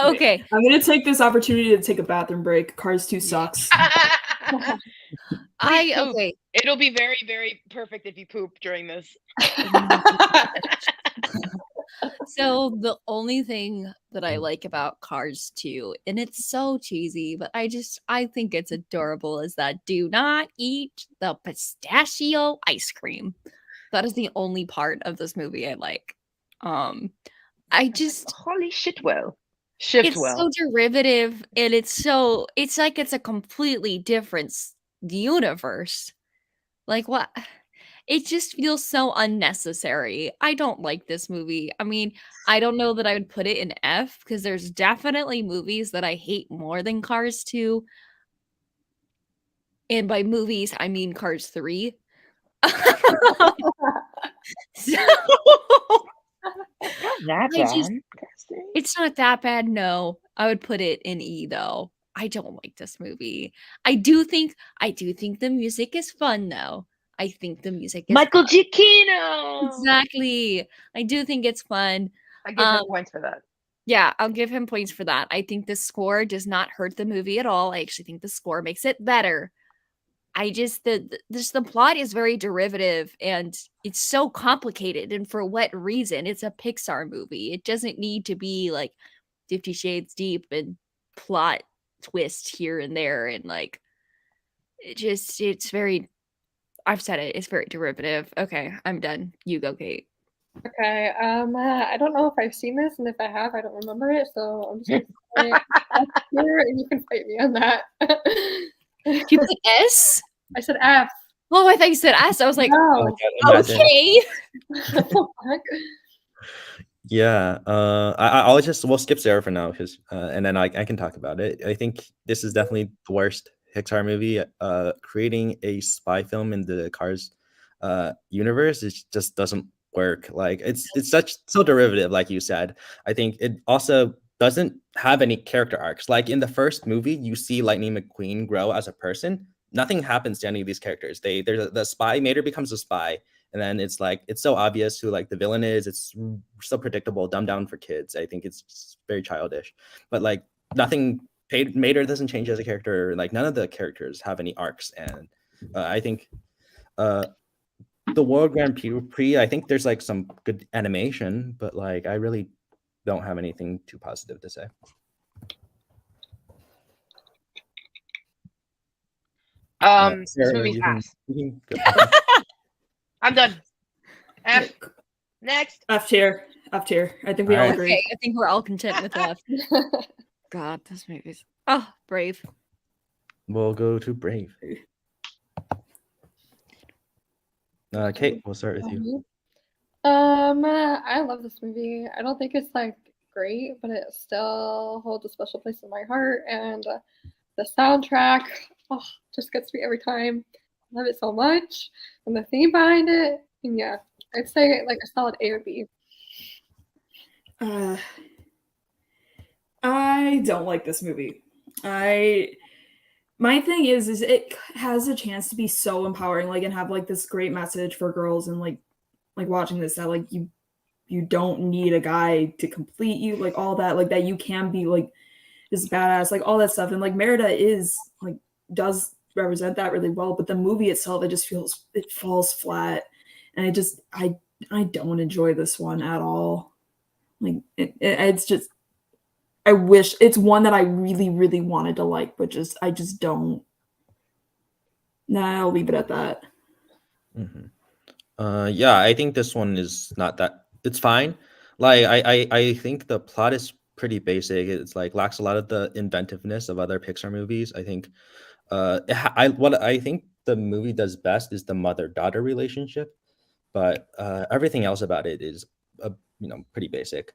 Okay. I'm gonna take this opportunity to take a bathroom break. Cars 2 sucks. Please poop. Okay. It'll be very, very perfect if you poop during this. So the only thing that I like about Cars 2, and it's so cheesy, but I think it's adorable, is that do not eat the pistachio ice cream. That is the only part of this movie I like. I just Holy shit, well. Shift it's well. so derivative, and it's like it's a completely different universe. Like what? It just feels so unnecessary. I don't like this movie. I mean, I don't know that I would put it in F because there's definitely movies that I hate more than Cars 2. And by movies, I mean Cars 3. So Not that I just bad. it's not that bad, no. I would put it in E though. I don't like this movie. I do think the music is fun though. I think the music is Michael fun. Giacchino. Exactly. I do think it's fun. I give him points for that. Yeah, I'll give him points for that. I think the score does not hurt the movie at all. I actually think the score makes it better. I just the plot is very derivative and it's so complicated. And for what reason? It's a Pixar movie. It doesn't need to be like 50 Shades Deep and plot twist here and there and like it's very I've said it. It's very derivative. Okay, I'm done. You go, Kate. Okay. I don't know if I've seen this, and if I have, I don't remember it. So I'm just gonna say F here, and you can fight me on that. You put S? I said F. Oh, I thought you said S. I was like, No. okay. Yeah, we'll skip Sarah for now because and then I can talk about it. I think this is definitely the worst Pixar movie. Creating a spy film in the Cars universe, it just doesn't work. Like it's so derivative, like you said. I think it also doesn't have any character arcs. Like in the first movie, you see Lightning McQueen grow as a person. Nothing happens to any of these characters. The spy Mater becomes a spy. And then it's like it's so obvious who like the villain is. It's so predictable, dumbed down for kids. I think it's very childish. But like nothing, Mater doesn't change as a character. Like none of the characters have any arcs. And I think the World Grand Prix, I think there's like some good animation, but like I really don't have anything too positive to say. This Sarah, movie's you can- ass. you can go. I'm done. F. Next. F tier. F tier. I think we all Alright. agree. Okay, I think we're all content with that. God, this movie's Brave. We'll go to Brave. Kate, we'll start with you. I love this movie. I don't think it's like great, but it still holds a special place in my heart. And the soundtrack, just gets me every time. I love it so much, and the theme behind it. And yeah, I'd say like a solid A or B. I don't like this movie. My thing is it has a chance to be so empowering, like, and have like this great message for girls, and like watching this, that like you don't need a guy to complete you, like all that, like that you can be like this badass, like all that stuff. And like Merida is like does represent that really well, but the movie itself, it falls flat, and I don't enjoy this one at all. Like it's just, I wish it's one that I really, really wanted to like, but I just don't. Nah, I'll leave it at that. Yeah, I think this one is not that. It's fine. Like I think the plot is pretty basic. It's like lacks a lot of the inventiveness of other Pixar movies. I think what I think the movie does best is the mother-daughter relationship, but everything else about it is pretty basic.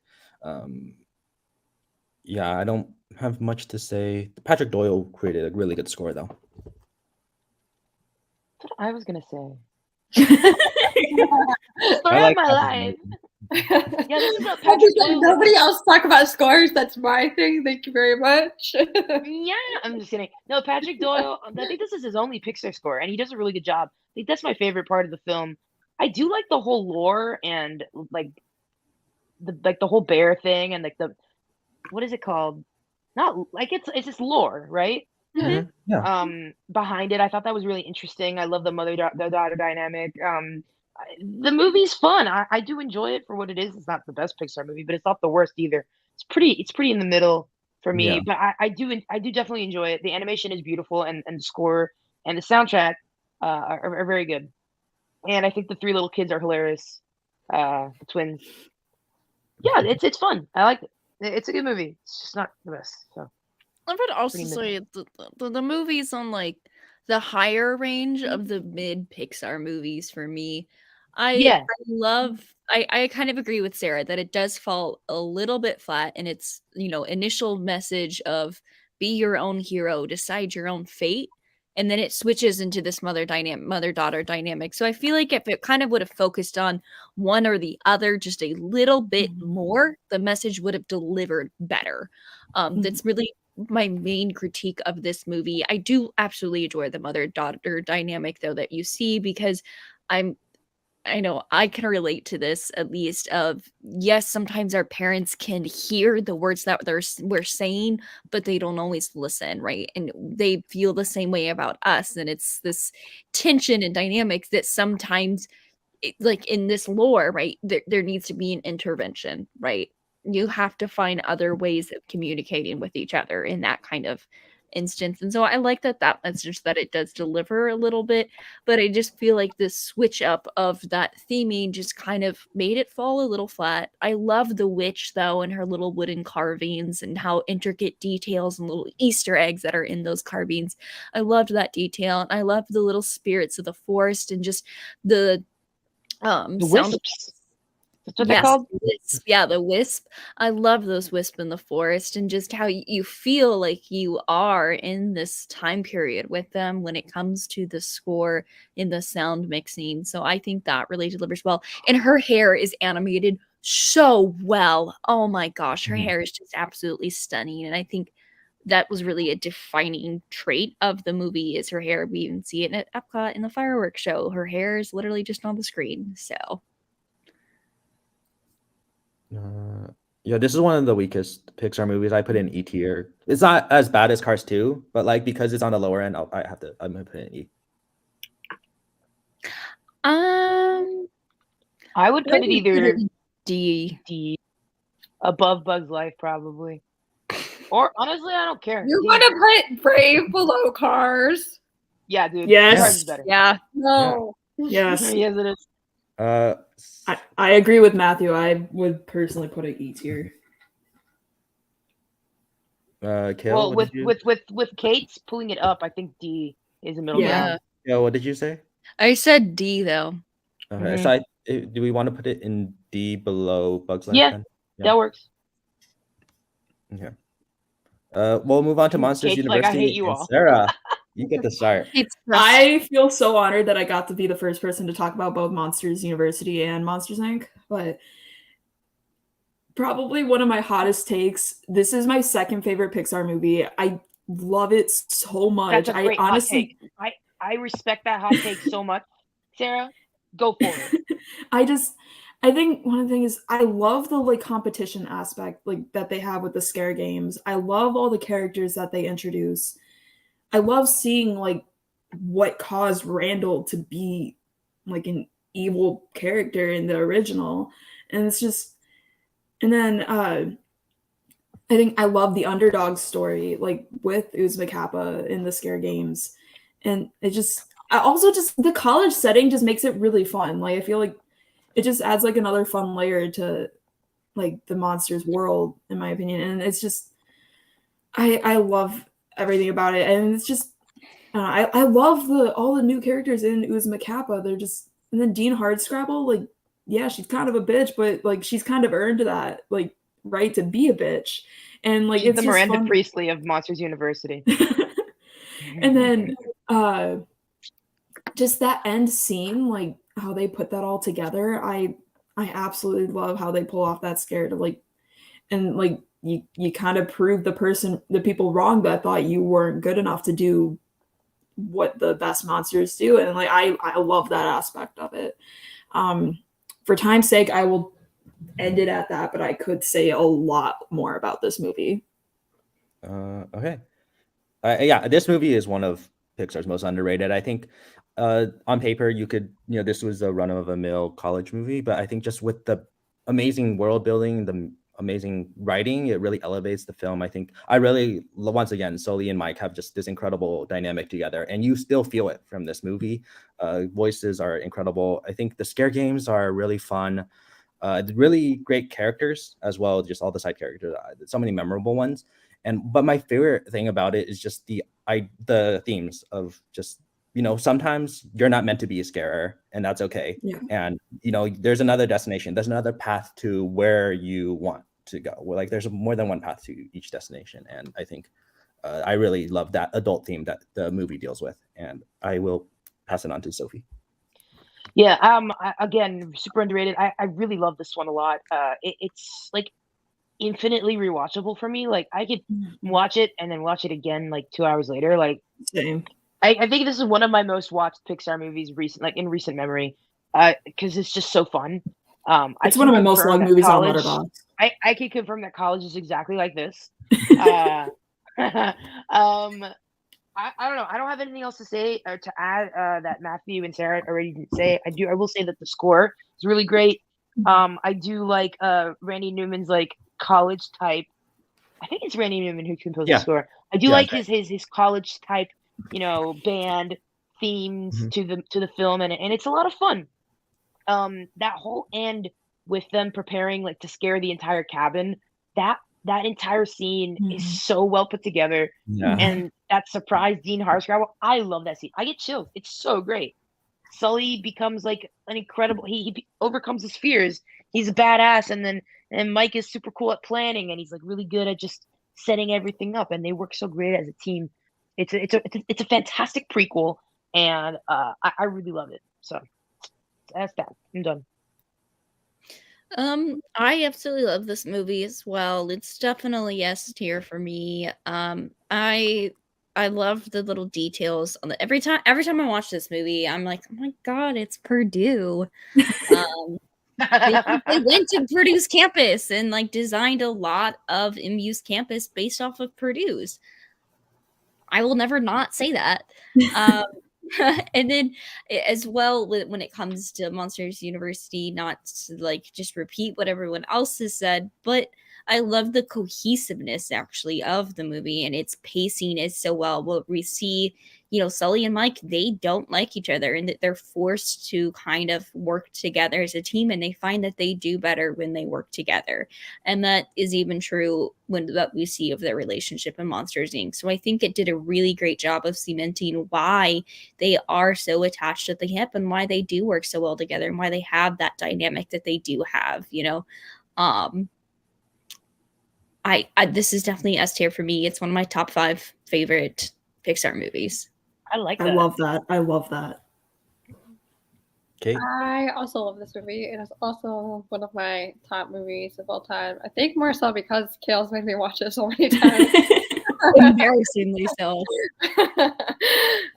Yeah, I don't have much to say. Patrick Doyle created a really good score though. That's what I was gonna say. Story like of my that life. Yeah, this is a I Patrick just like Doyle. nobody else talk about scores. That's my thing. Thank you very much. Yeah, I'm just kidding. No, Patrick Doyle. I think this is his only Pixar score, and he does a really good job. I think that's my favorite part of the film. I do like the whole lore and like the whole bear thing and like the what is it called? Not like it's just lore, right? Mhm. Yeah. Behind it. I thought that was really interesting. I love the the daughter dynamic. The movie's fun. I do enjoy it for what it is. It's not the best Pixar movie, but it's not the worst either. It's pretty in the middle for me. Yeah. But I do definitely enjoy it. The animation is beautiful, and the score and the soundtrack are very good. And I think the three little kids are hilarious. The twins. Yeah, it's fun. I like it. It's a good movie. It's just not the best. So I would also pretty say the movies on like the higher range of the mid Pixar movies for me. yeah. I love I kind of agree with Sarah that it does fall a little bit flat in its, initial message of be your own hero, decide your own fate. And then it switches into this mother-daughter dynamic. So I feel like if it kind of would have focused on one or the other just a little bit more, the message would have delivered better. That's really my main critique of this movie. I do absolutely enjoy the mother-daughter dynamic though that you see because I know I can relate to this at least of yes, sometimes our parents can hear the words that we're saying, but they don't always listen, right? And they feel the same way about us. And it's this tension and dynamic that sometimes like in this lore, right? There needs to be an intervention, right? You have to find other ways of communicating with each other in that kind of instance. And so I like that message that it does deliver a little bit, but I just feel like this switch up of that theming just kind of made it fall a little flat. I love the witch though and her little wooden carvings and how intricate details and little Easter eggs that are in those carvings. I loved that detail. And I loved the little spirits of the forest and just the The sound wisps. That's what they're yes, called. wisp. Yeah, the wisp. I love those wisp in the forest and just how you feel like you are in this time period with them when it comes to the score in the sound mixing. So I think that really delivers well. And her hair is animated so well. Oh my gosh, her Mhm. hair is just absolutely stunning. And I think that was really a defining trait of the movie is her hair. We even see it at Epcot in the fireworks show. Her hair is literally just on the screen. So Yeah, this is one of the weakest Pixar movies. I put in E tier. It's not as bad as Cars 2, but like because it's on the lower end, I'm gonna put it in E. I would put it either D. D above Bug's Life probably. Or honestly, I don't care. You're D. gonna put Brave below Cars? Yeah, dude. Yes. Cars is better. Yeah. No. Yes. Yes, it is. I agree with Matthew. I would personally put it E tier. Kale, Well, with Kate's pulling it up, I think D is the middle Yeah. ground. Kale, what did you say? I said D though. Okay, so do we want to put it in D below Bugs Life? Yeah, then? that works. Okay. We'll move on to Monsters Kate's like, University. I hate you and all. Sarah, you get the start. I feel so honored that I got to be the first person to talk about both Monsters University and Monsters Inc. But probably one of my hottest takes. This is my second favorite Pixar movie. I love it so much. That's a great hot take. I respect that hot take so much. Sarah, go for it. I think one of the things is I love the like competition aspect like that they have with the scare games. I love all the characters that they introduce. I love seeing like what caused Randall to be like an evil character in the original. And it's just and then I think I love the underdog story like with Uzma Kappa in the scare games. And it just I also just the college setting just makes it really fun. Like I feel like it just adds like another fun layer to like the monsters world in my opinion. And it's just I love everything about it. And it's just I love all the new characters in Uzma Kappa. They're just and then Dean Hardscrabble, like yeah, she's kind of a bitch, but like she's kind of earned that like right to be a bitch. And like She's it's the just Miranda fun. Priestley of Monsters University. And then just that end scene, like how they put that all together, I absolutely love how they pull off that scare to like, and like you kind of prove the people wrong that thought you weren't good enough to do what the best monsters do, and like I love that aspect of it. For time's sake, I will end it at that, but I could say a lot more about this movie. Okay. Yeah, this movie is one of Pixar's most underrated. I think on paper you could, this was a run-of-the-mill college movie, but I think just with the amazing world building, the amazing writing, it really elevates the film. I think once again, Sully and Mike have just this incredible dynamic together, and you still feel it from this movie. Voices are incredible. I think the scare games are really fun. Really great characters as well, just all the side characters, so many memorable ones. But my favorite thing about it is just the themes of just, sometimes you're not meant to be a scarer, and that's okay. Yeah. And there's another destination, there's another path to where you want to go. Like there's more than one path to each destination, and I think I really love that adult theme that the movie deals with. And I will pass it on to Sophie. Yeah, again, super underrated. I really love this one a lot. It's like infinitely rewatchable for me. Like I could watch it and then watch it again like 2 hours later. Like Same. I think this is one of my most watched Pixar movies in recent memory. Because it's just so fun. It's one of my most loved movies on Letterboxd. I can confirm that college is exactly like this. I don't know. I don't have anything else to say or to add that Matthew and Sarah already didn't say. I will say that the score is really great. I do like Randy Newman's like college type. I think it's Randy Newman who composed the score. I do like his college type, band themes to the film, and it's a lot of fun. That whole end with them preparing like to scare the entire cabin, that entire scene is so well put together. Yeah. And that surprise Dean Harscrabble, I love that scene. I get chills. It's so great. Sully becomes like an incredible. He overcomes his fears. He's a badass, and Mike is super cool at planning, and he's like really good at just setting everything up. And they work so great as a team. It's a fantastic prequel, and I really love it. So that's that. I'm done. I absolutely love this movie as well. It's definitely S tier for me. I love the little details on every time I watch this movie, I'm like, oh my god, it's Purdue. They went to Purdue's campus and like designed a lot of MU's campus based off of Purdue's. I will never not say that. And then as well, when it comes to Monsters University, not to like just repeat what everyone else has said, but I love the cohesiveness actually of the movie, and its pacing is so well. What we see, Sully and Mike, they don't like each other, and that they're forced to kind of work together as a team, and they find that they do better when they work together. And that is even true when what we see of their relationship in Monsters Inc. So I think it did a really great job of cementing why they are so attached at the hip and why they do work so well together and why they have that dynamic that they do have, this is definitely S tier for me. It's one of my top 5 favorite Pixar movies. I like that. I love that. Okay. I also love this movie. It is also one of my top movies of all time. I think more so because Kale's made me watch it so many times. Embarrassingly so.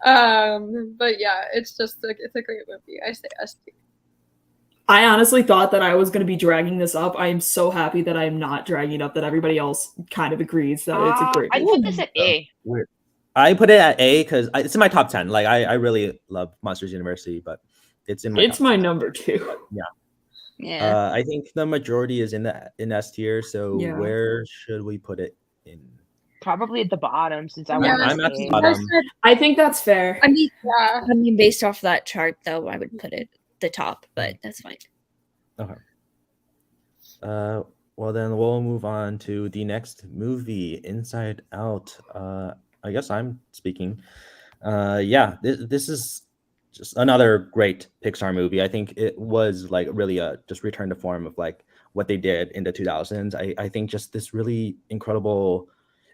But yeah, it's a great movie. I say S tier. I honestly thought that I was going to be dragging this up. I am so happy that I am not dragging it up, that everybody else kind of agrees that it's a great movie. I put this at A. I put it at A because it's in my top 10. Like I really love Monsters University, but it's in my It's my number 2. Yeah. I think the majority is in S tier. So where should we put it in? Probably at the bottom, since I'm at the bottom. I think that's fair. I mean, based off that chart, though, I would put it the top, but that's fine. Okay. Well, then we'll move on to the next movie, Inside Out. I guess I'm speaking. This is just another great Pixar movie. I think it was like really a just return to form of like what they did in the 2000s. I think just this really incredible,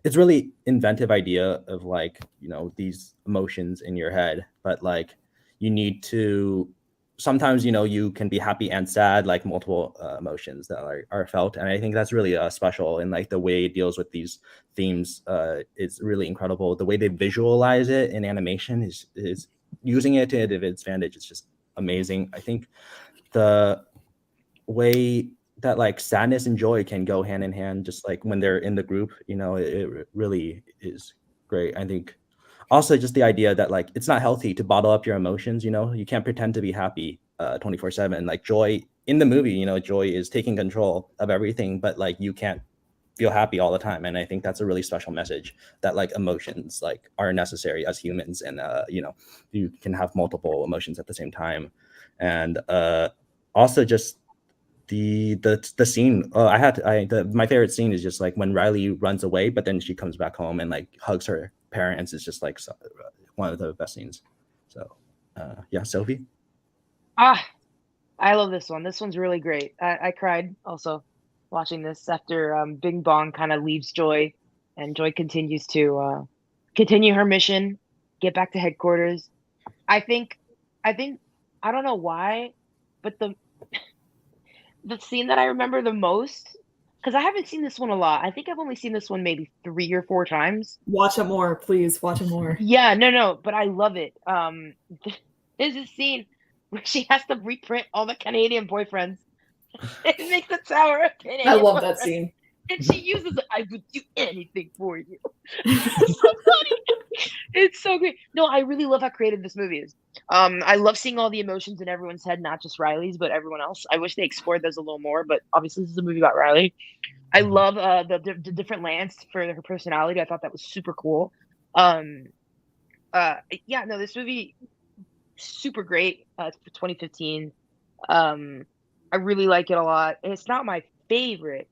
it's really inventive idea of like, these emotions in your head, but like, you need to sometimes, you know, you can be happy and sad, like multiple emotions that are felt. And I think that's really special. And like the way it deals with these themes is really incredible. The way they visualize it in animation is using it to its advantage. It's just amazing. I think the way that like sadness and joy can go hand in hand, just like when they're in the group, you know, it really is great. I think also just the idea that like it's not healthy to bottle up your emotions. You know, you can't pretend to be happy 24/7. Like Joy in the movie, you know, Joy is taking control of everything, but like you can't feel happy all the time. And I think that's a really special message, that like emotions like are necessary as humans, and you know, you can have multiple emotions at the same time. And also just the scene, my favorite scene is just like when Riley runs away, but then she comes back home and like hugs her parents. It's just like one of the best scenes. So yeah, Sophie. I love this one. This one's really great. I cried also watching this after Bing Bong kind of leaves Joy, and Joy continues to continue her mission, get back to headquarters. I think I don't know why, but the scene that I remember the most, because I haven't seen this one a lot. I think I've only seen this one maybe 3 or 4 times. Watch it more, please. Watch it more. Yeah, no, but I love it. There's a scene where she has to reprint all the Canadian boyfriends. It makes a tower of Canadian I love that boyfriends, scene. and she uses it. I would do anything for you. It's so funny. It's so great. No, I really love how creative this movie is. I love seeing all the emotions in everyone's head, not just Riley's, but everyone else. I wish they explored those a little more, but obviously this is a movie about Riley. I love the different lands for her personality. I thought that was super cool. Yeah, no, this movie super great. It's for 2015. I really like it a lot. And it's not my favorite,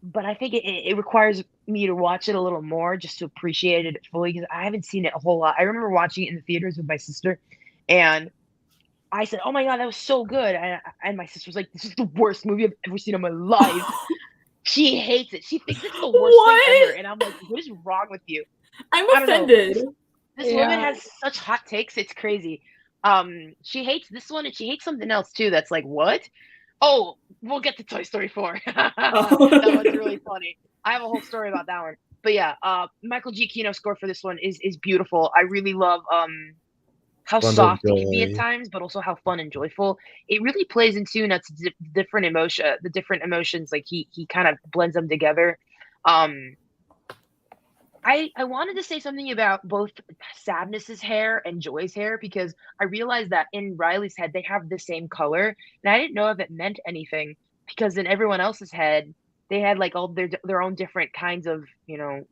but I think it requires me to watch it a little more just to appreciate it fully, because I haven't seen it a whole lot. I remember watching it in the theaters with my sister, and I said, "Oh my god, that was so good!" And my sister was like, "This is the worst movie I've ever seen in my life." She hates it. She thinks it's the worst thing ever, and I'm like, "What is wrong with you?" I'm I don't know. offended. This woman has such hot takes. It's crazy. She hates this one, and she hates something else too. That's like, what? Oh, we'll get to Toy Story 4. That one's really funny. I have a whole story about that one. But yeah, Michael Giacchino score for this one is beautiful. I really love how Bundle of soft it can be at joy. times, but also how fun and joyful. It really plays in tune. That's different emotions. Like he kind of blends them together. I wanted to say something about both Sadness's hair and Joy's hair, because I realized that in Riley's head they have the same color, and I didn't know if it meant anything, because in everyone else's head they had like all their own different kinds of, you know,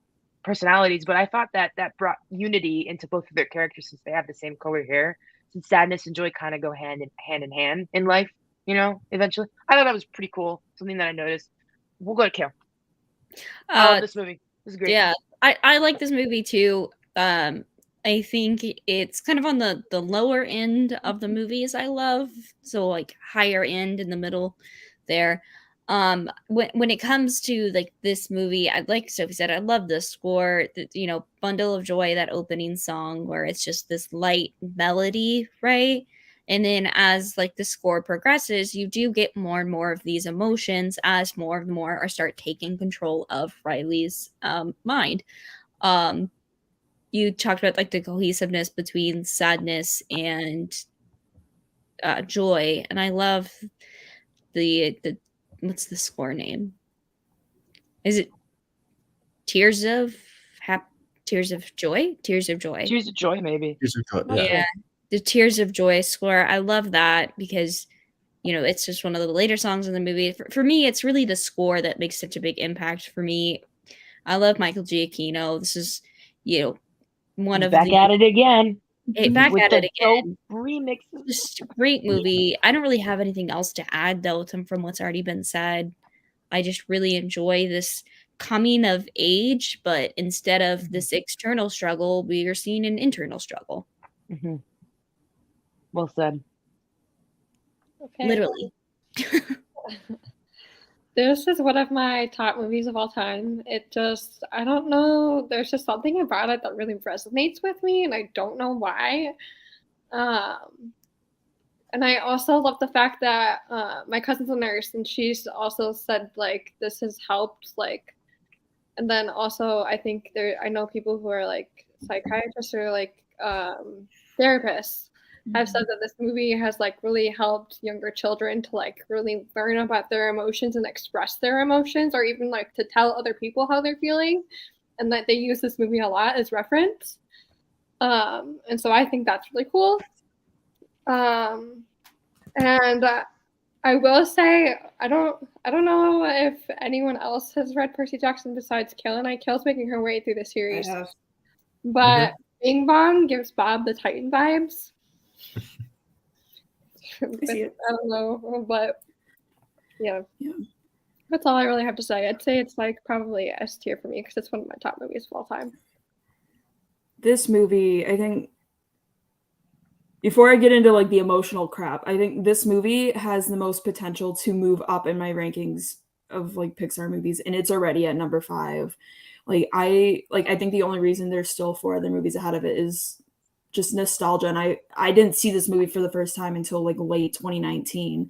personalities. But I thought that brought unity into both of their characters, since they have the same color hair. Since Sadness and Joy kind of go hand in hand in life, you know. Eventually, I thought that was pretty cool. Something that I noticed. We'll go to Kale. I love this movie. This is great. Yeah, I like this movie too. I think it's kind of on the lower end of the movies I love, so like higher end in the middle there. When it comes to like this movie, I like Sophie said, I love the score. You know, Bundle of Joy, that opening song where it's just this light melody, right? And then as like the score progresses, you do get more and more of these emotions as more and more are start taking control of Riley's mind. You talked about like the cohesiveness between Sadness and Joy, and I love the what's the score name? Is it Tears of Tears of Joy? Tears of Joy. Tears of Joy, maybe. Yeah. The Tears of Joy score. I love that because, you know, it's just one of the later songs in the movie. For me, it's really the score that makes such a big impact for me. I love Michael Giacchino. This is, you know, one of back at it again. Back with at it again. Remix. Just a great movie. I don't really have anything else to add though from what's already been said. I just really enjoy this coming of age, but instead of this external struggle, we are seeing an internal struggle. Mm-hmm. Well said. Okay. Literally. This is one of my top movies of all time. It just, I don't know, there's just something about it that really resonates with me, and I don't know why. And I also love the fact that my cousin's a nurse, and she's also said like this has helped. Like, and then also I think I know people who are like psychiatrists or like therapists have said that this movie has like really helped younger children to like really learn about their emotions and express their emotions, or even like to tell other people how they're feeling, and that they use this movie a lot as reference. And so I think that's really cool. And I will say I don't know if anyone else has read Percy Jackson besides Kayla and I. Kayla's making her way through the series, I have. but Bing Bong gives Bob the Titan vibes. I don't know, but yeah, that's all I really have to say. I'd say it's like probably S tier for me because it's one of my top movies of all time. This movie, I think, before I get into like the emotional crap, I think this movie has the most potential to move up in my rankings of like Pixar movies, and it's already at number 5. I think the only reason there's still 4 other movies ahead of it is just nostalgia. And I didn't see this movie for the first time until like late 2019.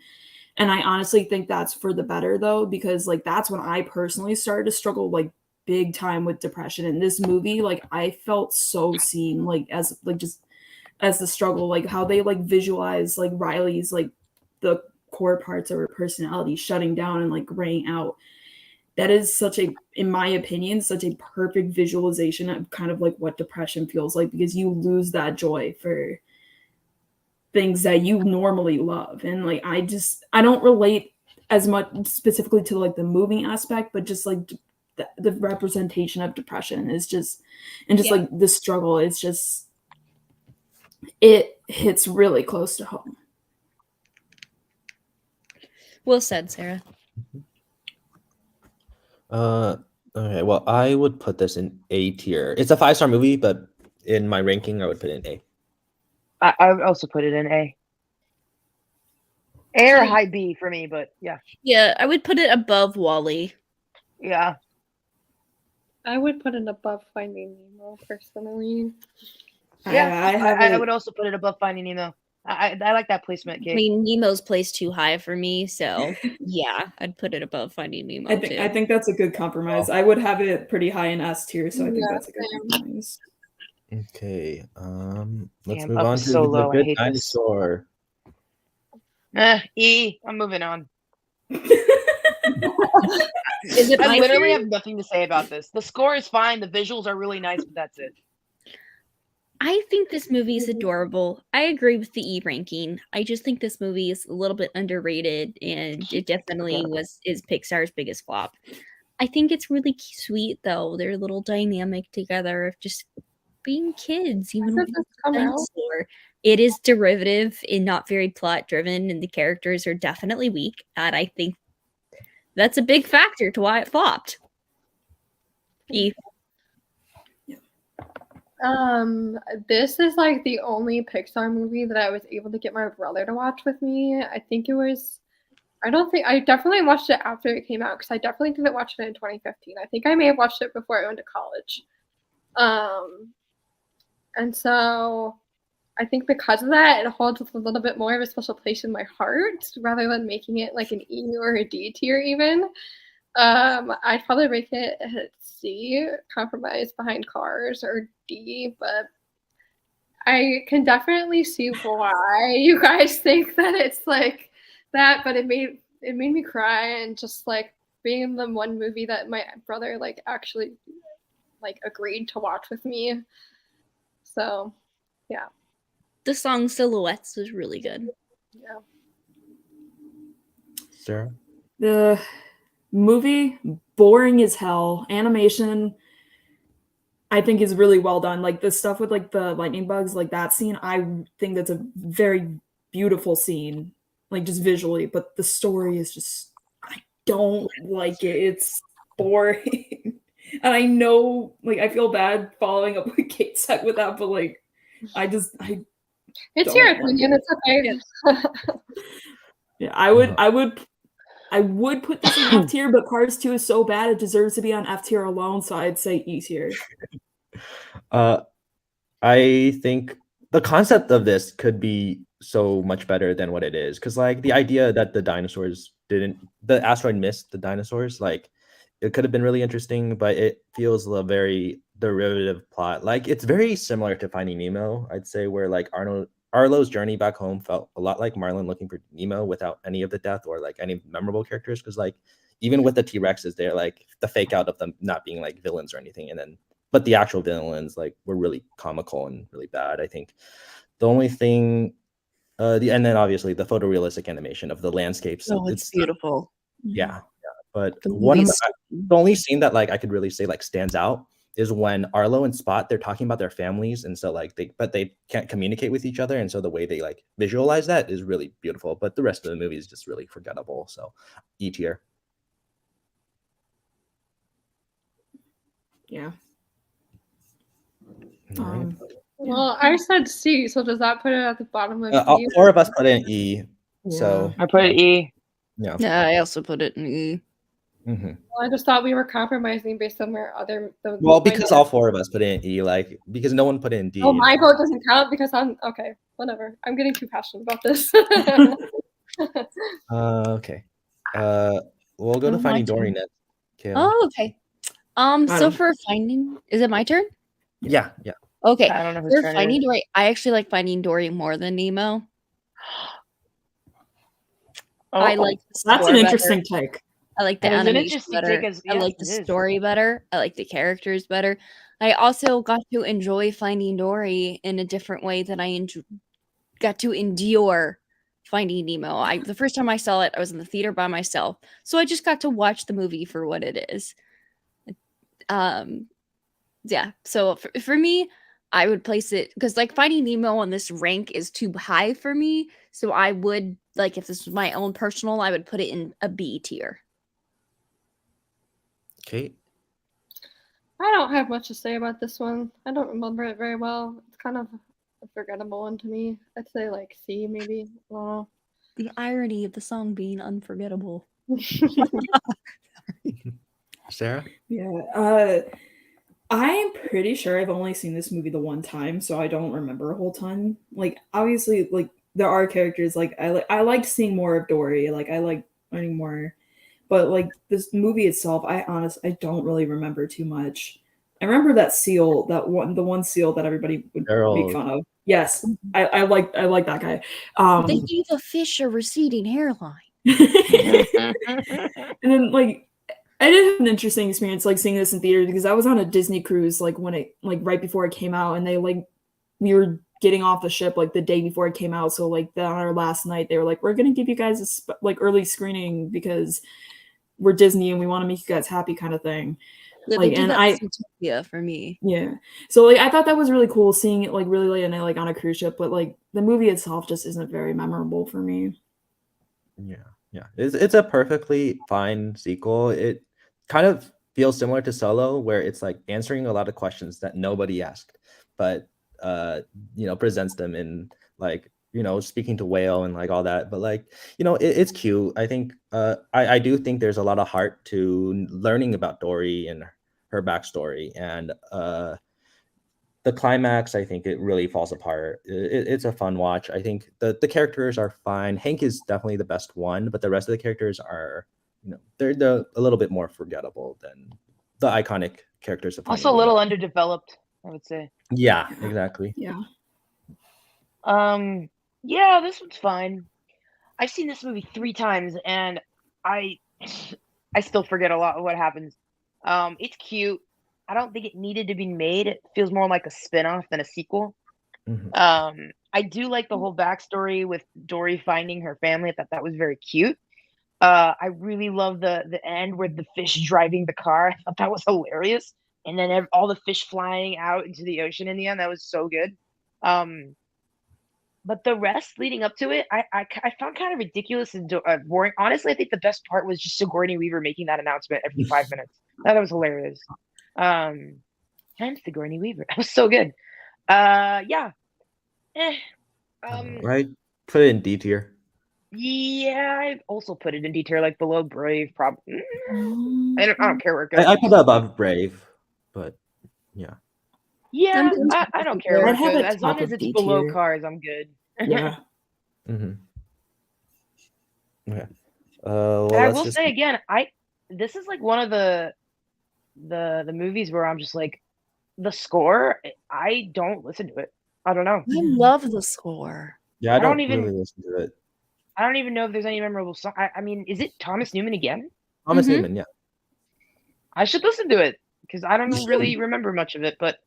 And I honestly think that's for the better though, because like that's when I personally started to struggle like big time with depression. And this movie, like I felt so seen, like as like just as the struggle, like how they like visualize like Riley's like the core parts of her personality shutting down and like graying out. That is such a, in my opinion, such a perfect visualization of kind of like what depression feels like, because you lose that joy for things that you normally love. And like I don't relate as much specifically to like the moving aspect, but just like the representation of depression is just, and just like the struggle, it's just, it hits really close to home. Well said, Sarah. Okay, well, I would put this in A tier. It's a 5-star movie, but in my ranking, I would put it in A. I would also put it in A. A or high B for me, but yeah. Yeah, I would put it above Wall-E. Yeah. I would put it above Finding Nemo personally. Yeah, I would also put it above Finding Nemo. I like that placement, Kate. I mean, Nemo's placed too high for me, so yeah, I'd put it above Finding Nemo too. I think that's a good compromise. I would have it pretty high in S tier, so I think that's a good compromise. Okay, let's Damn, move Up on is to so The low. I Good hate this. Dinosaur. E. I'm moving on. Is it I my literally turn? have nothing to say about this. The score is fine. The visuals are really nice, but that's it. I think this movie is adorable. I agree with the E ranking. I just think this movie is a little bit underrated, and it definitely is Pixar's biggest flop. I think it's really sweet though. Their little dynamic together of just being kids, even with the dinosaur. It is derivative and not very plot driven, and the characters are definitely weak. And I think that's a big factor to why it flopped. E. This is like the only Pixar movie that I was able to get my brother to watch with me. I definitely watched it after it came out, because I definitely didn't watch it in 2015. I think I may have watched it before I went to college. And so I think because of that, it holds a little bit more of a special place in my heart, rather than making it like an E or a D tier even. I'd probably make it a C, compromise behind Cars, or D, but I can definitely see why you guys think that it's like that, but it made me cry, and just like being the one movie that my brother like actually like agreed to watch with me. So yeah. The song Silhouettes was really good. Yeah. Sarah? The movie, boring as hell. Animation, I think, is really well done. Like the stuff with like the lightning bugs, like that scene, I think that's a very beautiful scene, like just visually. But the story is just, I don't like it. It's boring. And I know, like, I feel bad following up what Kate said with that, but like, it's your opinion. It's okay. Yeah, I would put this in F tier, but Cars 2 is so bad it deserves to be on F tier alone, so I'd say E tier. I think the concept of this could be so much better than what it is, because like the idea that the asteroid missed the dinosaurs, like it could have been really interesting, but it feels a very derivative plot. Like it's very similar to Finding Nemo, I'd say, where like Arlo's journey back home felt a lot like Marlin looking for Nemo without any of the death or like any memorable characters, because like even with the T-Rexes, they're like the fake out of them not being like villains or anything, and then but the actual villains like were really comical and really bad. I think the only thing, and then obviously the photorealistic animation of the landscapes. Oh, it's beautiful. Yeah. But The the only scene that like I could really say like stands out is when Arlo and Spot, they're talking about their families, and so like they can't communicate with each other, and so the way they like visualize that is really beautiful. But the rest of the movie is just really forgettable. So E tier. Yeah. All right. Well, I said C, so does that put it at the bottom of All D? 4 of us put in E. So I put it E. yeah. Yeah, I also put it in E. Mm-hmm. Well, I just thought we were compromising based on where Well, because all 4 of us put in E, like because no one put in D. Oh, my vote doesn't count because I'm okay. Whatever. I'm getting too passionate about this. Okay. We'll go to my Finding turn. Dory next. Kayla. Oh, okay. So Adam. for Finding, is it my turn? Yeah. Okay. I don't know whose For turn it Finding is. Dory, I actually like Finding Dory more than Nemo. I like the That's score an better. interesting take. I like the That is an animation interesting better. take as- I yes, like the it is. story better. I like the characters better. I also got to enjoy Finding Dory in a different way than I got to endure Finding Nemo. The first time I saw it, I was in the theater by myself, so I just got to watch the movie for what it is. Yeah. So for me, I would place it because like Finding Nemo on this rank is too high for me. So I would like if this was my own personal, I would put it in a B tier. Kate. I don't have much to say about this one. I don't remember it very well. It's kind of a forgettable one to me. I'd say like C maybe. I don't know. The irony of the song being unforgettable. Sarah. Yeah. I'm pretty sure I've only seen this movie the one time, so I don't remember a whole ton. Like, obviously, like there are characters like I liked seeing more of Dory. Like, I like learning more, but like this movie itself, I don't really remember too much. I remember that seal, the one seal that everybody would make fun of. Yes, I like that guy. They gave a fish a receding hairline. And then like I did have an interesting experience like seeing this in theaters because I was on a Disney cruise like when it like right before it came out, and they like we were getting off the ship like the day before it came out. So like on our last night they were like, we're gonna give you guys a like early screening because we're Disney and we want to make you guys happy kind of thing. Yeah, like and I Zootopia for me. Yeah. So like I thought that was really cool seeing it like really late at night like on a cruise ship, but like the movie itself just isn't very memorable for me. Yeah. It's a perfectly fine sequel. It kind of feels similar to Solo, where it's like answering a lot of questions that nobody asked, but presents them in like speaking to Whale and like all that. But like it's cute. I think I do think there's a lot of heart to learning about Dory and her backstory, and the climax, I think it really falls apart. It's a fun watch. I think the characters are fine. Hank is definitely the best one, but the rest of the characters are, they're a little bit more forgettable than the iconic characters of Also a little underdeveloped, I would say. Yeah, exactly. Yeah. Yeah, this one's fine. I've seen this movie 3 times and I still forget a lot of what happens. It's cute. I don't think it needed to be made. It feels more like a spin-off than a sequel. Mm-hmm. I do like the whole backstory with Dory finding her family. I thought that was very cute. I really love the end with the fish driving the car. I thought that was hilarious. And then all the fish flying out into the ocean in the end. That was so good. But the rest leading up to it, I found kind of ridiculous and boring. Honestly, I think the best part was just Sigourney Weaver making that announcement every 5 minutes. That was hilarious. Thanks, Sigourney Weaver. That was so good. Yeah. Right. Put it in D tier. Yeah, I also put it in D tier, like below Brave. Probably. I don't care where it goes. I put it above Brave, but yeah. Yeah, Sometimes I don't it's care good. where I'd it have goes. it As long top as of it's D below tier. Cars, I'm good. Yeah. Okay. And Well, I let's will just. say again, this is like one of the movies where I'm just like the score. I don't listen to it. I don't know. I love the score. Yeah, I I don't don't even really listen to it. I don't even know if there's any memorable song. I mean, is it Thomas Newman again? Thomas Mhm. Newman, yeah. I should listen to it because I You don't should. really remember much of it. But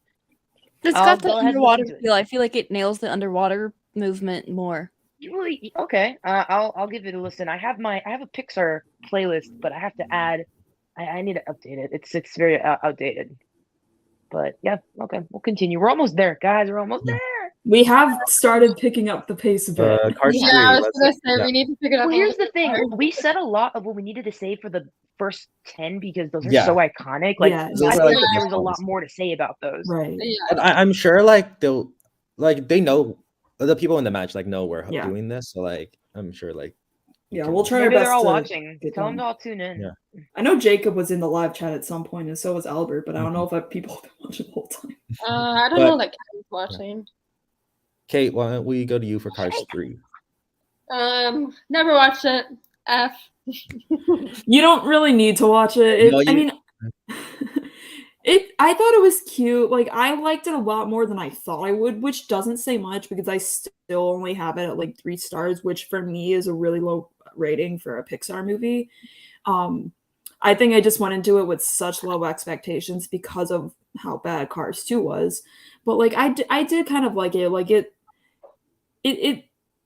It's I'll got the go ahead and underwater listen to it. feel. I feel like it nails the underwater movement more. Really? Okay. I'll give it a listen. I have a Pixar playlist, but I have to add. I need to update it. It's very outdated. But yeah, okay, we'll continue. We're almost there, guys. We're almost Yeah. there. We have started picking up the pace a bit. Cars Yeah, 3. I was Let's gonna say yeah. we need to pick it up. Well, a here's little the thing. bit more. We said a lot of what we needed to say for the first 10 because those are Yeah. so iconic. Like, Yeah, I Those are feel like like the there best was a lot ones. more to say about those. right. Yeah. And I'm sure like they know the people in the match like know we're Yeah. doing this, so like I'm sure like we Yeah, can- we'll try our Maybe best they're all to watching. get Tell them them. to all tune in. Yeah. I know Jacob was in the live chat at some point, and so was Albert, but I don't know if people have been watching the whole time. I don't But- know that Kevin's watching. Kate, why don't we go to you for Cars 3? Never watched it. F. You don't really need to watch it. No, I you- mean, I thought it was cute. Like I liked it a lot more than I thought I would, which doesn't say much because I still only have it at like 3 stars, which for me is a really low rating for a Pixar movie. I think I just went into it with such low expectations because of how bad Cars 2 was. But like I did kind of like it. Like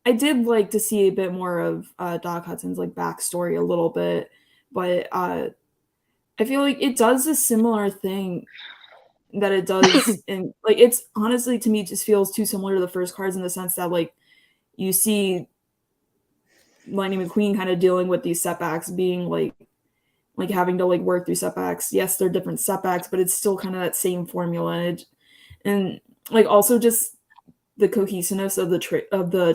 I did like to see a bit more of Doc Hudson's like backstory a little bit, but I feel like it does a similar thing that it does in like it's honestly to me just feels too similar to the first Cars in the sense that like you see Lightning McQueen kind of dealing with these setbacks, being like having to like work through setbacks. Yes, they're different setbacks, but it's still kind of that same formula, and like also just the cohesiveness of the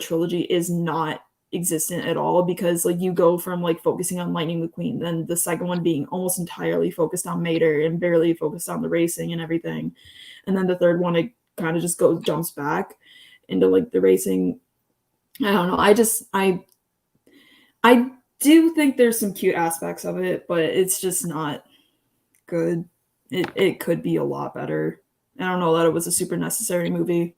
trilogy is not existent at all because like you go from like focusing on Lightning McQueen, then the second one being almost entirely focused on Mater and barely focused on the racing and everything, and then the third one it kind of just jumps back into like the racing. I don't know. I do think there's some cute aspects of it, but it's just not good. It could be a lot better. I don't know that it was a super necessary movie.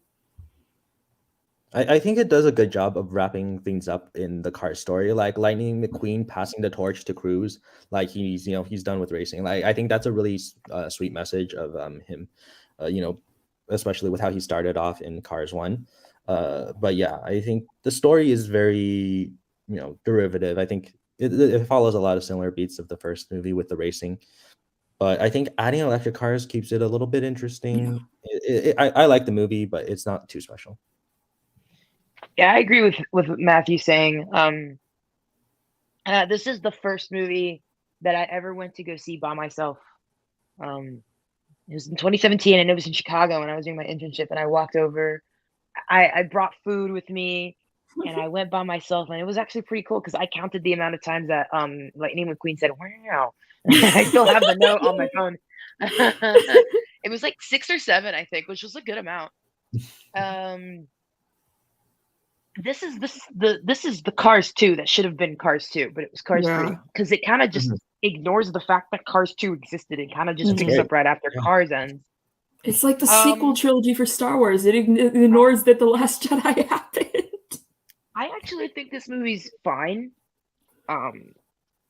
I think it does a good job of wrapping things up in the car story, like Lightning McQueen passing the torch to Cruz, like he's done with racing. Like I think that's a really sweet message of him, especially with how he started off in Cars 1. But yeah, I think the story is very derivative. I think it follows a lot of similar beats of the first movie with the racing. But I think adding electric cars keeps it a little bit interesting. I like the movie, but it's not too special. Yeah, I agree with Matthew saying. This is the first movie that I ever went to go see by myself. It was in 2017, and it was in Chicago, and I was doing my internship, and I walked over. I brought food with me, and I went by myself, and it was actually pretty cool because I counted the amount of times that Lightning McQueen said "wow." I still have the note on my phone. It was like 6 or 7, I think, which was a good amount. This is the Cars 2 that should have been Cars 2, but it was Cars 3 because it kind of just ignores the fact that Cars 2 existed and kind of just picks up right after Cars ends. It's like the sequel trilogy for Star Wars. It ignores that The Last Jedi happened. I actually think this movie's fine.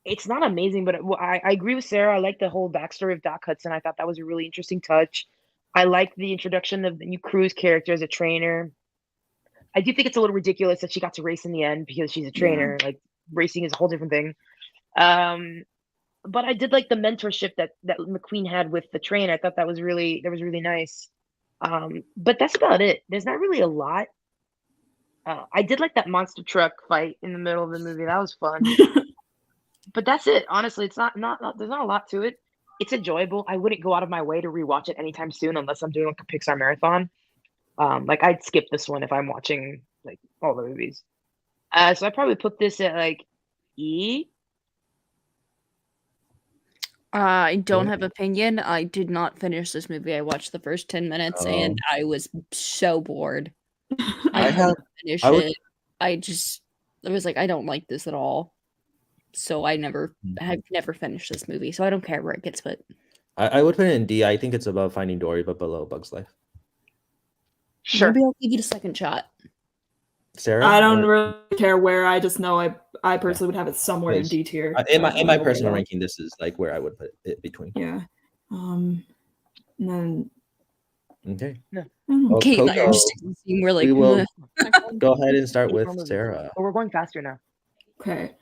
It's not amazing, but I agree with Sarah. I like the whole backstory of Doc Hudson. I thought that was a really interesting touch. I like the introduction of the new Cruz character as a trainer. I do think it's a little ridiculous that she got to race in the end because she's a trainer. Like racing is a whole different thing. But I did like the mentorship that McQueen had with the trainer. I thought that was really nice. But that's about it. There's not really a lot. I did like that monster truck fight in the middle of the movie. That was fun. But that's it. Honestly, it's not there's not a lot to it. It's enjoyable. I wouldn't go out of my way to rewatch it anytime soon unless I'm doing like a Pixar marathon. Like I'd skip this one if I'm watching like all the movies. So I probably put this at like E. I don't Yeah. have opinion. I did not finish this movie. I watched the first 10 minutes and I was so bored. I I have. couldn't finish I would. it. I was like, I don't like this at all. So I've never finished this movie. So I don't care where it gets put. I would put it in D. I think it's above Finding Dory, but below Bug's Life. Sure. Maybe I'll give it a second shot. Sarah, I don't really care where. I just know I personally would have it somewhere in Yes. D tier. in my personal overall. ranking, this is like where I would put it between. Yeah. And then Okay. Yeah. Well, Kate and I are Coco, just we're like, we will "Ugh." go ahead and start with Movies. Sarah. Oh, we're going faster now. Okay.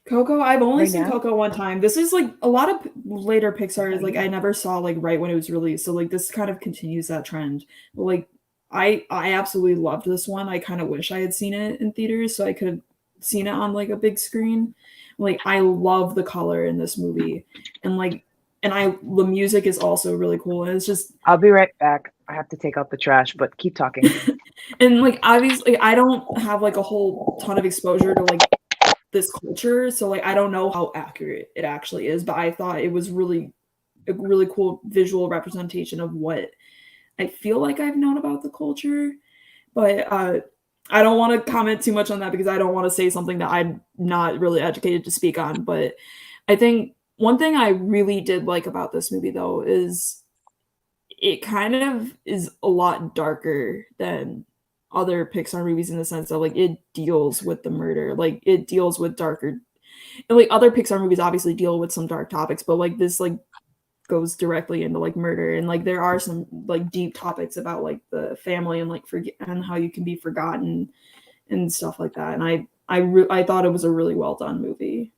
Coco, I've only Right seen now? Coco one time. This is like a lot of later Pixar is like I never saw like right when it was released. So like this kind of continues that trend. But like I absolutely loved this one. I kind of wish I had seen it in theaters so I could have seen it on like a big screen. Like I love the color in this movie. And the music is also really cool. And it's just I'll be right back. I have to take out the trash, but keep talking. and like obviously I don't have like a whole ton of exposure to like this culture, so like I don't know how accurate it actually is, but I thought it was a really cool visual representation of what I feel like I've known about the culture. But I don't want to comment too much on that because I don't want to say something that I'm not really educated to speak on. But I think one thing I really did like about this movie though is it kind of is a lot darker than other Pixar movies in the sense that like it deals with the murder, like it deals with darker, and like other Pixar movies obviously deal with some dark topics, but like this like goes directly into like murder, and like there are some like deep topics about like the family and like and how you can be forgotten and stuff like that. And I thought it was a really well done movie.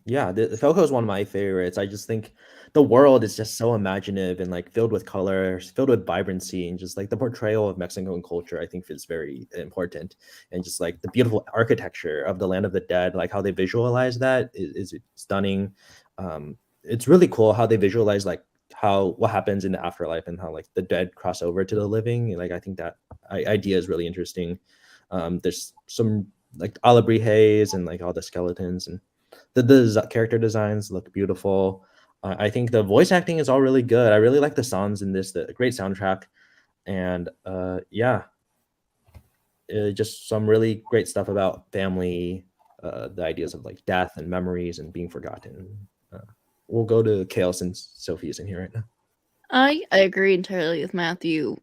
Yeah, the Coco is one of my favorites. I just think the world is just so imaginative and like filled with colors, filled with vibrancy, and just like the portrayal of Mexican culture, I think is very important. And just like the beautiful architecture of the Land of the Dead, like how they visualize that is stunning. It's really cool how they visualize like what happens in the afterlife and how like the dead cross over to the living. Like I think that idea is really interesting. There's some like Alabrijes and like all the skeletons and the character designs look beautiful. I think the voice acting is all really good. I really like the songs in this, the great soundtrack, and just some really great stuff about family, the ideas of like death and memories and being forgotten. We'll go to Kale since Sophie is in here right now. I agree entirely with Matthew.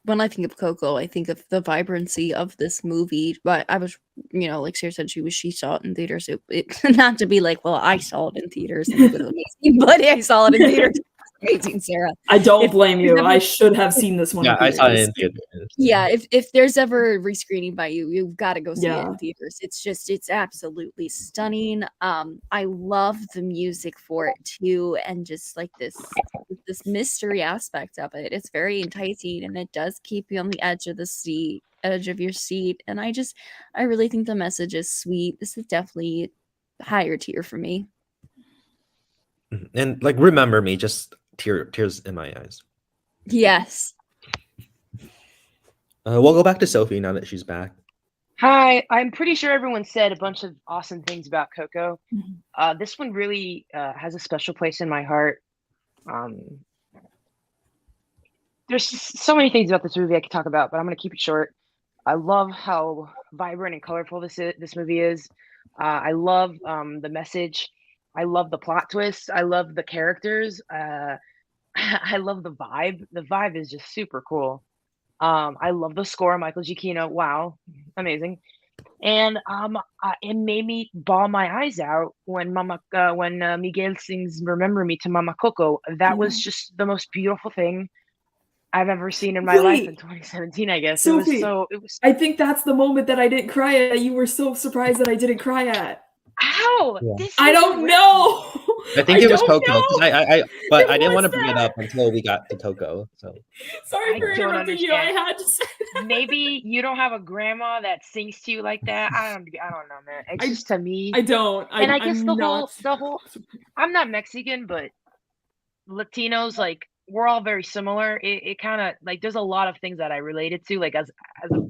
When I think of Coco, I think of the vibrancy of this movie. But I was, like Sarah said, she saw it in theaters. It not to be like, well, I saw it in theaters and it was amazing, but I saw it in theaters. Amazing, Sarah. I don't blame you. I should have seen this one. Yeah, I saw it in theaters. Yeah, if there's ever rescreening by you, you've got to go see it Yeah. in theaters. It's absolutely stunning. I love the music for it too, and just like this mystery aspect of it. It's very enticing, and it does keep you on the edge of your seat. And I really think the message is sweet. This is definitely higher tier for me. And like, remember me, just tears in my eyes. Yes. We'll go back to Sophie now that she's back. Hi, I'm pretty sure everyone said a bunch of awesome things about Coco. This one really has a special place in my heart. There's just so many things about this movie I could talk about, but I'm going to keep it short. I love how vibrant and colorful this movie is. I love the message. I love the plot twist. I love the characters. I love the vibe. The vibe is just super cool. I love the score, Michael Giacchino. Wow, amazing. And it made me bawl my eyes out when Miguel sings "Remember Me" to Mama Coco. That was just the most beautiful thing I've ever seen in my life in 2017. I guess Sophie, it was. I think that's the moment that I didn't cry at. You were so surprised that I didn't cry at. How? Yeah. I don't know. I think it was Coco. Know. But I didn't want to bring it up until we got to Coco. So sorry for interrupting you. I had to say that. Maybe you don't have a grandma that sings to you like that. I don't know, man. It's just to me. I don't. And I guess the whole. I'm not Mexican, but Latinos, like, we're all very similar. It kind of like there's a lot of things that I related to, like as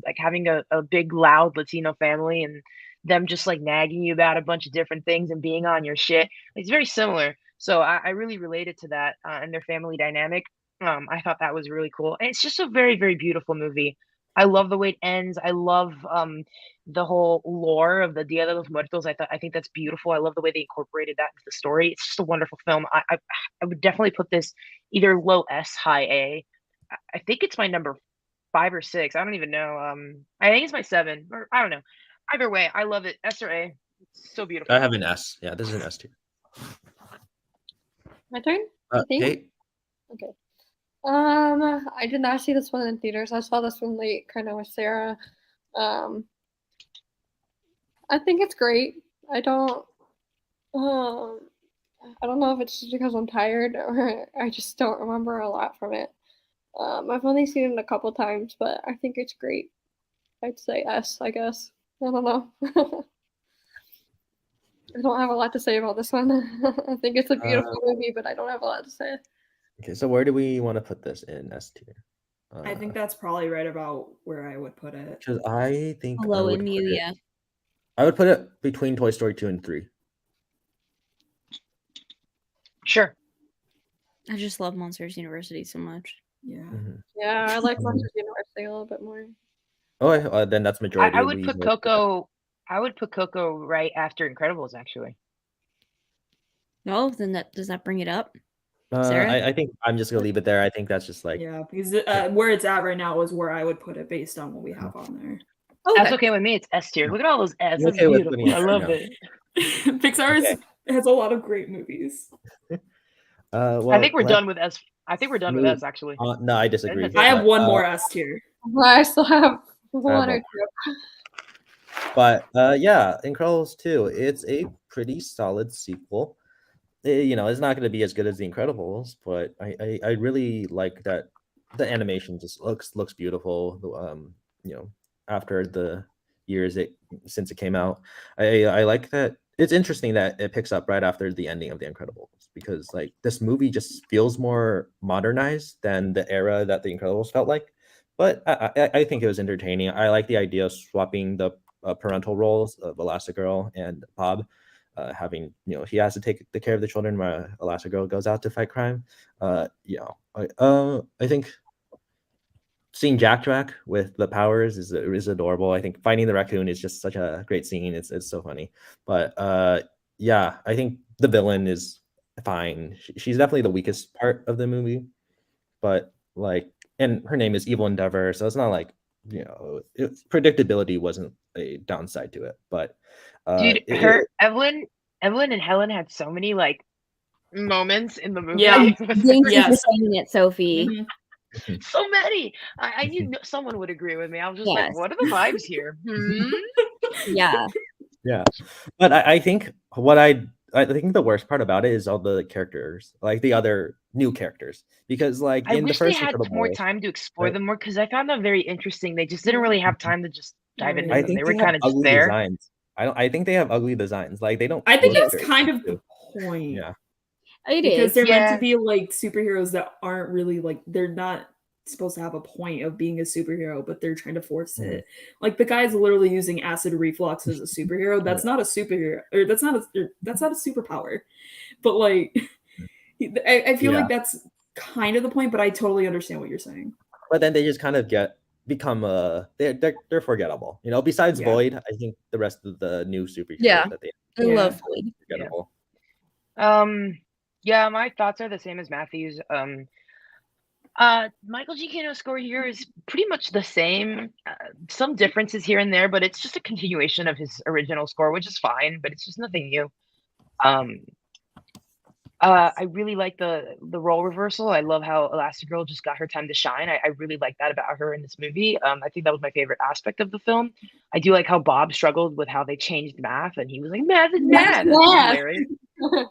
like having a big loud Latino family, and them just like nagging you about a bunch of different things and being on your shit. It's very similar. So I really related to that and their family dynamic. I thought that was really cool. And it's just a very, very beautiful movie. I love the way it ends. I love the whole lore of the Dia de los Muertos. I think that's beautiful. I love the way they incorporated that into the story. It's just a wonderful film. I would definitely put this either low S, high A. I think it's my number 5 or 6. I don't even know. I think it's my 7, or I don't know. Either way, I love it. S or A. It's so beautiful. I have an S. Yeah, this is an S tier. My turn? I think? Kate? Okay. I did not see this one in theaters. I saw this one late, kind of with Sarah. I think it's great. I don't know if it's just because I'm tired or I just don't remember a lot from it. I've only seen it a couple times, but I think it's great. I'd say S, I guess. I don't know. I don't have a lot to say about this one. I think it's a beautiful movie, but I don't have a lot to say. Okay, so where do we want to put this in S tier? I think that's probably right about where I would put it. Because I think Hello, Amelia. I would put it between Toy Story 2 and 3. Sure. I just love Monsters University so much. Yeah. Mhm. Yeah, I like Monsters University a little bit more. Oh, then that's majority. I would put Coco. I would put Coco right after Incredibles, actually. No, then does that bring it up? Sarah? I think I'm just gonna leave it there. I think that's just like Yeah, because where it's at right now is where I would put it based on what we have on there. That's okay with me. It's S tier. Look at all those S. You're That's okay with beautiful. putting it I there love now. it. Pixar has a lot of great movies. Well, I think we're done with S. I think we're done with move S, actually. no, I disagree. That's I have but, one more S tier. Well, I still have one or more. two. But yeah, Incredibles 2, it's a pretty solid sequel. It's not going to be as good as The Incredibles, but I really like that the animation just looks beautiful. After the years since it came out, I like that. It's interesting that it picks up right after the ending of The Incredibles, because like this movie just feels more modernized than the era that The Incredibles felt like. But I think it was entertaining. I like the idea of swapping the parental roles of Elastigirl and Bob. Having he has to take the care of the children while Elastigirl goes out to fight crime. I think seeing Jack with the powers is adorable. I think finding the raccoon is just such a great scene. It's so funny. But yeah, I think the villain is fine. She's definitely the weakest part of the movie, but like, and her name is Evil Endeavor, so it's not like predictability wasn't a downside to it. But Dude, Evelyn and Helen had so many like moments in the movie. Yeah. Thank you for Yes. saying it, Sophie. Mhm. So many. I knew someone would agree with me. I was just like, Yes. what are the vibes here? Yeah. Yeah, but I think I think the worst part about it is all the characters, like the other new characters, because like I in the wish they first had more Incredibles, time to explore right? them more, because I found them very interesting. They just didn't really have time to just dive into I them. think They were have kind of just ugly there. designs. I think they have ugly designs. Like they don't. I think look that's very kind of good. the point. Yeah. It Because is. they're meant Yeah. to be like superheroes that aren't really like, they're not supposed to have a point of being a superhero, but they're trying to force it. Like the guy's literally using acid reflux as a superhero. That's not a superhero, or that's not a superpower. But like, I feel like that's kind of the point. But I totally understand what you're saying. But then they just kind of become they're forgettable. Besides Void, I think the rest of the new superheroes that they I love Void. forgettable. Yeah, my thoughts are the same as Matthew's. Michael Giacchino's score here is pretty much the same. Some differences here and there, but it's just a continuation of his original score, which is fine, but it's just nothing new. I really like the role reversal. I love how Elastigirl just got her time to shine. I really like that about her in this movie. I think that was my favorite aspect of the film. I do like how Bob struggled with how they changed math, and he was like, "Math is math." That's hilarious.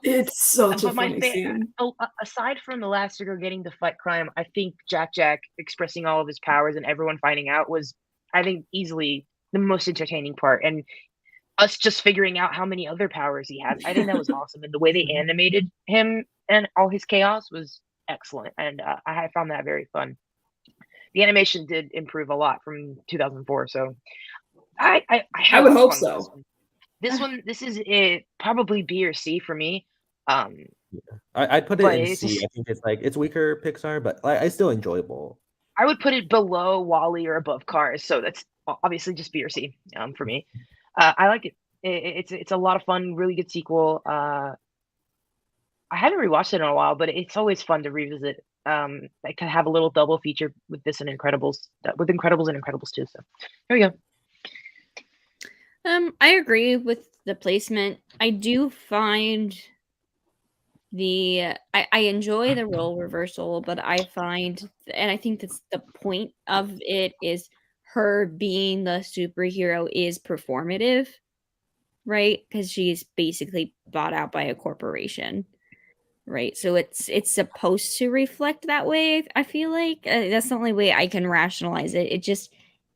It's such a But my funny scene. aside from Elastigirl getting to fight crime, I think Jack expressing all of his powers and everyone finding out was, I think, easily the most entertaining part. And us just figuring out how many other powers he has, I think that was awesome. And the way they animated him and all his chaos was excellent. And I found that very fun. The animation did improve a lot from 2004. So I would hope so. This is probably B or C for me. I'd put it But in it's C. just, I think it's weaker Pixar, but it's still enjoyable. I would put it below Wall-E or above Cars, so that's obviously just B or C for me. I like it. It's a lot of fun, really good sequel. I haven't rewatched it in a while, but it's always fun to revisit. I can have a little double feature with this and Incredibles, with Incredibles and Incredibles 2. So here we go. I agree with the placement. I do find I enjoy the role reversal, but I find, and I think that's the point of it, is her being the superhero is performative, right? Because she's basically bought out by a corporation, right? So it's supposed to reflect that way. I feel like that's the only way I can rationalize it.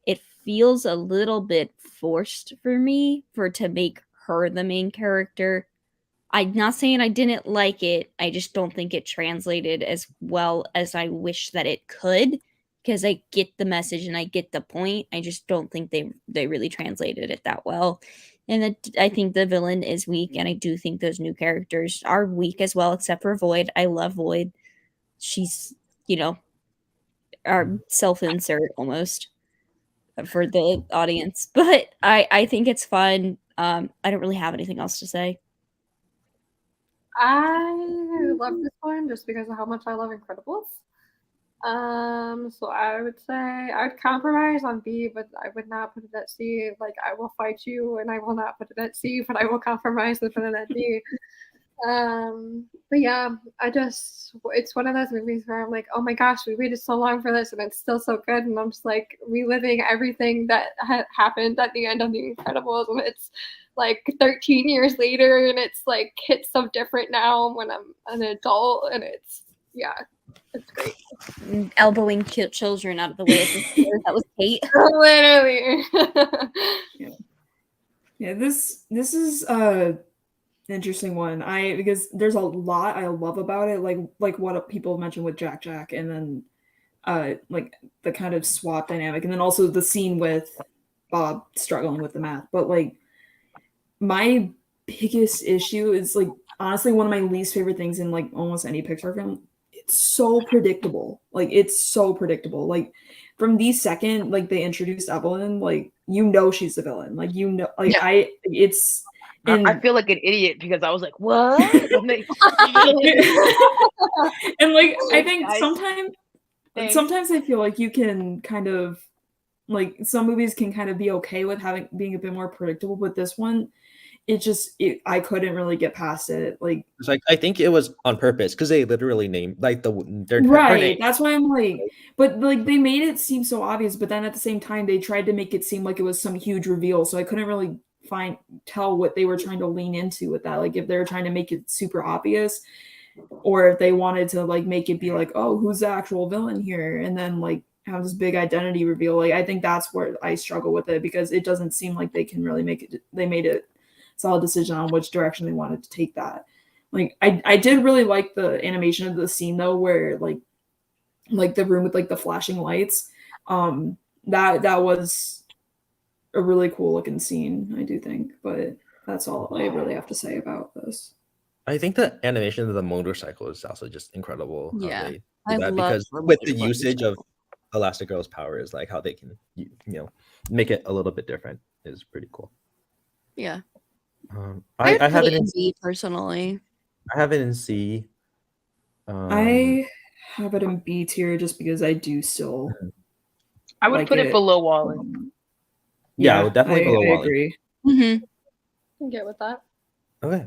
It feels a little bit forced for me to make her the main character. I'm not saying I didn't like it. I just don't think it translated as well as I wish that it could, because I get the message and I get the point. I just don't think they really translated it that well. And I think the villain is weak, and I do think those new characters are weak as well, except for Void. I love Void. She's, our self-insert almost for the audience. But I think it's fun. I don't really have anything else to say. I love this one just because of how much I love Incredibles. So I would say I would compromise on B, but I would not put it at C. Like, I will fight you and I will not put it at C, but I will compromise and put it at B. But yeah, it's one of those movies where I'm like, oh my gosh, we waited so long for this and it's still so good. And I'm just like reliving everything that happened at the end of The Incredibles. And it's like 13 years later and it's like hits so different now when I'm an adult. And it's great. Elbowing children out of the way. That was Kate. Literally. Yeah, this is interesting one. Because there's a lot I love about it, like what people mentioned with Jack, and then like the kind of swap dynamic, and then also the scene with Bob struggling with the math. But like my biggest issue is, like, honestly one of my least favorite things in like almost any Pixar film. It's so predictable. Like, it's so predictable. Like, from the second like they introduced Evelyn, like, she's the villain. Like, like, Yeah. And I feel like an idiot because I was like, what? and like, I think sometimes I feel like you can kind of, like, some movies can kind of be okay with being a bit more predictable, but this one, I couldn't really get past it. Like, it's like, I think it was on purpose because they literally named like their right. name. That's why I'm like, but like they made it seem so obvious, but then at the same time they tried to make it seem like it was some huge reveal. So I couldn't really tell what they were trying to lean into with that. Like, if they were trying to make it super obvious, or if they wanted to like make it be like, oh, who's the actual villain here, and then like have this big identity reveal. Like, I think that's where I struggle with it, because it doesn't seem like they can really make it. They made a solid decision on which direction they wanted to take that. Like, I did really like the animation of the scene though, where like the room with like the flashing lights. That was a really cool looking scene, I do think. But that's all I really have to say about this. I think the animation of the motorcycle is also just incredible. Yeah, I love because with the usage of Elastigirl's power, is like how they can make it a little bit different is pretty cool. Yeah. I have it in B personally. I have it in C. I have it in B tier just because I do still. I would put it below Wall-E. Yeah, definitely below Wall-E. I agree. I can get with that. Okay.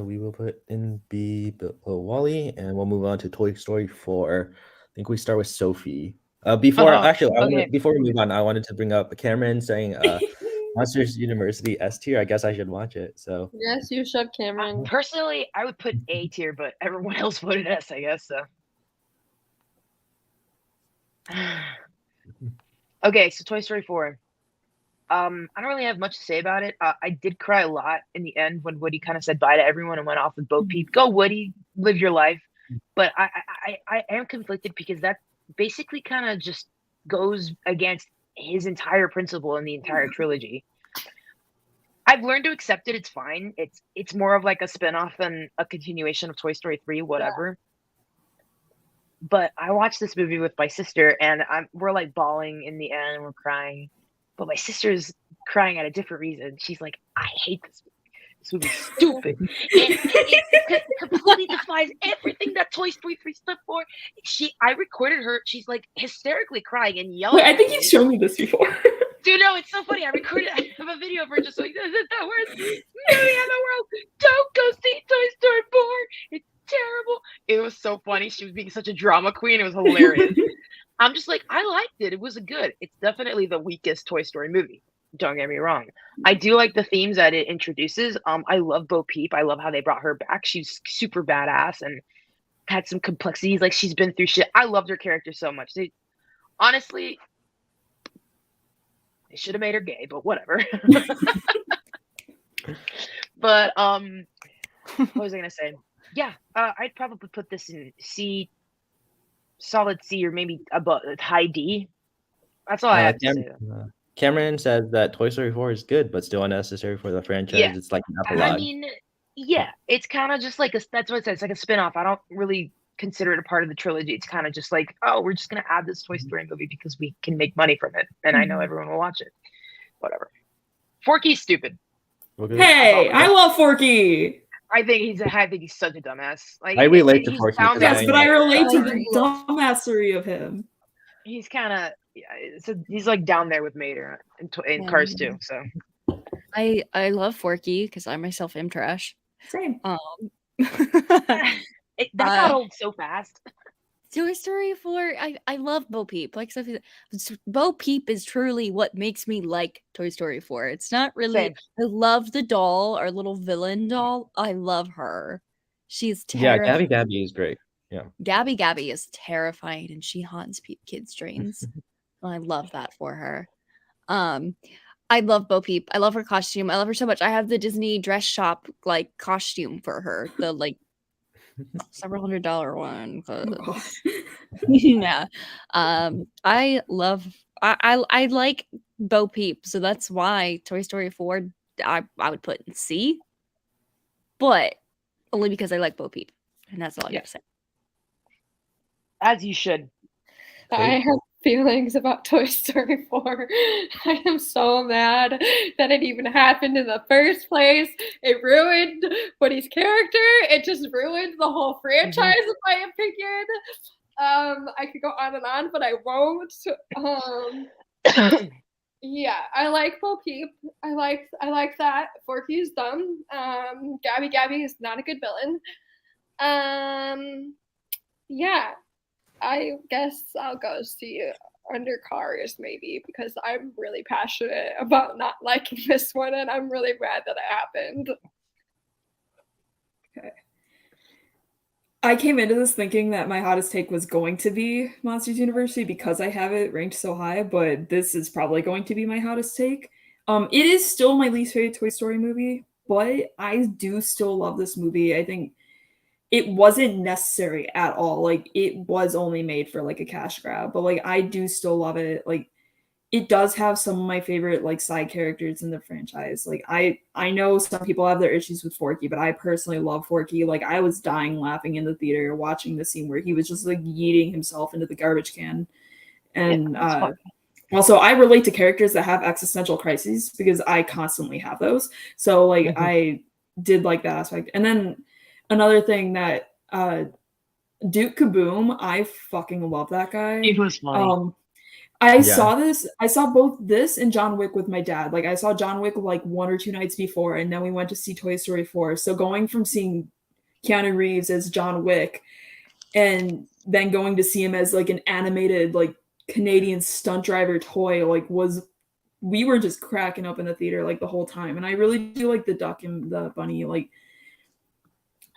We will put in B below Wall-E, and we'll move on to Toy Story 4. I think we start with Sophie. Before we move on, I wanted to bring up Cameron saying Monsters University S tier. I guess I should watch it. So yes, you should, Cameron. Personally, I would put A tier, but everyone else voted S, I guess. So okay, so Toy Story 4. I don't really have much to say about it. I did cry a lot in the end when Woody kind of said bye to everyone and went off with Bo Peep. Go Woody, live your life. But I am conflicted because that basically kind of just goes against his entire principle in the entire trilogy. I've learned to accept it. It's fine. It's more of like a spinoff than a continuation of Toy Story 3, whatever. But I watched this movie with my sister, and we're like bawling in the end, and we're crying. But my sister's crying at a different reason. She's like, I hate this movie. This movie's stupid. It completely defies everything that Toy Story 3 stood for. I recorded her. She's like hysterically crying and yelling. Wait, I think you've shown me this before. Dude, no, it's so funny. I have a video of her just like, this is the worst movie in the world. Don't go see Toy Story 4. It's terrible. It was so funny. She was being such a drama queen. It was hilarious. I'm just like, I liked it. It was good. It's definitely the weakest Toy Story movie. Don't get me wrong. I do like the themes that it introduces. I love Bo Peep. I love how they brought her back. She's super badass and had some complexities. Like, she's been through shit. I loved her character so much. Honestly, they should have made her gay, but whatever. But what was I gonna say? Yeah, I'd probably put this in C, solid C, or maybe above high D. That's all I have to say. Cameron says that Toy Story 4 is good, but still unnecessary for the franchise. Yeah. It's like an epilogue. I mean, yeah, it's kind of just like that's what it says. It's like a spinoff. I don't really consider it a part of the trilogy. It's kind of just like, oh, we're just gonna add this Toy Story movie because we can make money from it, and I know everyone will watch it. Whatever. Forky's stupid. Hey, I love Forky. I think he's such a dumbass. Like, I relate to Forky. Yes, but I relate to the dumbassery of him. He's kind of he's like down there with Mater in Cars 2. So I love Forky because I myself am trash. Same. That got old so fast. Toy Story 4, I love Bo Peep. Like Sophie said, Bo Peep is truly what makes me like Toy Story 4. It's not really. Same. I love the doll, our little villain doll. I love her. She's terrifying. Yeah, Gabby is great. Yeah, Gabby is terrifying, and she haunts kids' dreams. I love that for her. I love Bo Peep. I love her costume. I love her so much. I have the Disney dress shop like costume for her. The like several $100 one. Yeah. I like Bo Peep, so that's why Toy Story 4 I would put in C, but only because I like Bo Peep, and that's all I got to say. As you should. I have feelings about Toy Story 4. I am so mad that it even happened in the first place. It ruined Woody's character. It just ruined the whole franchise, in my opinion. I could go on and on, but I won't. Yeah, I like Bo Peep. I like that. Forky's dumb. Gabby is not a good villain. Yeah. I guess I'll go see under Cars maybe because I'm really passionate about not liking this one and I'm really glad that it happened. Okay. I came into this thinking that my hottest take was going to be Monsters University because I have it ranked so high, but this is probably going to be my hottest take. It is still my least favorite Toy Story movie, but I do still love this movie. I think it wasn't necessary at all. Like, it was only made for like a cash grab, but like I do still love it. Like, it does have some of my favorite like side characters in the franchise. Like, I know some people have their issues with Forky, but I personally love Forky. Like, I was dying laughing in the theater watching the scene where he was just like yeeting himself into the garbage can. And also, I relate to characters that have existential crises because I constantly have those. So like I did like that aspect. And then another thing that Duke Kaboom, I fucking love that guy. He was funny. I saw both this and John Wick with my dad. Like, I saw John Wick like 1 or 2 nights before, and then we went to see Toy Story 4. So going from seeing Keanu Reeves as John Wick and then going to see him as like an animated like Canadian stunt driver toy, like we were just cracking up in the theater like the whole time. And I really do like the duck and the bunny. Like,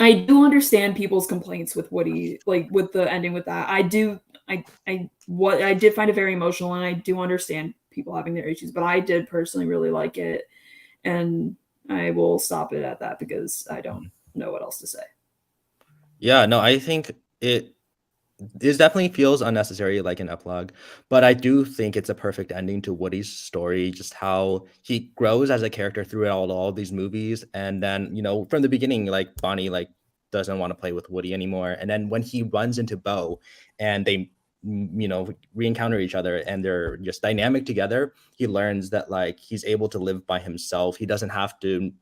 I do understand people's complaints with Woody, like with the ending with that. I did find it very emotional, and I do understand people having their issues, but I did personally really like it, and I will stop it at that because I don't know what else to say. Yeah, no, I think it this definitely feels unnecessary, like an epilogue, but I do think it's a perfect ending to Woody's story, just how he grows as a character throughout all these movies. And then, from the beginning, like Bonnie, like doesn't want to play with Woody anymore. And then when he runs into Bo and they, re-encounter each other and they're just dynamic together, he learns that like he's able to live by himself. He doesn't have to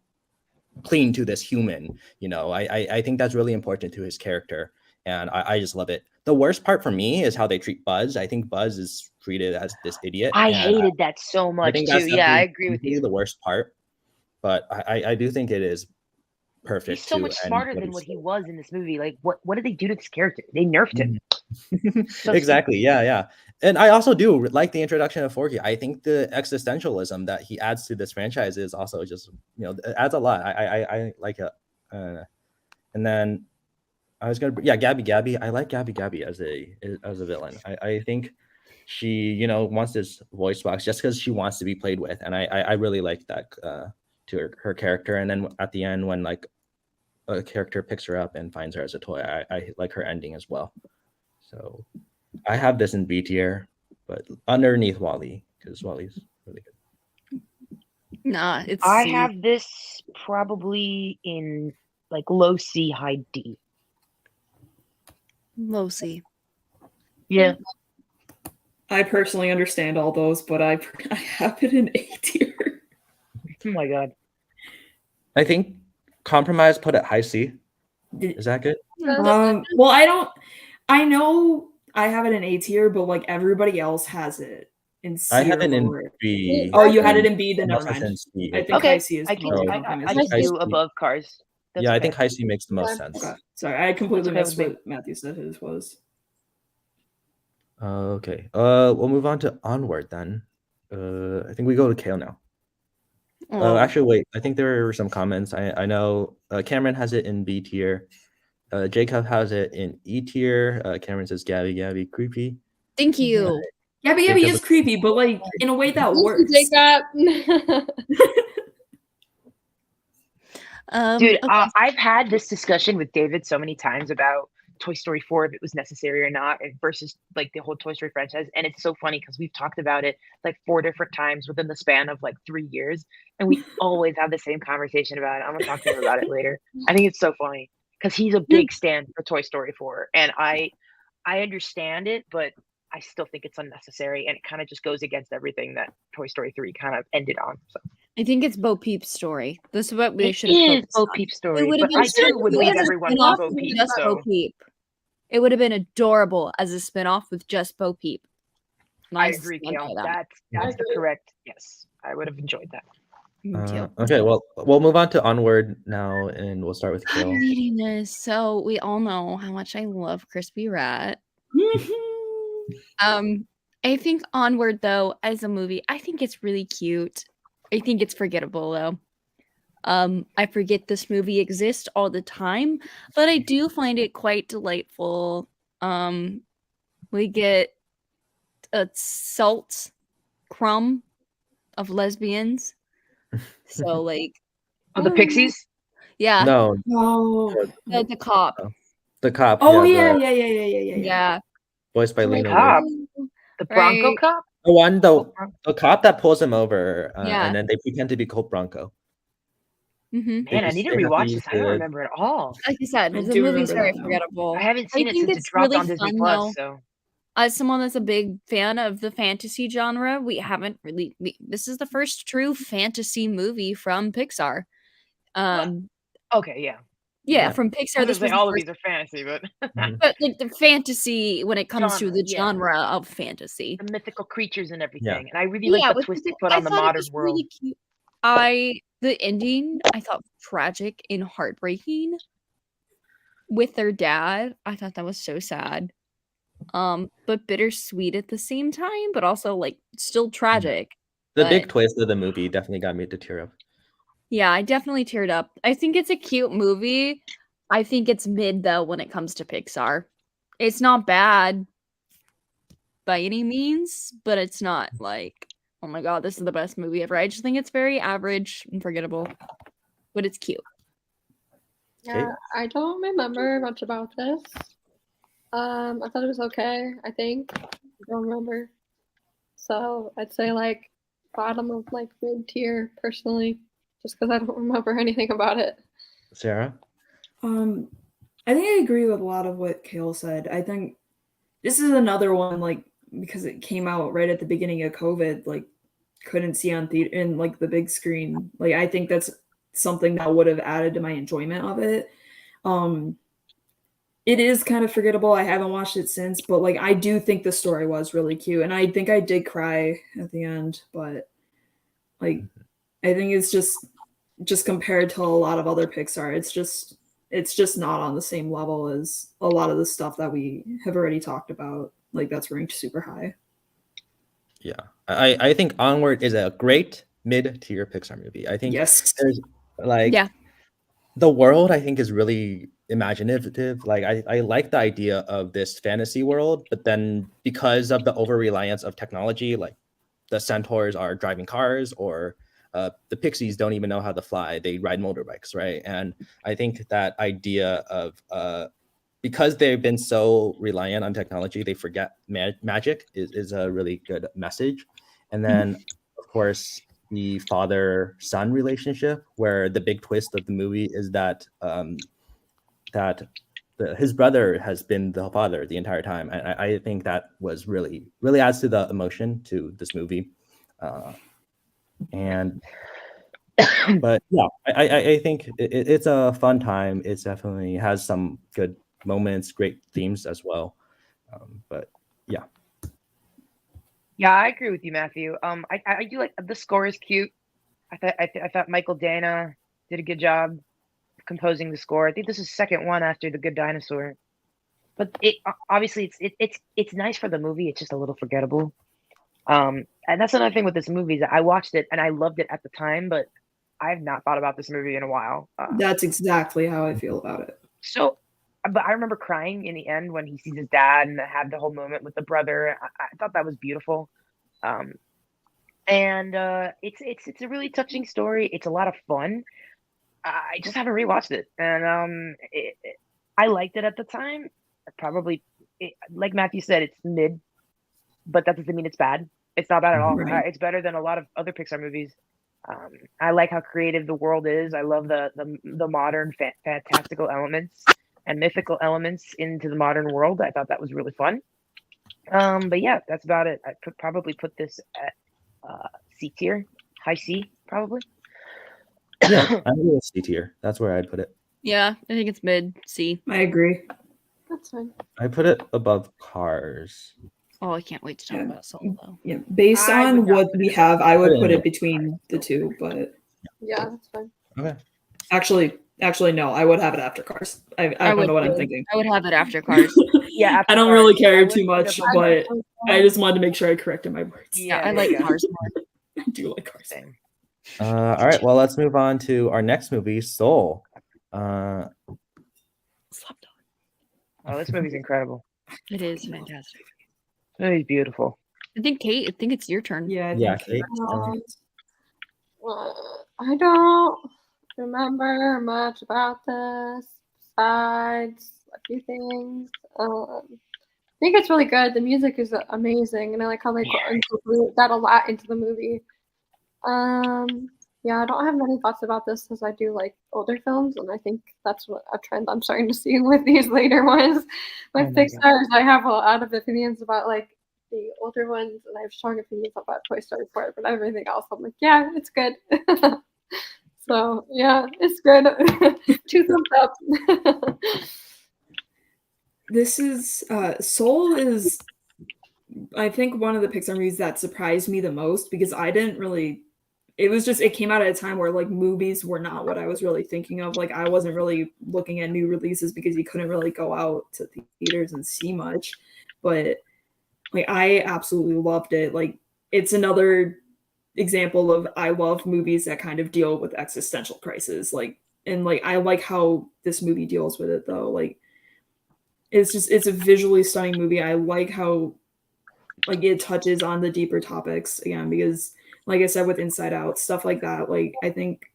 cling to this human. I think that's really important to his character, and I just love it. The worst part for me is how they treat Buzz. I think Buzz is treated as this idiot. I and hated that so I much think too. that's Yeah, I definitely agree with usually you. the worst part, but I do think it is perfect. He's so to much end smarter than Woody's what he story. was in this movie. Like, what did they do to this character? They nerfed him. So Exactly. Yeah. And I also do like the introduction of Forky. I think the existentialism that he adds to this franchise is also just, it adds a lot. I like it. And then I was gonna, yeah, Gabby. I like Gabby as a villain. I think she, wants this voice box just because she wants to be played with, and I really like that to her character. And then at the end, when like a character picks her up and finds her as a toy, I like her ending as well. So I have this in B tier, but underneath Wally, because Wally's really good. Nah, it's I C. have this probably in like low C, high D. Low C. Yeah. I personally understand all those, but I have it in A tier. Oh my god. I think Compromise put it high C. Is that good? Well, I know I have it in A tier, but like everybody else has it in C. I have or it in lower. B. Oh, you had it in B, then Someone never else has mind. it in C. I think Okay, high C is I can totally I compromised. I think can high do C. above Cars. That's Yeah, I okay. think high C makes the most sense. Okay. Sorry, I completely That's missed okay with what Matthew said his was. Okay. We'll move on to Onward then. I think we go to Kale now. Actually, wait. I think there were some comments. I know Cameron has it in B tier. Jacob has it in E tier. Cameron says Gabby, creepy. Thank you. Gabby Jacob is is- creepy, but like in a way that Thank you, works. Jacob. Dude, Okay. I've had this discussion with David so many times about Toy Story 4, if it was necessary or not, and versus like the whole Toy Story franchise. And it's so funny because we've talked about it like 4 different times within the span of like 3 years, and we always have the same conversation about it. I'm gonna talk to him about it later. I think it's so funny because he's a big stand for Toy Story 4, and I understand it, but I still think it's unnecessary, and it kind of just goes against everything that Toy Story 3 kind of ended on. So I think it's Bo Peep's story. This is what they it should have is focused Bo on. Peep's It story, would have but been I too would cute leave as a everyone spin-off with Bo with Peep. just Bo So Peep. It would have been adorable as a spin-off with just Bo Peep. I Nice agree, stand by Kale. them. That's the correct. Yes, I would have enjoyed that. Me too. Okay, well, we'll move on to Onward now, and we'll start with I'm Kale. reading this. So we all know how much I love Crispy Rat. I think Onward though, as a movie, I think it's really cute. I think it's forgettable though. I forget this movie exists all the time, but I do find it quite delightful. We get a salt crumb of lesbians. So like Oh, the Pixies. yeah, No, Oh, the cop. the cop. oh yeah, Yeah. voiced by The Lena cop. Waithe. The Bronco Right. cop. The one, Bronco. the cop that pulls him over, Yeah. and then they pretend to be Colt Bronco. Mm-hmm. Man, I need to rewatch this. I don't remember at all. Like you said, I the do movie's remember very that now. forgettable. I haven't seen it think since it it's dropped really on Disney fun, Plus. though. So As someone that's a big fan of the fantasy genre, we haven't really. This is the first true fantasy movie from Pixar. okay, yeah. Yeah, from Pixar. I This was was like, all the of first, these are fantasy, but but like the fantasy when it comes to Genre, the yeah. genre of fantasy. the mythical creatures and everything. And I really Yeah, like the which twist is they put I on the thought it modern was world. really cute. The ending I thought was tragic and heartbreaking with their dad. I thought that was so sad. But bittersweet at the same time, but also like still tragic. The But big twist of the movie definitely got me to tear up. yeah, I definitely teared up. I think it's a cute movie. I think it's mid though when it comes to Pixar. It's not bad by any means, but it's not like, oh my god, this is the best movie ever. I just think it's very average and forgettable, but it's cute. Yeah, I don't remember much about this. I thought it was okay, I think. I don't remember. So I'd say like bottom of like mid tier personally, just because I don't remember anything about it. Sarah? I think I agree with a lot of what Kale said. I think this is another one, like, because it came out right at the beginning of COVID, like, couldn't see on theater in like the big screen. Like, I think that's something that would have added to my enjoyment of it. It is kind of forgettable. I haven't watched it since, but like I do think the story was really cute, and I think I did cry at the end. But like, I think it's just compared to a lot of other Pixar, it's just not on the same level as a lot of the stuff that we have already talked about. Like that's ranked super high. Yeah, I think Onward is a great mid-tier Pixar movie. I think Yes. there's like Yeah. the world I think is really imaginative. Like I like the idea of this fantasy world, but then because of the over reliance of technology, like the centaurs are driving cars, or the pixies don't even know how to fly, they ride motorbikes, right? And I think that idea of because they've been so reliant on technology, they forget magic is a really good message. And then of course the father-son relationship, where the big twist of the movie is that his brother has been the father the entire time. And I think that was really adds to the emotion to this movie. But yeah, I think it's a fun time. It's definitely has some good moments, great themes as well. But yeah. Yeah, I agree with you, Matthew. I do like the score is cute. I thought Michael Dana did a good job composing the score. I think this is the second one after The Good Dinosaur. But it obviously it's nice for the movie. It's just a little forgettable. And that's another thing with this movie is that I watched it and I loved it at the time, but I've not thought about this movie in a while. That's exactly how I feel about it. So, but I remember crying in the end when he sees his dad and had the whole moment with the brother. I thought that was beautiful. And it's a really touching story. It's a lot of fun. I just haven't rewatched it, and I liked it at the time. Probably, like Matthew said, it's mid, but that doesn't mean it's bad. It's not bad at all. Right. It's better than a lot of other Pixar movies. I like how creative the world is. I love the modern fantastical elements and mythical elements into the modern world. I thought that was really fun. But yeah, that's about it. I probably put this at C tier, high C, probably. Yeah, I'm going with C tier. That's where I'd put it. Yeah, I think it's mid C. I agree. That's fine. I put it above Cars. Oh, I can't wait to talk Yeah. about Soul though. Yeah, based I would on not what put we it- have, I would Put it put in it between the two. But Yeah, that's fine. Okay. actually, no, I would have it after Cars. I don't would know what I'm too. thinking. I would have it after Cars. Yeah, after I don't Cars, really I care would too put it much, above but Cars. I just wanted to make sure I corrected my words. Yeah, I there like you go. Cars more. I do like Cars. Same. All right. Well, let's move on to our next movie, Soul. Oh, this movie's incredible. It is fantastic. This movie's beautiful. I think Kate, I think it's your turn. Yeah, I Yeah, think Kate. I don't remember much about this besides a few things. I think it's really good. The music is amazing, and I like how they incorporate that a lot into the movie. Yeah, I don't have many thoughts about this because I do like older films, and I think that's what a trend I'm starting to see with these later ones. With Oh my Pixar, I have a lot of opinions about like the older ones, and I have strong opinions about Toy Story 4, but everything else, I'm like, yeah, it's good. So yeah, it's good. 2 thumbs up. this is Soul is, I think, one of the Pixar movies that surprised me the most because I didn't really. It came out at a time where like movies were not what I was really thinking of. Like I wasn't really looking at new releases because you couldn't really go out to theaters and see much. But like I absolutely loved it. Like it's another example of I love movies that kind of deal with existential crisis. Like and like I like how this movie deals with it though. Like it's a visually stunning movie. I like how like it touches on the deeper topics again because like I said with Inside Out, stuff like that. Like I think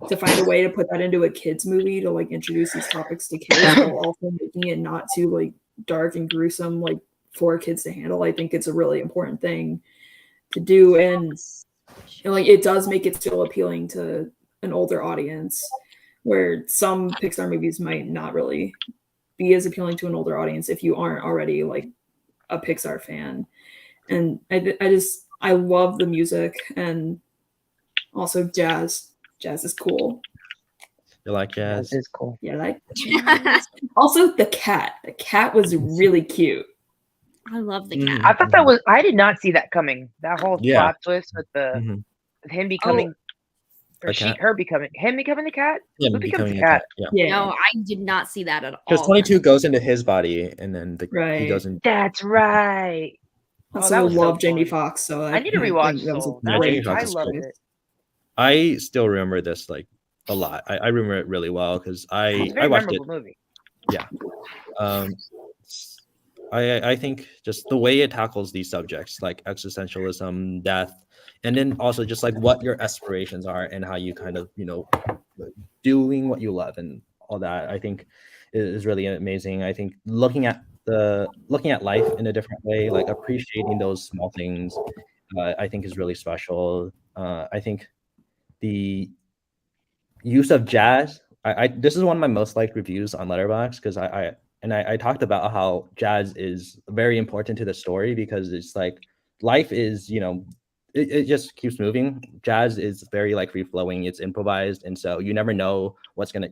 to find a way to put that into a kids movie to like introduce these topics to kids while also making it not too like dark and gruesome, like for kids to handle. I think it's a really important thing to do, and like it does make it still appealing to an older audience, where some Pixar movies might not really be as appealing to an older audience if you aren't already like a Pixar fan. And I love the music, and also jazz. Jazz is cool. You like jazz? This is cool. Yeah, like also the cat. The cat was really cute. I love the cat. I thought that was. I did not see that coming. That whole plot twist with the with him becoming, or her becoming the cat. Yeah, Who becomes becoming the a cat? Yeah. No, I did not see that at all. Because 22 goes into his body, and then he goes in. That's right. Also, that was so love Jamie fun. Foxx, so I need to rewatch that was Soul. a great I is loved great. it. I still remember this like a lot. I remember it really well because It's a very I watched it. memorable movie. Yeah. I think just the way it tackles these subjects like existentialism, death, and then also just like what your aspirations are and how you kind of, doing what you love and all that, I think is really amazing. I think looking at life in a different way, like appreciating those small things, I think is really special. I think the use of jazz, this is one of my most liked reviews on Letterboxd because I talked about how jazz is very important to the story because it's like life is, it just keeps moving. Jazz is very like free flowing, it's improvised, and so you never know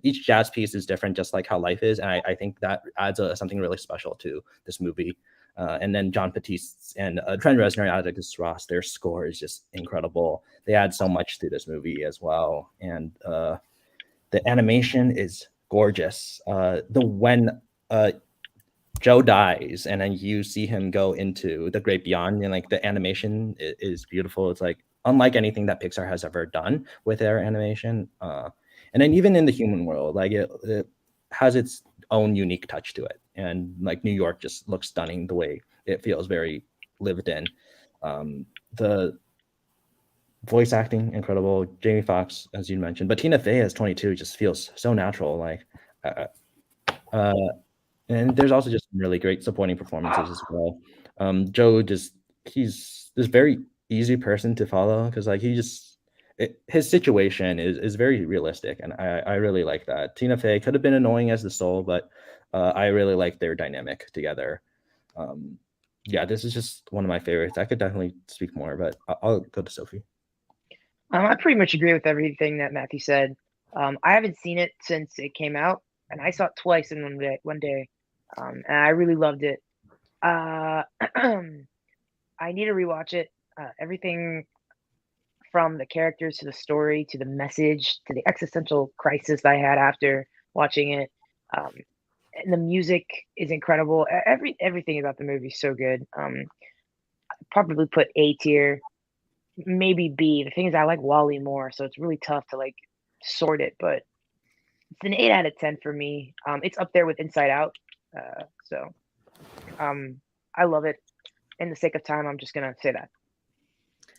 each jazz piece is different, just like how life is, and I think that adds something really special to this movie. And then John Batiste and Trent Reznor, Atticus Ross, their score is just incredible. They add so much to this movie as well, and the animation is gorgeous. When Joe dies and then you see him go into the great beyond, and like the animation is beautiful. It's like unlike anything that Pixar has ever done with their animation. And then even in the human world, like it has its own unique touch to it. And like New York just looks stunning the way it feels very lived in. The voice acting, incredible. Jamie Foxx, as you mentioned, but Tina Fey as 22 just feels so natural. Like, and there's also just some really great supporting performances as well. Joe he's this very easy person to follow because like his situation is very realistic, and I really like that. Tina Fey could have been annoying as the soul, but I really like their dynamic together. Yeah, this is just one of my favorites. I could definitely speak more, but I'll go to Sophie. I pretty much agree with everything that Matthew said. I haven't seen it since it came out, and I saw it twice in one day, and I really loved it. I need to rewatch it. Everything from the characters to the story to the message to the existential crisis I had after watching it. And the music is incredible. Everything about the movie is so good. I'd probably put A tier, maybe B. The thing is, I like WALL-E more, so it's really tough to like sort it. But it's an 8 out of 10 for me. It's up there with Inside Out. So I love it. In the sake of time, I'm just gonna say that.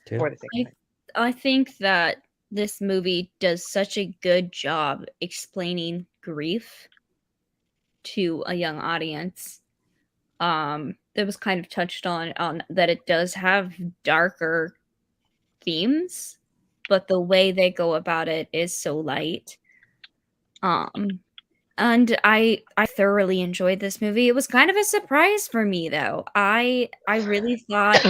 For the sake of time. I think that this movie does such a good job explaining grief to a young audience. That was kind of touched on that it does have darker themes, but the way they go about it is so light. And I thoroughly enjoyed this movie. It was kind of a surprise for me, though. I really thought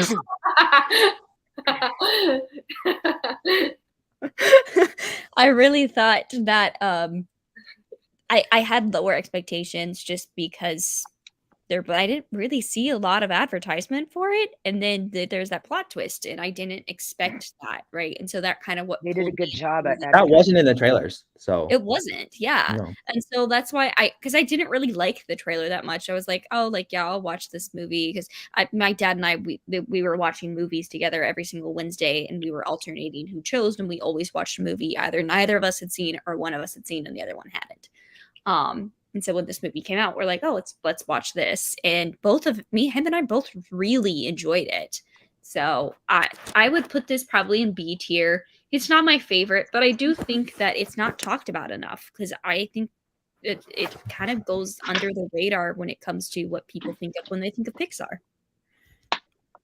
I really thought that I had lower expectations just because I didn't really see a lot of advertisement for it, and then there's that plot twist, and I didn't expect that, right? And so that kind of what They did a good job at that. That wasn't in the trailers, so it wasn't, yeah. No. And so that's why because I didn't really like the trailer that much. I was like, oh, like yeah, I'll watch this movie because my dad and I we were watching movies together every single Wednesday, and we were alternating who chose, and we always watched a movie either neither of us had seen or one of us had seen and the other one hadn't. And so when this movie came out, we're like, oh, let's watch this. And him and I both really enjoyed it. So I would put this probably in B tier. It's not my favorite, but I do think that it's not talked about enough because I think it kind of goes under the radar when it comes to what people think of when they think of Pixar.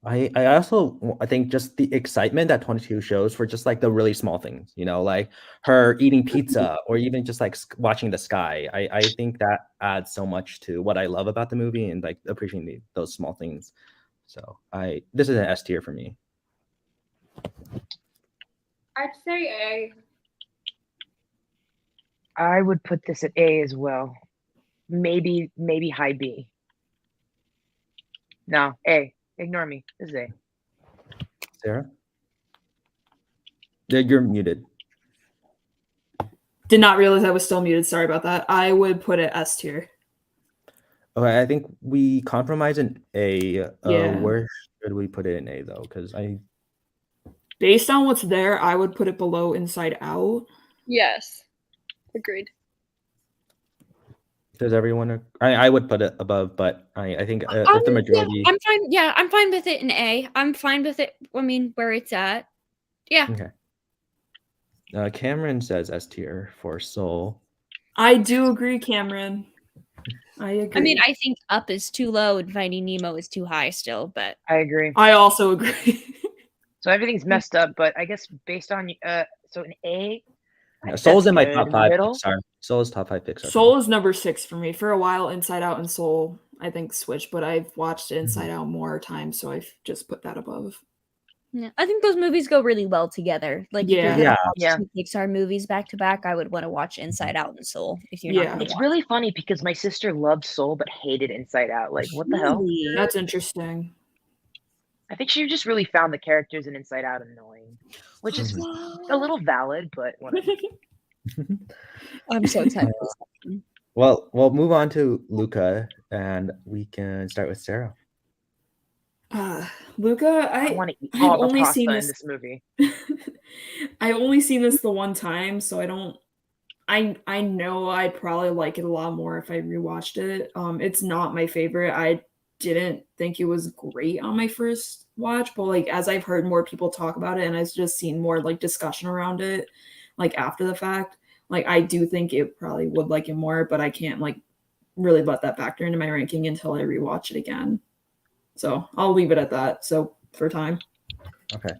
I also I think just the excitement that 22 shows for just like the really small things, like her eating pizza or even just like watching the sky. I think that adds so much to what I love about the movie and like appreciating those small things. So this is an S tier for me. I'd say A. I would put this at A as well. Maybe high B. No, A. Ignore me. This is A. Sarah? Yeah, you're muted. Did not realize I was still muted. Sorry about that. I would put it S tier. Okay, I think we compromise in A. Yeah. Where should we put it in A though? Because based on what's there, I would put it below Inside Out. Yes. Agreed. does everyone? I would put it above, but I think if the majority. Yeah, I'm fine. Yeah, I'm fine with it in A. I'm fine with it. I mean, where it's at. Yeah. Okay. Cameron says S tier for Soul. I do agree, Cameron. I agree. I mean, I think Up is too low and Finding Nemo is too high still, but I agree. I also agree. So everything's messed up, but I guess based on so an A. Soul's in my good top in the 5 middle. Pixar. Soul is top 5 Pixar. Soul is number 6 for me. For a while, Inside Out and Soul, I think, switched, but I've watched Inside Out more times, so I've just put that above. yeah, I think those movies go really well together. Like, if you're Yeah. gonna watch Yeah. two Pixar movies back to back, I would want to watch Inside Out and Soul. If you're not Yeah. gonna It's watch. really funny because my sister loved Soul but hated Inside Out. Like, what the hell? Really? That's interesting. I think she just really found the characters in Inside Out annoying, which is a little valid, but whatever. I'm so excited. Well, we'll move on to Luca, and we can start with Sarah. Luca, I want to eat I've all the only pasta seen in this- this movie. I've only seen this the one time, so I don't. I know I'd probably like it a lot more if I rewatched it. It's not my favorite. I didn't think it was great on my first watch, but like as I've heard more people talk about it and I've just seen more like discussion around it, like after the fact, like I do think it probably would like it more, but I can't like really let that factor into my ranking until I rewatch it again. So I'll leave it at that. So for time. Okay.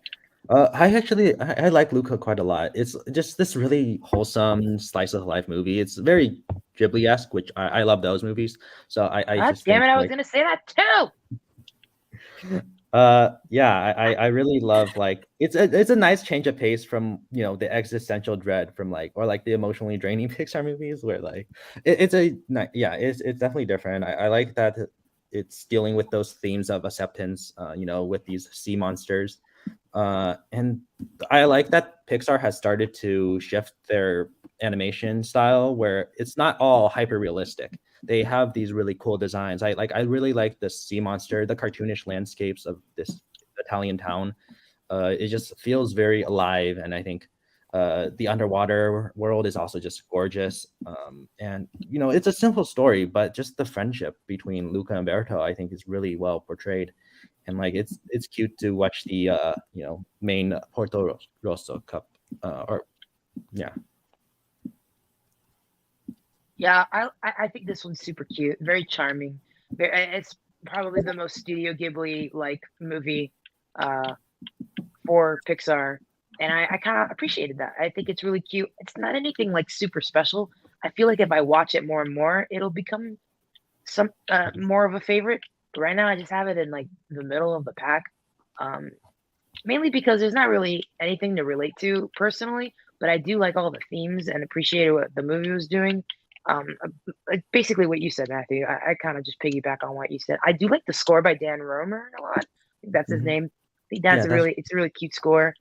I like Luca quite a lot. It's just this really wholesome slice of life movie. It's very Ghibli-esque, which I love those movies. So I God just damn think, it! I was like, gonna say that too. yeah, I really love like it's a nice change of pace from the existential dread from or like the emotionally draining Pixar movies where like it's definitely different. I like that it's dealing with those themes of acceptance, with these sea monsters. And I like that Pixar has started to shift their animation style where it's not all hyper realistic. They have these really cool designs. I really like the sea monster, the cartoonish landscapes of this Italian town. It just feels very alive, and I think the underwater world is also just gorgeous. And it's a simple story, but just the friendship between Luca and Berto, I think, is really well portrayed. And like it's cute to watch the main Porto Rosso Cup Yeah, I think this one's super cute, very charming. It's probably the most Studio Ghibli like movie for Pixar, and I kind of appreciated that. I think it's really cute. It's not anything like super special. I feel like if I watch it more and more, it'll become some more of a favorite. But right now, I just have it in like the middle of the pack, mainly because there's not really anything to relate to personally. But I do like all the themes and appreciate what the movie was doing. Like basically what you said, Matthew. I kind of just piggyback on what you said. I do like the score by Dan Romer a lot. I think that's his name. I think that's it's a really cute score.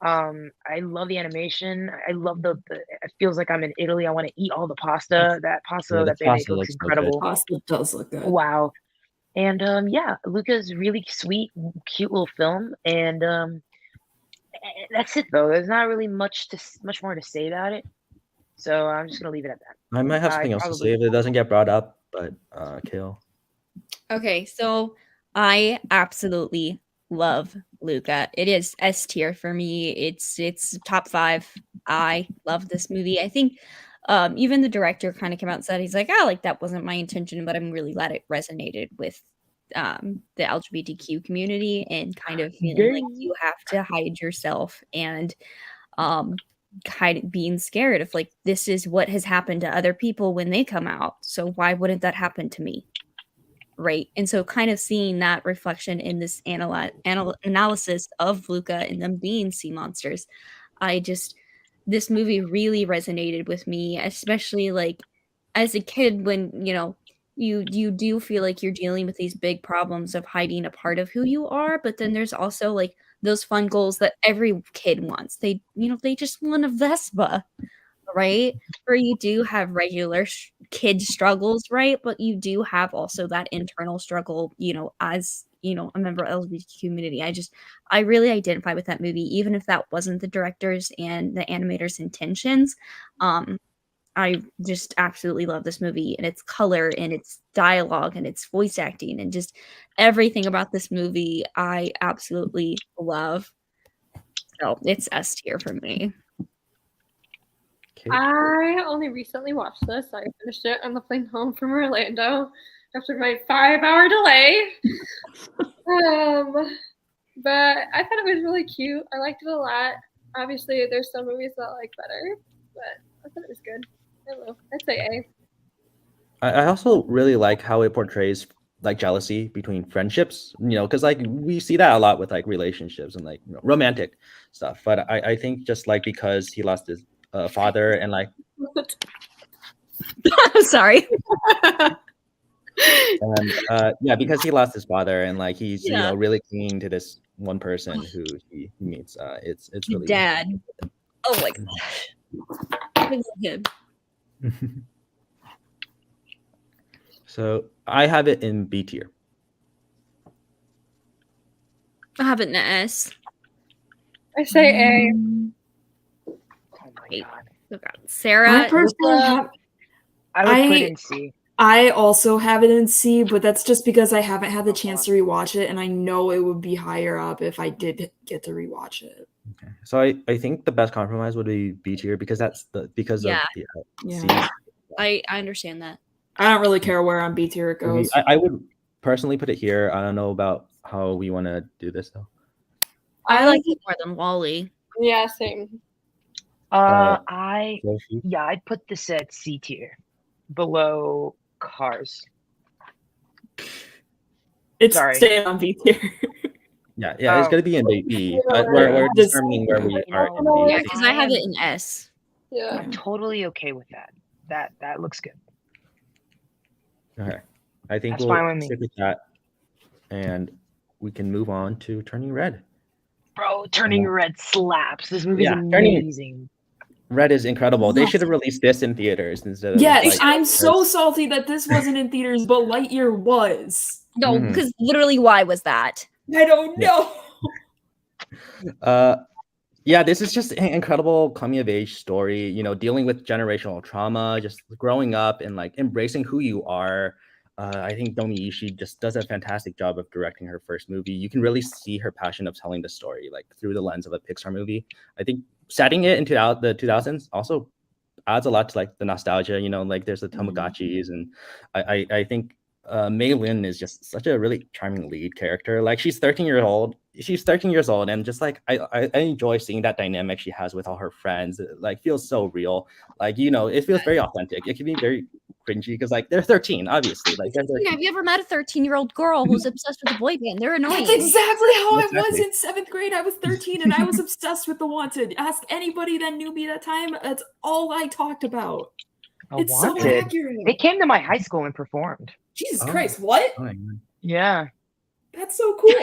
I love the animation. I love the it feels like I'm in Italy. I want to eat all the pasta. That pasta that they make looks incredible. Pasta does look good. Wow. And yeah, Luca's really sweet, cute little film. And that's it though. There's not really much more to say about it. So I'm just gonna leave it at that. I might have something else to say if it doesn't get brought up, but Kale. Okay, so I absolutely love Luca. It is S tier for me. It's top 5. I love this movie. I think Even the director kind of came out and said, he's like, oh, like that wasn't my intention, but I'm really glad it resonated with the LGBTQ community and kind of feeling like you have to hide yourself and kind of being scared of like, this is what has happened to other people when they come out. So why wouldn't that happen to me? Right. And so kind of seeing that reflection in this analysis of Luca and them being sea monsters, this movie really resonated with me, especially like as a kid when, you do feel like you're dealing with these big problems of hiding a part of who you are, but then there's also like those fun goals that every kid wants. They just want a Vespa, right? Or you do have regular kid struggles, right? But you do have also that internal struggle, as a member of the LGBT community. I really identify with that movie, even if that wasn't the director's and the animator's intentions. I just absolutely love this movie and its color and its dialogue and its voice acting and just everything about this movie I absolutely love. So it's S tier for me. Okay. I only recently watched this. I finished it on the plane home from Orlando after my 5-hour delay. But I thought it was really cute. I liked it a lot. Obviously, there's some movies that I like better, but I thought it was good. I don't know. I'd say A. I also really like how it portrays like jealousy between friendships, because like we see that a lot with like relationships and like romantic stuff. But I think just like because he lost his father and like I'm sorry. and because he lost his father and like he's really clinging to this one person who he meets. It's really dad. Oh my gosh. I love him. So I have it in B tier. I have it in S. I say A. Oh my god. Oh god. Sarah. I personally have. I would put it in C. I also have it in C, but that's just because I haven't had the chance to rewatch it, and I know it would be higher up if I did get to rewatch it. Okay, so I think the best compromise would be B tier because that's of the C. I understand that. I don't really care where on B tier it goes. I would personally put it here. I don't know about how we want to do this though. I like it more than Wall-E. Yeah, same. Sophie? I'd put this at C tier, below Cars. It's Sorry. staying on B tier. Yeah, it's gonna be in B. We're determining where we are. In B. Yeah, because I have it in S. Yeah. I'm totally okay with that. That looks good. Okay, I think That's fine we'll with me. stick with that, and we can move on to Turning Red. Bro, Turning Red slaps. This movie's Yeah, amazing. Red is incredible. They should have released this in theaters instead of Yes, like, I'm so salty that this wasn't in theaters, but Lightyear was. No, because literally, why was that? I don't know. This is just an incredible coming of age story, dealing with generational trauma, just growing up and like embracing who you are. I think Domi Ishii just does a fantastic job of directing her first movie. You can really see her passion of telling the story like through the lens of a Pixar movie. I think setting it into the 2000s also adds a lot to like the nostalgia, like there's the Tamagotchis, and I think Mei Lin is just such a really charming lead character. Like she's 13 years old, and just like I enjoy seeing that dynamic she has with all her friends. It like feels so real. Like it feels very authentic. It can be very cringy because like they're 13, obviously. Like they're 13. Have you ever met a 13-year-old girl who's obsessed with a boy band? They're annoying. That's exactly how I was Exactly. in 7th grade. I was 13 and I was obsessed with The Wanted. Ask anybody that knew me that time. That's all I talked about. It's so Wanted. accurate. They came to my high school and performed. Jesus Christ, what? Oh my God. Yeah. That's so cool.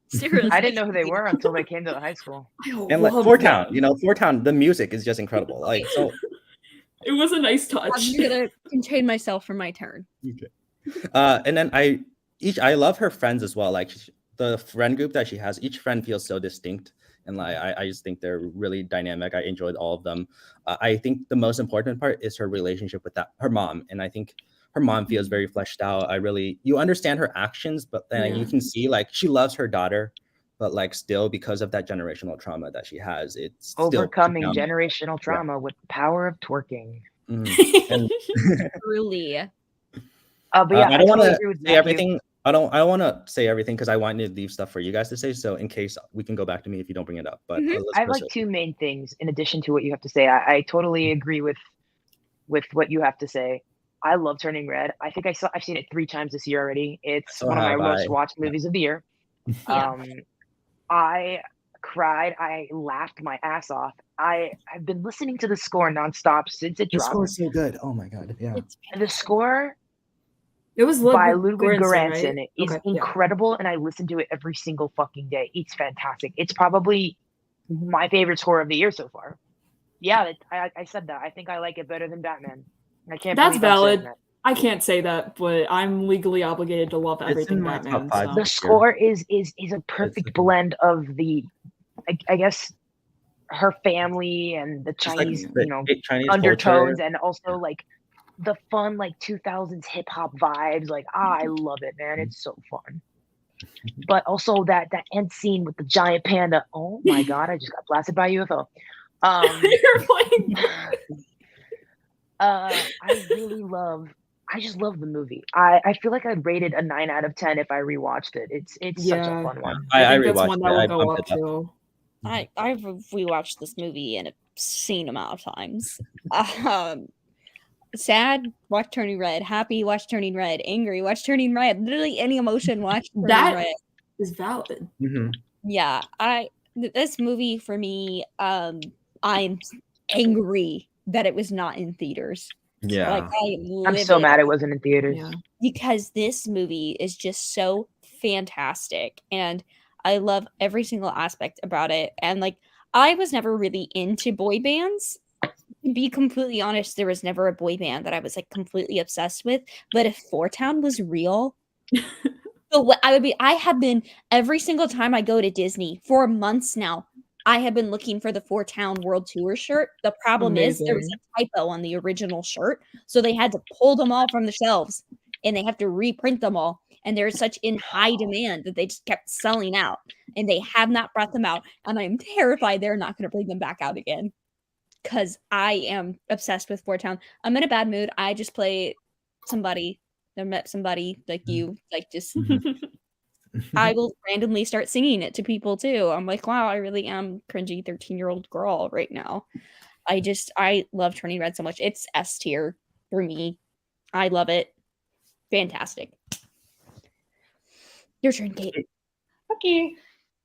Seriously. I didn't know who they were until they came to the high school. And like Four Town, the music is just incredible. Like so. It was a nice touch. I'm gonna contain myself for my turn. Okay. And then I love her friends as well. Like the friend group that she has, each friend feels so distinct, and like I just think they're really dynamic. I enjoyed all of them. I think the most important part is her relationship with her mom, and I think her mom feels very fleshed out. You understand her actions, but then you can see like she loves her daughter, but like still because of that generational trauma that she has, it's Overcoming still generational trauma with the power of twerking. And Truly. But yeah, I don't want totally to agree with say Matthew. everything. I don't want to say everything because I want to leave stuff for you guys to say. So in case we can go back to me if you don't bring it up. But let's I have go like straight. two main things in addition to what you have to say. I totally agree with what you have to say. I love Turning Red. I think I've seen it 3 times this year already. It's So one of my have most I. watched movies of the year. Yeah. I cried. I laughed my ass off. I've been listening to the score nonstop since it The dropped. score's so good. Oh my god. Yeah. It's The score It was by Ludwig Ludwig Göransson, Göransson right? is Okay, yeah. incredible, and I listen to it every single fucking day. It's fantastic. It's probably my favorite score of the year so far. Yeah, I said that. I think I like it better than Batman. I can't That's believe I'm saying valid. that. I can't say that, but I'm legally obligated to love It's everything in my Batman. top 5 So. The this year. score is a perfect blend of the, I guess, her family and the It's like Chinese, the Chinese undertones, culture. and also like the fun like 2000s hip hop vibes. Like, I love it, man. It's so fun. But also that end scene with the giant panda. Oh my god, I just got blasted by a UFO. You're playing. I just love the movie. I feel like I'd rate it a 9 out of 10 if I rewatched it. It's such a fun one. I think that's rewatched one it. that will I go bumped up it up. too. I've rewatched this movie an obscene amount of times. Sad, watch Turning Red. Happy, watch Turning Red. Angry, watch Turning Red. Literally any emotion, watch Turning That Red. is valid. Yeah, this movie for me, I'm angry that it was not in theaters. Yeah. Like I'm so mad it wasn't in theaters. Yeah. Because this movie is just so fantastic, and I love every single aspect about it. And like, I was never really into boy bands. To be completely honest, there was never a boy band that I was like completely obsessed with. But if Four Town was real, so what I have been every single time I go to Disney for months now. I have been looking for the Four Town World Tour shirt. The problem is there was a typo on the original shirt, so they had to pull them all from the shelves and they have to reprint them all. And they're such in high demand that they just kept selling out, and they have not brought them out. And I'm terrified they're not going to bring them back out again because I am obsessed with Four Town. I'm in a bad mood. I just play somebody. I met somebody like you, like just. I will randomly start singing it to people too. I'm like, wow, I really am cringy 13-year-old girl right now. I love Turning Red so much. It's S tier for me. I love it. Fantastic. Your turn, Kate. Okay.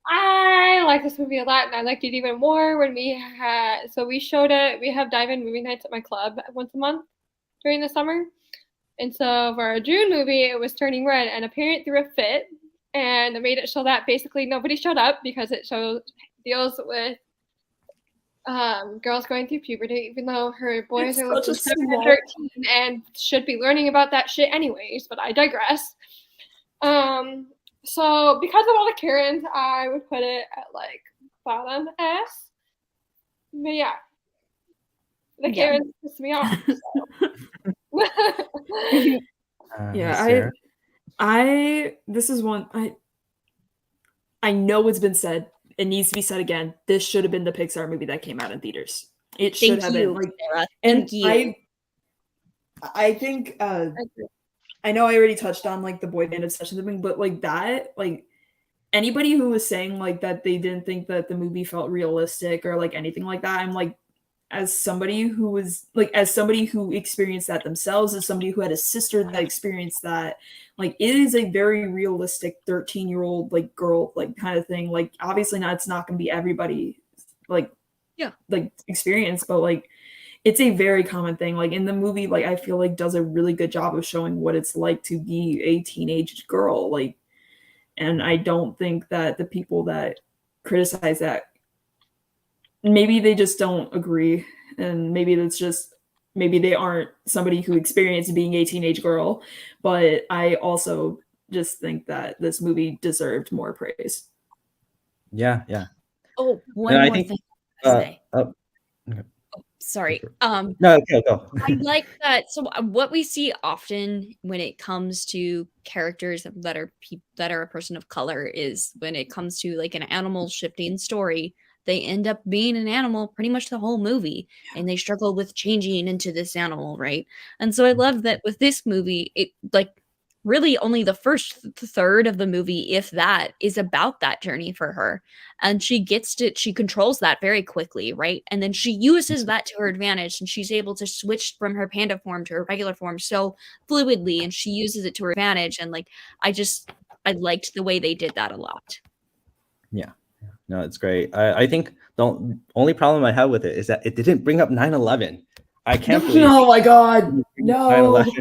I like this movie a lot, and I liked it even more when we showed it. We have dive-in movie nights at my club once a month during the summer. And so for our June movie, it was Turning Red, and a parent threw a fit, and it made it so that basically nobody showed up because it deals with girls going through puberty, even though her boys are like 7 and 13 and should be learning about that shit anyways, but I digress. So because of all the Karens, I would put it at like bottom S. But yeah, the Karens piss me off. So. Yeah, this is one I know it's been said. It needs to be said again. This should have been the Pixar movie that came out in theaters. It should have been like, Sarah. and Thank you. I think I know I already touched on like the boy band obsession thing, but like that, like anybody who was saying like that they didn't think that the movie felt realistic or like anything like that, I'm like, as somebody who experienced that themselves, as somebody who had a sister that experienced that, like it is a very realistic 13-year-old like girl like kind of thing. Like obviously it's not going to be everybody like experience, but like it's a very common thing. Like in the movie, like I feel like does a really good job of showing what it's like to be a teenage girl. Like, and I don't think that the people that criticize that, maybe they just don't agree, and maybe they aren't somebody who experienced being a teenage girl. But I also just think that this movie deserved more praise. Yeah. Oh, one more thing to say. Okay. Sorry. No, okay, go. I like that. So what we see often when it comes to characters that are a person of color is when it comes to like an animal shifting story, they end up being an animal pretty much the whole movie, and they struggle with changing into this animal, right? And so I love that with this movie, it like really only the first third of the movie, if that, is about that journey for her. And she controls that very quickly, right? And then she uses that to her advantage, and she's able to switch from her panda form to her regular form so fluidly, and she uses it to her advantage. And like, I liked the way they did that a lot. Yeah. No, it's great. I think the only problem I have with it is that it didn't bring up 9/11. I can't believe. Oh my god, no. 9/11.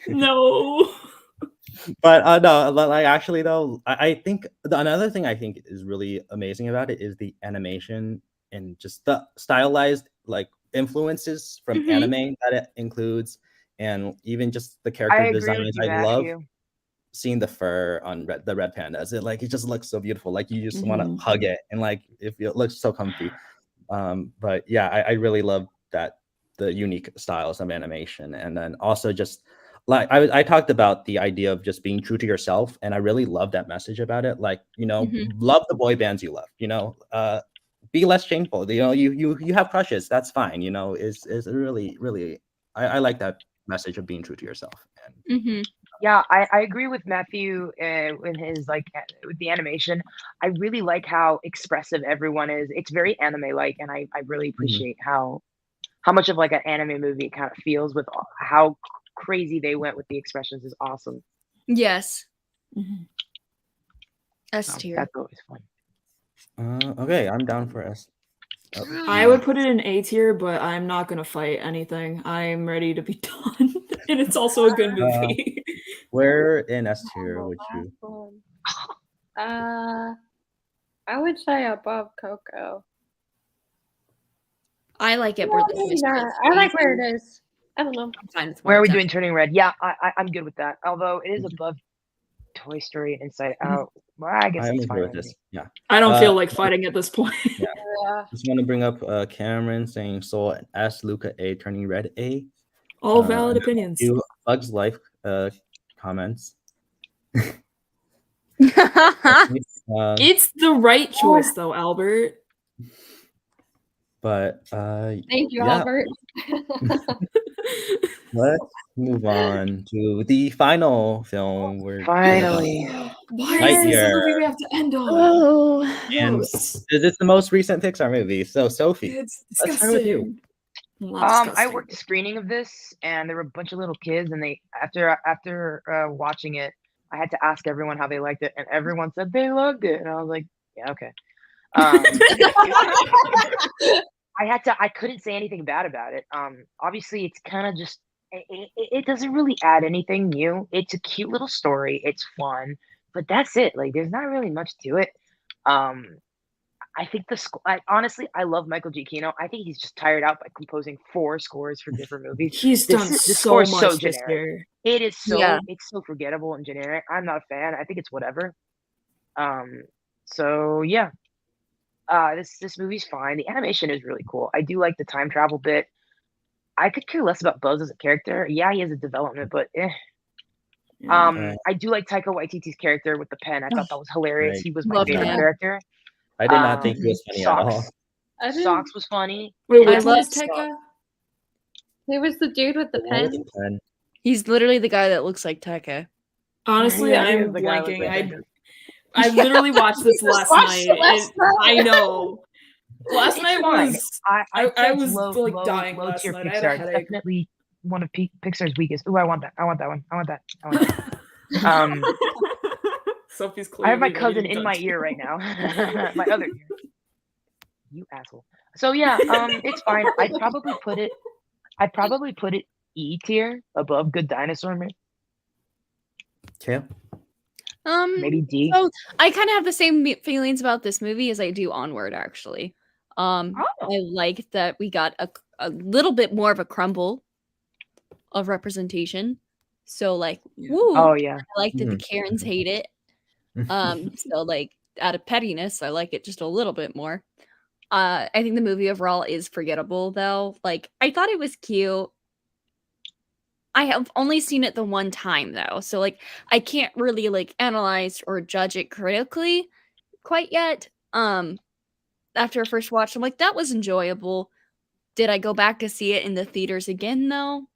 No. But no, like actually though, I think another thing I think is really amazing about it is the animation and just the stylized like influences from anime that it includes, and even just the I character agree with designs. you, I love Matthew. seeing the fur on the red pandas. It just looks so beautiful. Like you just want to hug it, and like it looks so comfy. But yeah, I really love that, the unique styles of animation, and then also just like I talked about the idea of just being true to yourself, and I really love that message about it. Like, love the boy bands you love. Be less shameful. You have crushes, that's fine. Is really I like that message of being true to yourself. And Yeah, I agree with Matthew in his with the animation. I really like how expressive everyone is. It's very anime-like, and I really appreciate how much of like an anime movie it kind of feels with how crazy they went with the expressions is awesome. Yes. S So tier. that's always fun. Okay, I'm down for S. I would put it in A tier, but I'm not gonna fight anything. I'm ready to be done, and it's also a good movie. Where in S tier would you? I would say above Coco. I like it where the twist Yeah, is. I like where it is. I don't know. I'm fine with Where are we it's doing Turning Red? Yeah, I'm good with that. Although it is above Toy Story and Inside Out. Well, I guess I'm it's okay fine with with this. me. Yeah. I don't feel like fighting at this point. Yeah. Yeah. Just want to bring up Cameron saying Soul S, Luca A, Turning Red A. All valid opinions. Few Bugs Life comments. It's the right choice though, Albert. But Thank you, yeah. Albert. Let's move on to the final film. Finally. Why is this the movie we have to end on? Oh, And Gross. is this the most recent Pixar movie? So Sophie, It's let's start with you. disgusting. Not I disgusting. worked a screening of this, and there were a bunch of little kids, and they after watching it, I had to ask everyone how they liked it, and everyone said they loved it, and I was like, yeah, okay. I couldn't say anything bad about it. Obviously, it's kind of just it doesn't really add anything new. It's a cute little story. It's fun, but that's it. Like, there's not really much to it. I think honestly, I love Michael Giacchino. I think he's just tired out by composing 4 scores for different movies. He's done This so score is much so this generic. year. It is so Yeah. it's so forgettable and generic. I'm not a fan. I think it's whatever. So yeah. This movie's fine. The animation is really cool. I do like the time travel bit. I could care less about Buzz as a character. Yeah, he has a development, but I do like Taika Waititi's character with the pen. I thought that was hilarious. Right. He was my Love favorite him. character. I did not think he was funny at all. Socks was funny. Wait, I which love one is Taika? He was the dude with the The one with pen. the pen. he's literally the guy that looks like Taika. Honestly, Yeah, he I'm is the guy with blanking. the I literally watched this last night. last night. I know. Last It's night fine. was I was low, like low, dying low last tier night. I had a Pixar. headache. Definitely one of Pixar's weakest. Ooh, I want that. I want that one. I want that. I want that. Sophie's I clearly have my ready cousin to in done my too. ear right now. My other ear. You asshole. So yeah, it's fine. I'd probably put it E tier above Good Dinosaur, Okay. maybe D. So I kind of have the same feelings about this movie as I do Onward, actually. I like that we got a little bit more of a crumble of representation. So like, woo! Oh yeah. I like that the Karens hate it. So like, out of pettiness, I like it just a little bit more. I think the movie overall is forgettable, though. Like, I thought it was cute. I have only seen it the one time though, so like I can't really like analyze or judge it critically quite yet. After a first watch, I'm like, that was enjoyable. Did I go back to see it in the theaters again though?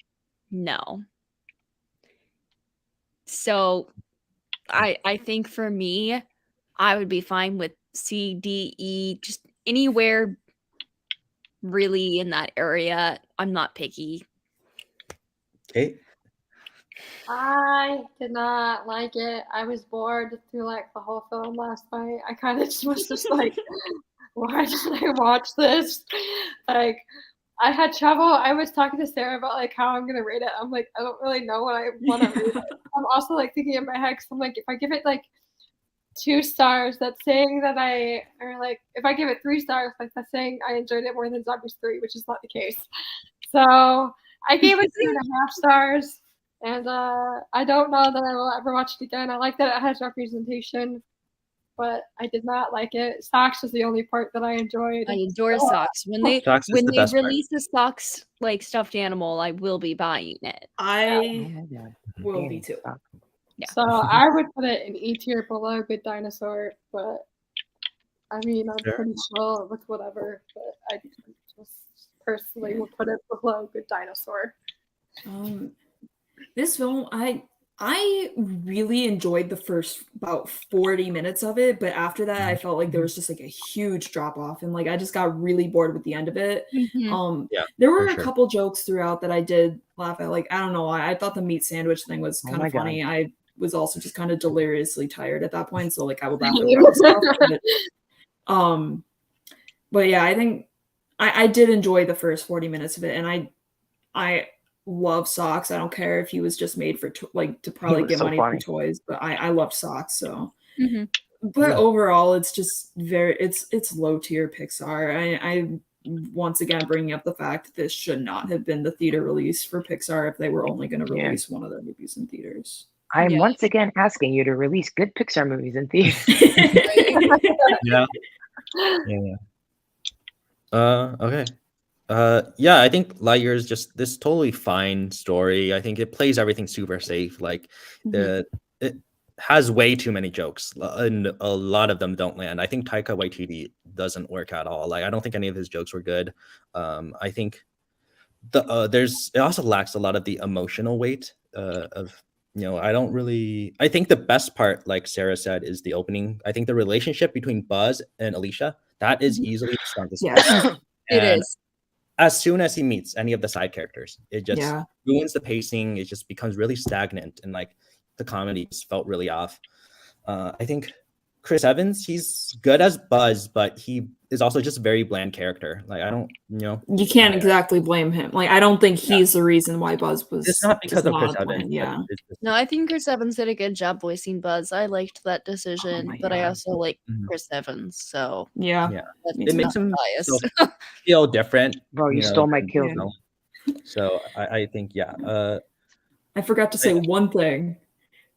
No. So I think for me, I would be fine with C, D, E, just anywhere really in that area. I'm not picky. Okay. I did not like it. I was bored through like the whole film last night. I kind of was just like, why did I watch this? Like, I had trouble. I was talking to Sarah about like how I'm gonna rate it. I'm like, I don't really know what I want to rate it. I'm also like thinking in my head, because I'm like, if I give it like 2 stars, that's saying that or like if I give it 3 stars, like that's saying I enjoyed it more than Zombies 3, which is not the case. So I gave it 2.5 stars. And I don't know that I will ever watch it again. I like that it has representation, but I did not like it. Socks was the only part that I enjoyed. I adore socks. When they Socks is the best part. release the socks like stuffed animal, I will be buying it. I Oh my God. will be too. Yeah. So I would put it in E tier below Good Dinosaur, but I mean, I'm Sure. pretty chill with whatever, but I just personally would put it below Good Dinosaur. This film, I really enjoyed the first about 40 minutes of it, but after that I felt like there was just like a huge drop off, and like I just got really bored with the end of it. Mhm. Yeah, There were for a sure. couple jokes throughout that I did laugh at. Like, I don't know, I thought the meat sandwich thing was Oh kind my of funny. God. I was also just kind of deliriously tired at that point, so like I would laugh at random stuff. But yeah, I think I did enjoy the first 40 minutes of it, and I love socks. I don't care if he was just made for to probably was get so money funny. for toys, but I loved socks. So, Mhm. but Yeah. overall, it's just it's low tier Pixar. I once again bringing up the fact that this should not have been the theater release for Pixar if they were only going to Yeah. release one of their movies in theaters. I'm Yeah. once again asking you to release good Pixar movies in theaters. Yeah. Yeah. Okay. Yeah, I think Lightyear is just this totally fine story. I think it plays everything super safe. Like it has way too many jokes, and a lot of them don't land. I think Taika Waititi doesn't work at all. Like I don't think any of his jokes were good. I think it also lacks a lot of the emotional weight of I think the best part, like Sarah said, is the opening. I think the relationship between Buzz and Alicia, that is easily the strongest part. Yes. It And is. as soon as he meets any of the side characters, it just Yeah. ruins the pacing. It just becomes really stagnant, and like the comedy just felt really off. I think Chris Evans, he's good as Buzz, but he is also just a very bland character. Like I don't, You can't exactly blame him. Like, I don't think he's the reason why Buzz was it's not because just of Chris not Evans. playing. Yeah. It's just, No, I think Chris Evans did a good job voicing Buzz. I liked that decision, my but I God. also like Mhm. Chris Evans, so Yeah. yeah, that's Me it too. makes not him biased. feel different. Bro, you know, stole my than, kill. Yeah. So I think I forgot to say one thing.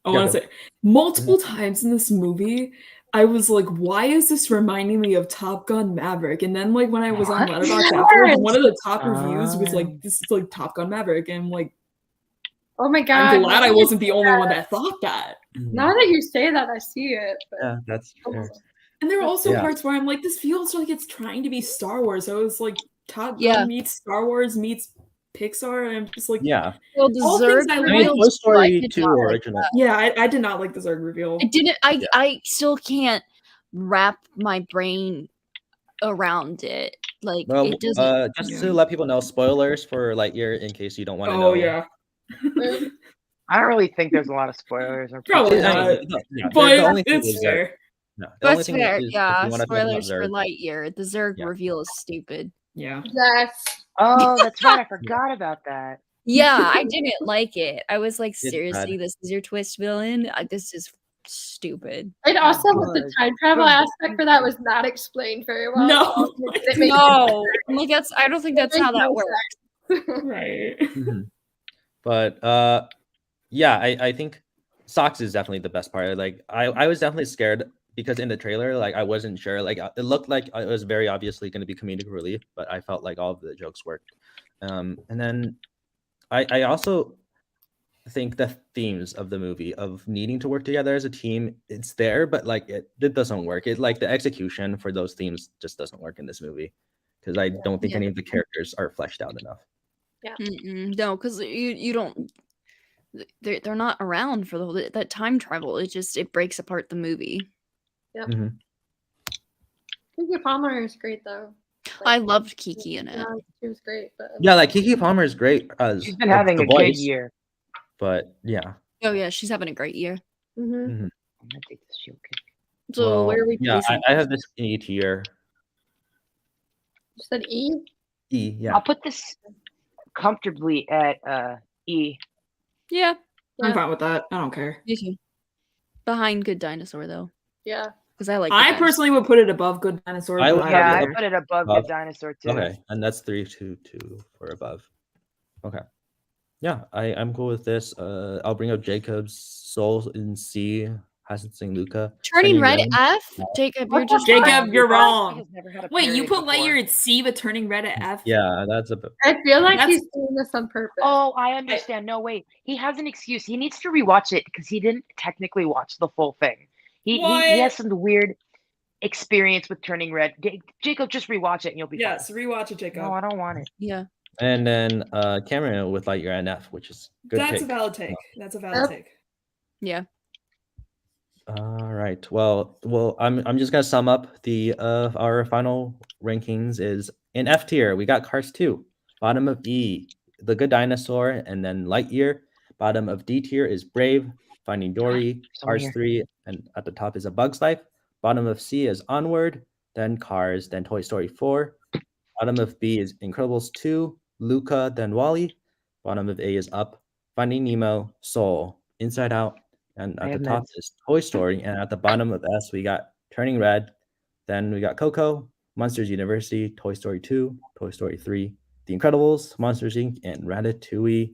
I Yeah, want to say multiple times in this movie, I was like, why is this reminding me of Top Gun Maverick? And then like when I was on What? Letterboxd afterwards, one of the top Yes. reviews was like, this is like Top Gun Maverick. And I'm like, Oh my God. I'm glad I wasn't the only one that thought that. Now that you say that, I see it. But yeah, that's fair. And there were also Yeah. parts where I'm like, this feels like it's trying to be Star Wars. So it was like Top Gun Yeah. meets Star Wars meets Pixar. And I'm just like, Yeah, Well, the all Zurg things I I mean, reveal Toy too, I Story did 2 not like original. that. yeah, I did not like the Zurg reveal. I didn't. Yeah. I still can't wrap my brain around it. Like Well, it doesn't. just Yeah. to let people know, spoilers for Lightyear in case you don't want to know. Oh, yeah. I don't really think there's a lot of spoilers. Or Probably I not. mean, the But only thing it's is that fair. no, the only That's thing fair. is if Yeah, you want to talk about spoilers for Zurg, Lightyear. The Zurg Yeah. reveal is stupid. Yeah. yes. Oh, that's right. I forgot about that. Yeah, I didn't like it. I was like, bad. seriously, this is your twist villain? This is stupid. And also with the Good. time travel Good. aspect for that was not explained very well. No. It made No, I'm like I don't think that's it how made that no works. sense. Right. Mhm. But yeah, I think Socks is definitely the best part. Like I was definitely scared because in the trailer, like I wasn't sure. Like it looked like it was very obviously going to be comedic relief, but I felt like all of the jokes worked. And then I also think the themes of the movie of needing to work together as a team, it's there, but like it doesn't work. It like the execution for those themes just doesn't work in this movie because I don't think Yeah. any of the characters are fleshed out enough. No, because you don't. They're not around for that time travel. It breaks apart the movie. Mhm. Kiki Palmer is great though. I loved Kiki in it. Yeah, she was great. But Yeah, like Keke Palmer is great as She's been having the a good voice, year. but yeah. Oh yeah, she's having a great year. Mhm. Mhm. I'm gonna take this shield kick. So where are we yeah, placing? I have this E tier. You said E? E, yeah. I'll put this comfortably at E. Yeah, I'm Yeah. fine with that. I don't care. me too. Behind Good Dinosaur though, Yeah. because I like. Good I Dinosaur. personally would put it above Good Dinosaur. I but would I have don't Yeah, I care. put it above Above. Good Dinosaur too. Okay, and that's 3-2-2 for above. Okay. Yeah, I'm cool with this. I'll bring up Jacob's Soul in C, Hassan Luca. Turning Red F. Jacob, you're just Jacob, you're He wrong. has never had a Wait, you period put before. Lightyear at C, but Turning Red at F? Yeah, that's a bit. I feel like That's- he's doing this on purpose. Oh, I understand. No, wait. He has an excuse. He needs to rewatch it because he didn't technically watch the full thing. He What? has some weird experience with Turning Red. Jacob, just rewatch it and you'll be Yes, fine. rewatch it, Jacob. No, I don't want it. yeah. And then Cameron with Lightyear and F, which is good. That's pick. a valid take. That's a valid take. Yeah. All right. Well, I'm just gonna sum up the our final rankings is in F tier we got Cars 2, bottom of E, The Good Dinosaur, and then Lightyear. Bottom of D tier is Brave, Finding Dory, Someone Cars here. 3, and at the top is A Bug's Life. Bottom of C is Onward, then Cars, then Toy Story 4. Bottom of B is Incredibles 2, Luca, then Wall-E. Bottom of A is Up, Finding Nemo, Soul, Inside Out, and I at the have top meds. is Toy Story. And at the bottom of S, we got Turning Red. Then we got Coco, Monsters University, Toy Story 2, Toy Story 3, The Incredibles, Monsters Inc., and Ratatouille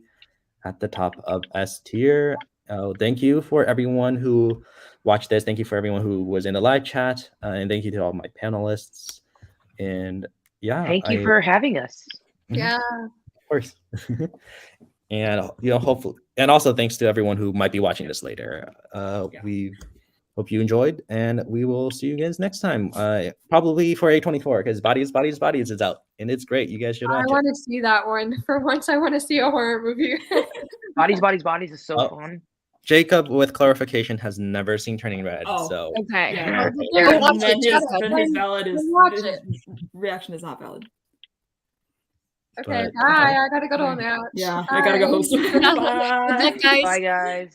at the top of S tier. Thank you for everyone who watched this. Thank you for everyone who was in the live chat. And thank you to all my panelists. And yeah, Thank you for having us. Yeah. of course. And hopefully, and also thanks to everyone who might be watching this later. We hope you enjoyed, and we will see you guys next time. Probably for A24 because Bodies is out, and it's great. You guys should I watch want to see that one. For once, I want to see a horror movie. Bodies is so Oh. fun. Jacob, with clarification, has never seen Turning Red, Oh. so Okay. Yeah. Yeah, watch then it. his, Shut up. then his valid is Watch his it. reaction is not valid. Okay, But- bye. I gotta go to a match. Yeah, I gotta go Bye. host. Good Bye. luck, guys. Bye, guys.